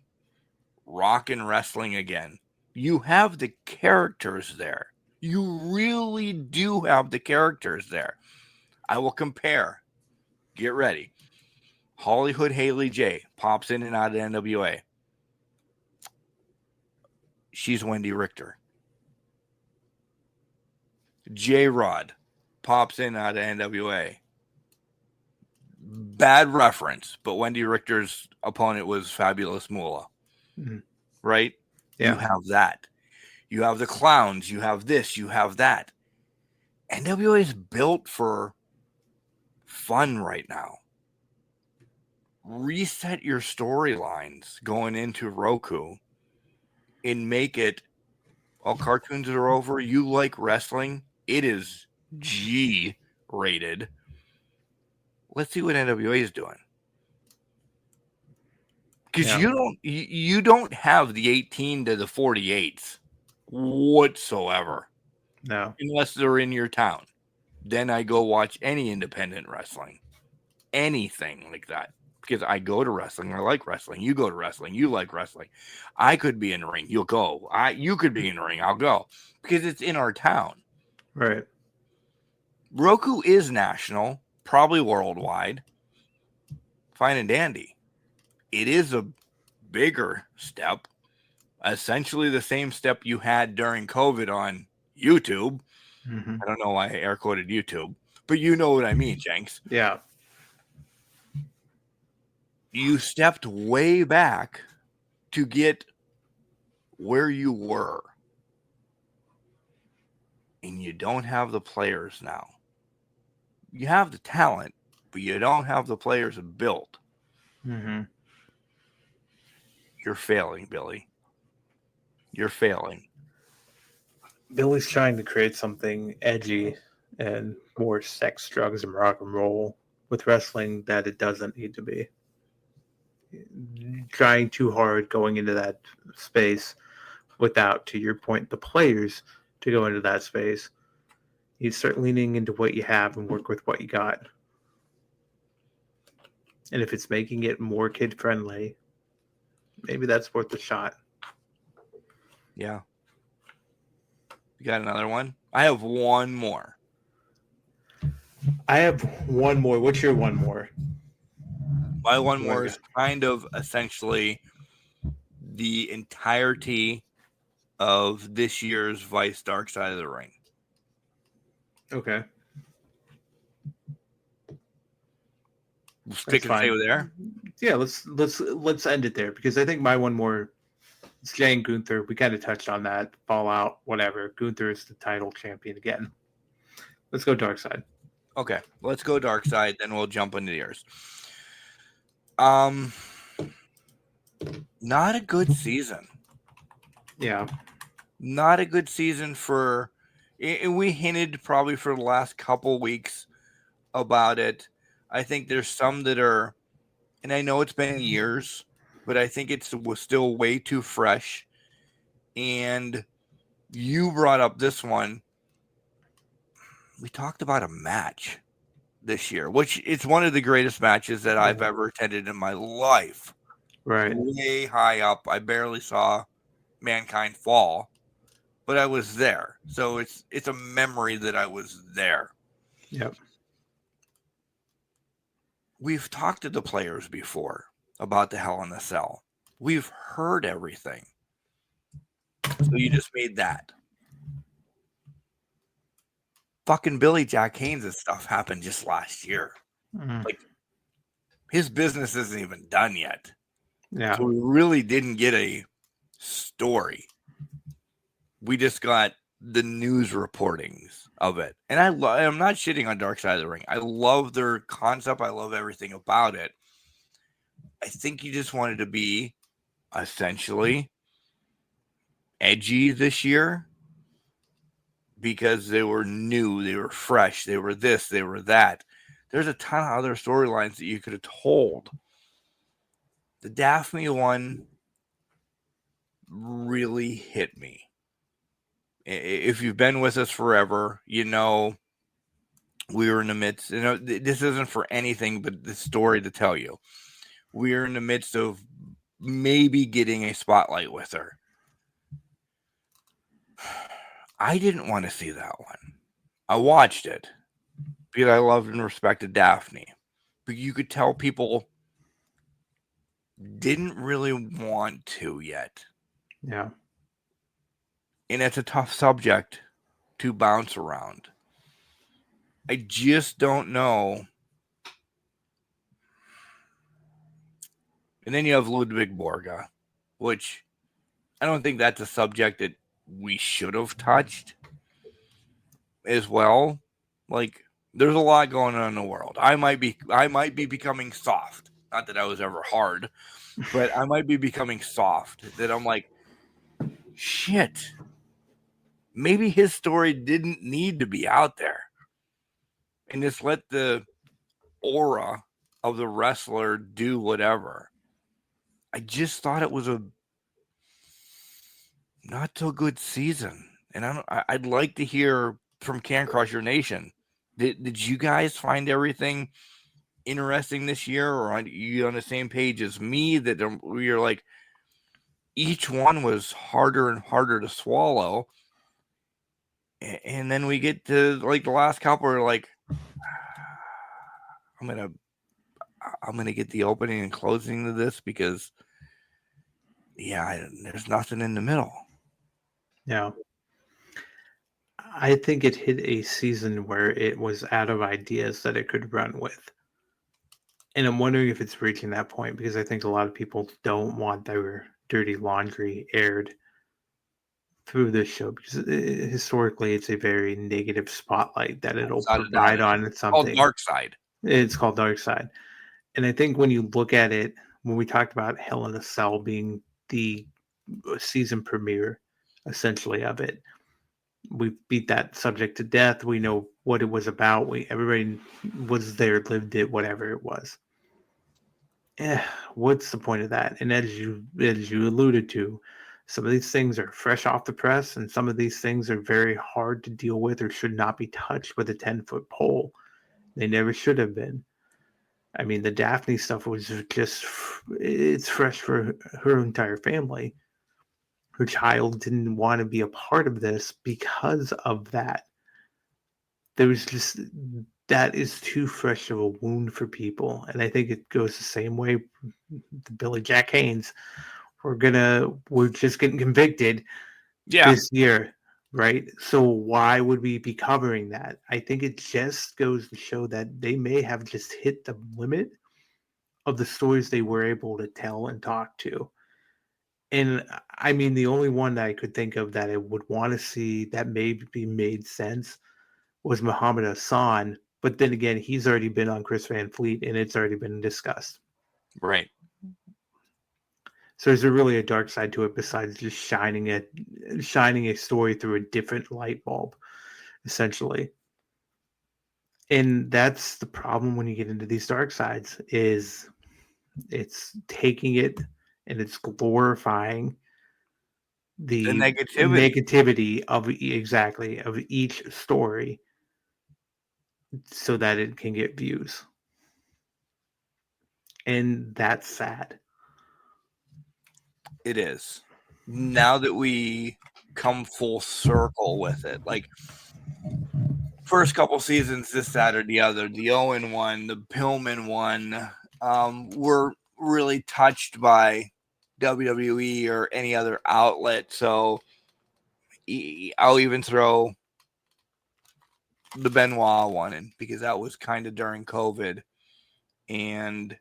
rock and wrestling again. You have the characters there. You really do have the characters there. I will compare. Get ready. Hollywood Haley J pops in and out of NWA. She's Wendy Richter. J-Rod pops in and out of NWA. Bad reference, but Wendy Richter's opponent was Fabulous Moolah. Right? Yeah. You have that. You have the clowns. You have this. You have that. NWA is built for fun right now. Reset your storylines going into Roku and make it, well, cartoons are over. You like wrestling. It is G rated. Let's see what NWA is doing. Because you don't have the 18 to the 48s whatsoever. No. Unless they're in your town. Then I go watch any independent wrestling. Anything like that. Because I go to wrestling. I like wrestling. You go to wrestling. You like wrestling. I could be in the ring. You'll go. You could be in the ring. I'll go. Because it's in our town. Right. Roku is national. Probably worldwide. Fine and dandy. It is a bigger step. Essentially the same step you had during COVID on YouTube. I don't know why I air quoted YouTube, but you know what I mean, Jenks. Yeah. You stepped way back to get where you were. And you don't have the players now. You have the talent, but you don't have the players built. You're failing, Billy. You're failing. Billy's trying to create something edgy and more sex, drugs, and rock and roll with wrestling that it doesn't need to be. Trying too hard going into that space without, to your point, the players to go into that space. You start leaning into what you have and work with what you got. And if it's making it more kid-friendly, maybe that's worth a shot. Yeah. You got another one? I have one more. I have one more. What's your one more? My one more is kind of essentially the entirety of this year's Vice Dark Side of the Ring. Okay. Stick and stay with there. Yeah, let's end it there because I think my one more is Jay and Gunther. We kind of touched on that. Fallout, whatever. Gunther is the title champion again. Let's go Dark Side. Okay, let's go Dark Side, then we'll jump into yours. Not a good season. Yeah. Not a good season for, and we hinted probably for the last couple weeks about it. I think there's some that are, and I know it's been years, but I think it was still way too fresh. And you brought up this one. We talked about a match this year, which it's one of the greatest matches that I've ever attended in my life. Right. Way high up. I barely saw Mankind fall, but I was there. So it's a memory that I was there. Yep. We've talked to the players before about the Hell in a Cell. We've heard everything. So you just made that. Fucking Billy Jack Haynes' stuff happened just last year. Like, his business isn't even done yet. Yeah. So we really didn't get a story. We just got the news reportings of it. And I'm not shitting on Dark Side of the Ring. I love their concept. I love everything about it. I think you just wanted to be essentially edgy this year because they were new, they were fresh, they were this, they were that. There's a ton of other storylines that you could have told. The Daphne one really hit me. If you've been with us forever, you know we were in the midst. You know, this isn't for anything but the story to tell you. We're in the midst of maybe getting a spotlight with her. I didn't want to see that one. I watched it because I loved and respected Daphne. But you could tell people didn't really want to yet. Yeah. And it's a tough subject to bounce around. I just don't know. And then you have Ludwig Borga, which I don't think that's a subject that we should have touched as well. Like, there's a lot going on in the world. I might be becoming soft. Not that I was ever hard, but I might be becoming soft. That I'm like, shit. Maybe his story didn't need to be out there. And just let the aura of the wrestler do whatever. I just thought it was a not so good season. And I'd like to hear from Can Crusher Nation. Did you guys find everything interesting this year, or are you on the same page as me that we are like each one was harder and harder to swallow? And then we get to like the last couple are like, I'm gonna get the opening and closing to this because there's nothing in the middle. Yeah. I think it hit a season where it was out of ideas that it could run with. And I'm wondering if it's reaching that point because I think a lot of people don't want their dirty laundry aired through this show because historically it's a very negative spotlight that it'll provide on something. Dark Side. It's called Dark Side. And I think when you look at it, when we talked about Hell in a Cell being the season premiere, essentially, of it, we beat that subject to death. We know what it was about. Everybody was there, lived it, whatever it was. What's the point of that? And as you alluded to, some of these things are fresh off the press, and some of these things are very hard to deal with or should not be touched with a 10-foot pole. They never should have been. I mean, the Daphne stuff was just, it's fresh for her entire family. Her child didn't want to be a part of this because of that. There was just, that is too fresh of a wound for people. And I think it goes the same way to Billy Jack Haynes. We're just getting convicted this year, right? So why would we be covering that? I think it just goes to show that they may have just hit the limit of the stories they were able to tell and talk to. And I mean, the only one that I could think of that I would want to see that maybe made sense was Muhammad Hassan. But then again, he's already been on Chris Van Fleet and it's already been discussed. Right. So is there really a dark side to it besides just shining a story through a different light bulb, essentially? And that's the problem when you get into these dark sides is it's taking it and it's glorifying the negativity of each story so that it can get views. And that's sad. It is. Now that we come full circle with it, like first couple seasons, this, that, or the other, the Owen one, the Pillman one, were really touched by WWE or any other outlet. So I'll even throw the Benoit one in because that was kind of during COVID, and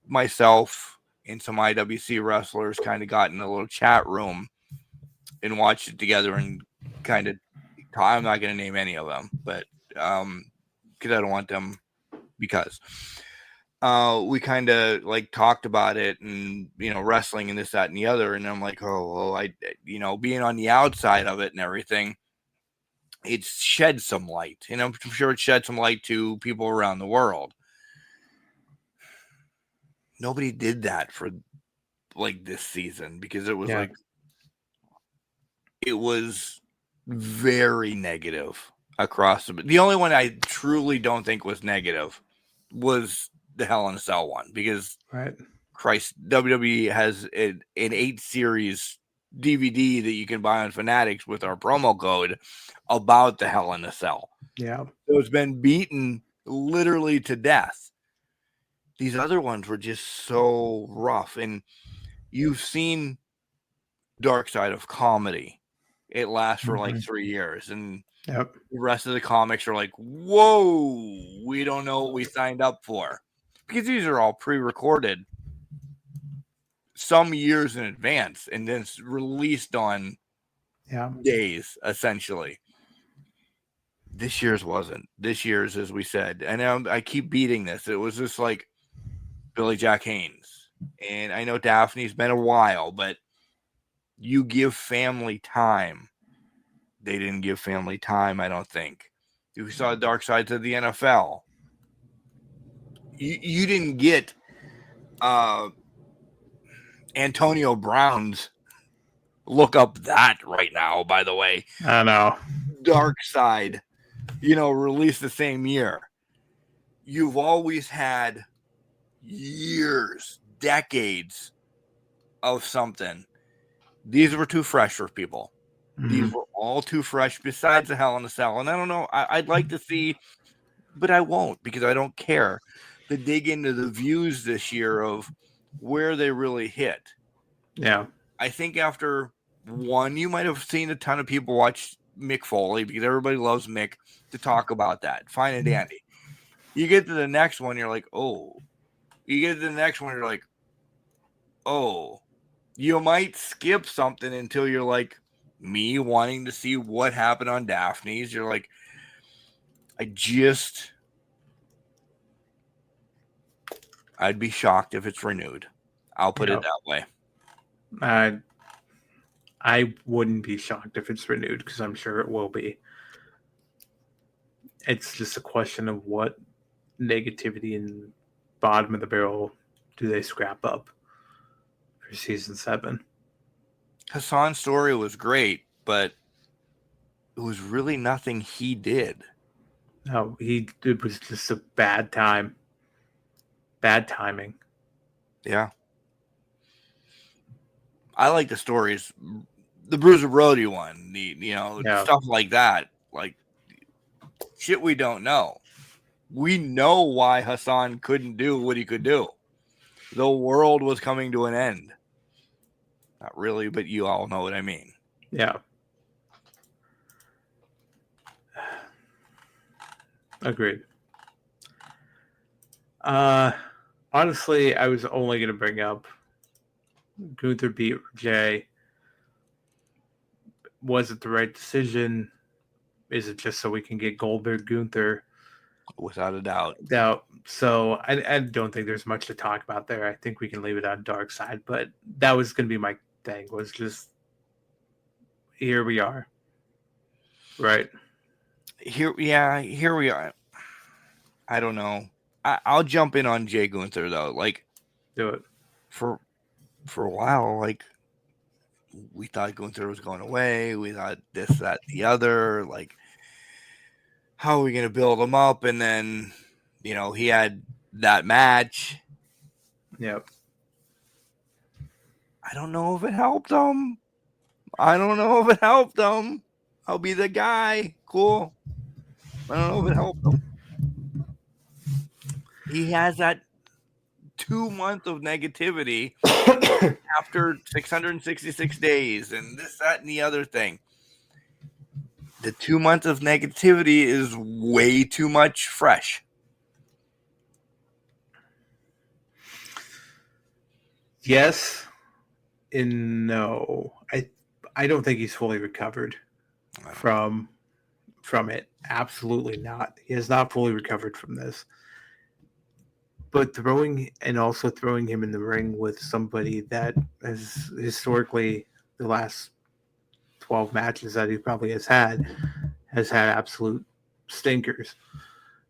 myself and some IWC wrestlers kind of got in a little chat room and watched it together and kind of, I'm not going to name any of them, but because I don't want them, because we kind of like talked about it and, wrestling and this, that, and the other. And I'm like, being on the outside of it and everything, it's shed some light, I'm sure it shed some light to people around the world. Nobody did that for like this season because it was it was very negative across the only one I truly don't think was negative was the Hell in a Cell one because Christ, WWE has an 8-series DVD that you can buy on Fanatics with our promo code about the Hell in a Cell. Yeah. So it's been beaten literally to death. these other ones were just so rough. And you've seen Dark Side of Comedy. It lasts for like 3 years, and Yep. the rest of the comics are like, whoa, we don't know what we signed up for. Because these are all pre-recorded some years in advance, and then it's released on days, essentially. This year's wasn't. This year's, as we said, and I keep beating this. It was just like Billy Jack Haynes. And I know Daphne's been a while, but you give family time. They didn't give family time, I don't think. You saw Dark Sides of the NFL. You didn't get Antonio Brown's. Look up that right now, by the way. I know. Dark Side, released the same year. You've always had years, decades of something. These were too fresh for people. These were all too fresh, besides the Hell in a Cell. And I don't know, I'd like to see, but I won't, because I don't care, to dig into the views this year of where they really hit. Yeah. I think after one, you might have seen a ton of people watch Mick Foley, because everybody loves Mick, to talk about that. Fine and dandy. You get to the next one, you're like, oh. You get to the next one, you're like, oh. You might skip something until you're like me, wanting to see what happened on Daphne's. You're like, I'd be shocked if it's renewed. I'll put it that way. I wouldn't be shocked if it's renewed, because I'm sure it will be. It's just a question of what negativity and bottom of the barrel do they scrap up for season 7. Hassan's story was great, but it was really nothing he did. No, it was just a bad time. Bad timing. Yeah. I like the stories. The Brews of Brody one, stuff like that. Like, shit we don't know. We know why Hassan couldn't do what he could do. The world was coming to an end. Not really, but you all know what I mean. Yeah. Agreed. Honestly, I was only going to bring up Gunther beat Jay. Was it the right decision? Is it just so we can get Goldberg Gunther? Without a doubt. So I don't think there's much to talk about there. I think we can leave it on Dark Side, but that was going to be my thing, was just here we are. Right. Here we are. I don't know. I'll jump in on Jay Gunther, though. Like, do it. For a while, like, we thought Gunther was going away. We thought this, that, the other. Like, how are we going to build him up? And then, he had that match. Yep. I don't know if it helped him. I'll be the guy. Cool. I don't know if it helped him. He has that 2 months of negativity after 666 days and this, that, and the other thing. The 2 months of negativity is way too much fresh. Yes and no. I don't think he's fully recovered from it. Absolutely not. He has not fully recovered from this. But throwing him in the ring with somebody that has historically, the last 12 matches that he probably has had absolute stinkers,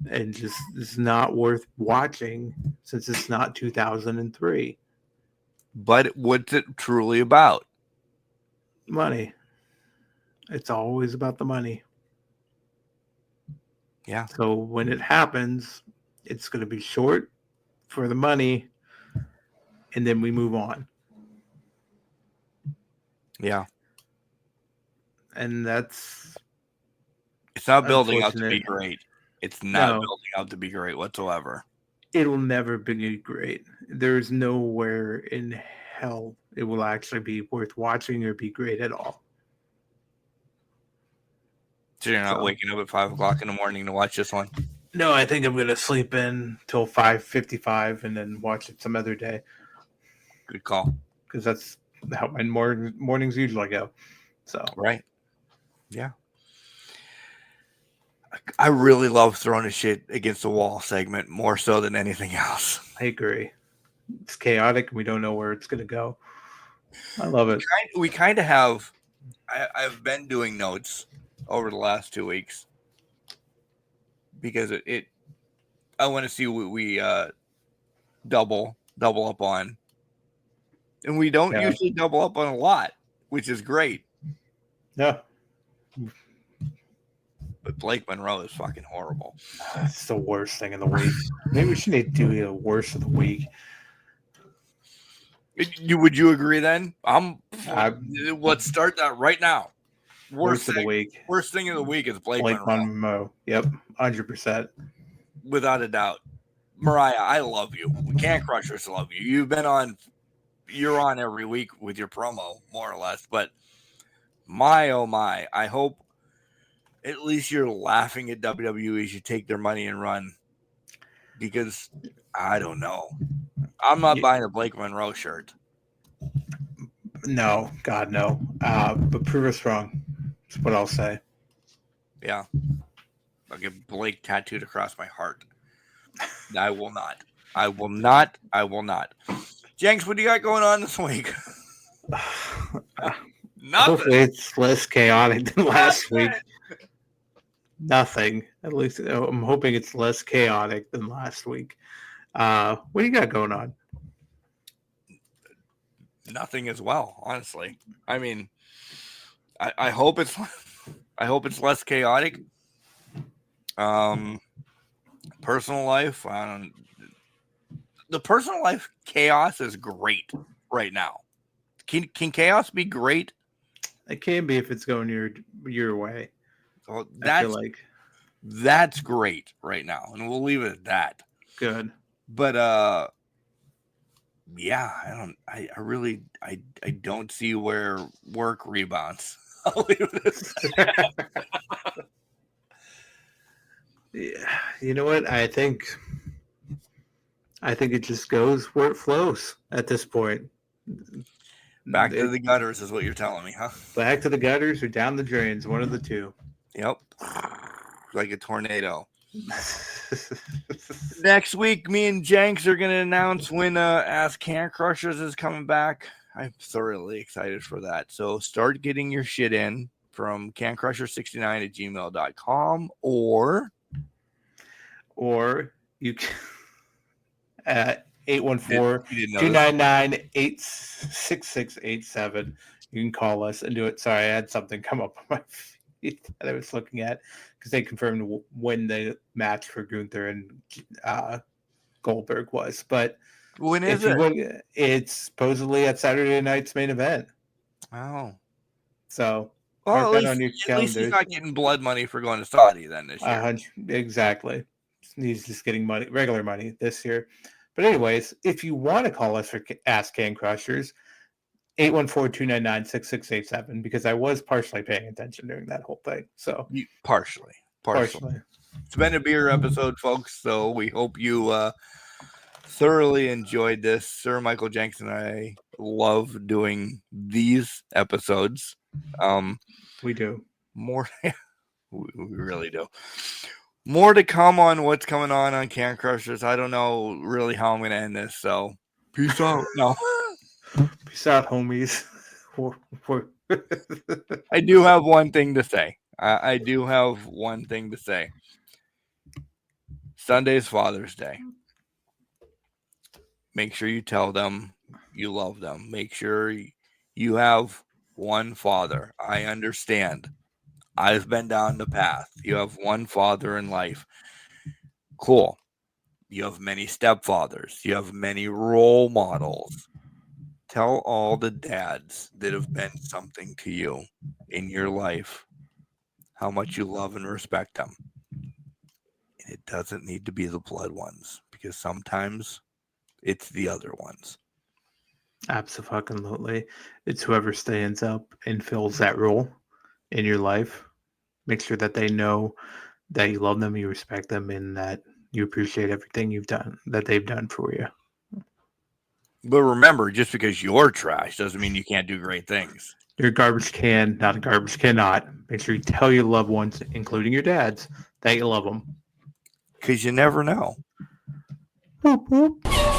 and just is not worth watching, since it's not 2003. But what's it truly about? Money. It's always about the money. Yeah. So when it happens, it's going to be short for the money, and then we move on. Yeah. And it's not building out to be great. It's not building out to be great whatsoever. it'll never be great. There's nowhere in hell it will actually be worth watching or be great at all. So you're not So- waking up at 5 o'clock in the morning to watch this one? No, I think I'm gonna sleep in till 5:55 and then watch it some other day Good call. because that's how my mornings usually go. So Right. Yeah. I really love throwing a shit against the wall segment more so than anything else. I agree. It's chaotic and we don't know where it's gonna go. I love it. We kind of have. I've been doing notes over the last 2 weeks because I want to see what we double up on, and we don't Yeah. usually double up on a lot, which is great. No, But Blake Monroe is fucking horrible. it's the worst thing in the week. Maybe we should do a worst of the week. Would you agree then? Let's start that right now. Worst of the week. Worst thing of the week is Blake Monroe. Monroe. Yep, 100%. Without a doubt. Mariah, I love you. Can Crushers love you. You're on every week with your promo, more or less. But my, oh my, I hope at least you're laughing at WWE as you take their money and run. Because I don't know. I'm not buying a Blake Monroe shirt. No, God, no. But prove us wrong. That's what I'll say. Yeah. I'll get Blake tattooed across my heart. I will not. I will not. Jenks, what do you got going on this week? Nothing. Hopefully it's less chaotic than last week. Nothing. At least I'm hoping it's less chaotic than last week. What do you got going on? Nothing as well, honestly. I mean, I hope it's less chaotic. Personal life, the personal life chaos is great right now. Can chaos be great? It can be if it's going your way. Well, I feel like that's great right now, and we'll leave it at that. good. But yeah, I really don't see where work rebounds. I'll leave it at that. Yeah, you know what? I think it just goes where it flows at this point. Back to the gutters is what you're telling me, huh? Back to the gutters or down the drains, one of the two. Yep. Like a tornado. Next week, me and Jenks are going to announce when Ask Can Crushers is coming back. I'm thoroughly excited for that. So start getting your shit in from cancrusher69@gmail.com or you can at 814-299-86687. You can call us and do it. Sorry, I had something come up on my feed that I was looking at because they confirmed when the match for Gunther and Goldberg was. But when is it? It's supposedly at Saturday night's main event. Oh. So Well, mark that at on your least he's calendar. not getting blood money for going to Saudi then this year. Exactly. He's just getting money, regular money this year. But anyways, if you want to call us for Ask Can Crushers, 814-299-6687, because I was partially paying attention during that whole thing. So Partially. It's been a beer episode, folks. So we hope you thoroughly enjoyed this. Sir Michael Jenks and I love doing these episodes. we do. More, we really do. More to come on what's coming on Can Crushers. I don't know really how I'm going to end this. So peace out. No. Peace out, homies. I do have one thing to say. I do have one thing to say. Sunday's Father's Day. Make sure you tell them you love them. Make sure you have one father. I understand. I've been down the path. You have one father in life. Cool. You have many stepfathers. You have many role models. Tell all the dads that have been something to you in your life how much you love and respect them. And it doesn't need to be the blood ones because sometimes it's the other ones. Absolutely. It's whoever stands up and fills that role in your life. Make sure that they know that you love them, you respect them, and that you appreciate everything you've done, that they've done for you. But remember, just because you're trash doesn't mean you can't do great things. You're a garbage can, not a garbage cannot. Make sure you tell your loved ones, including your dads, that you love them. Because you never know. Boop, boop.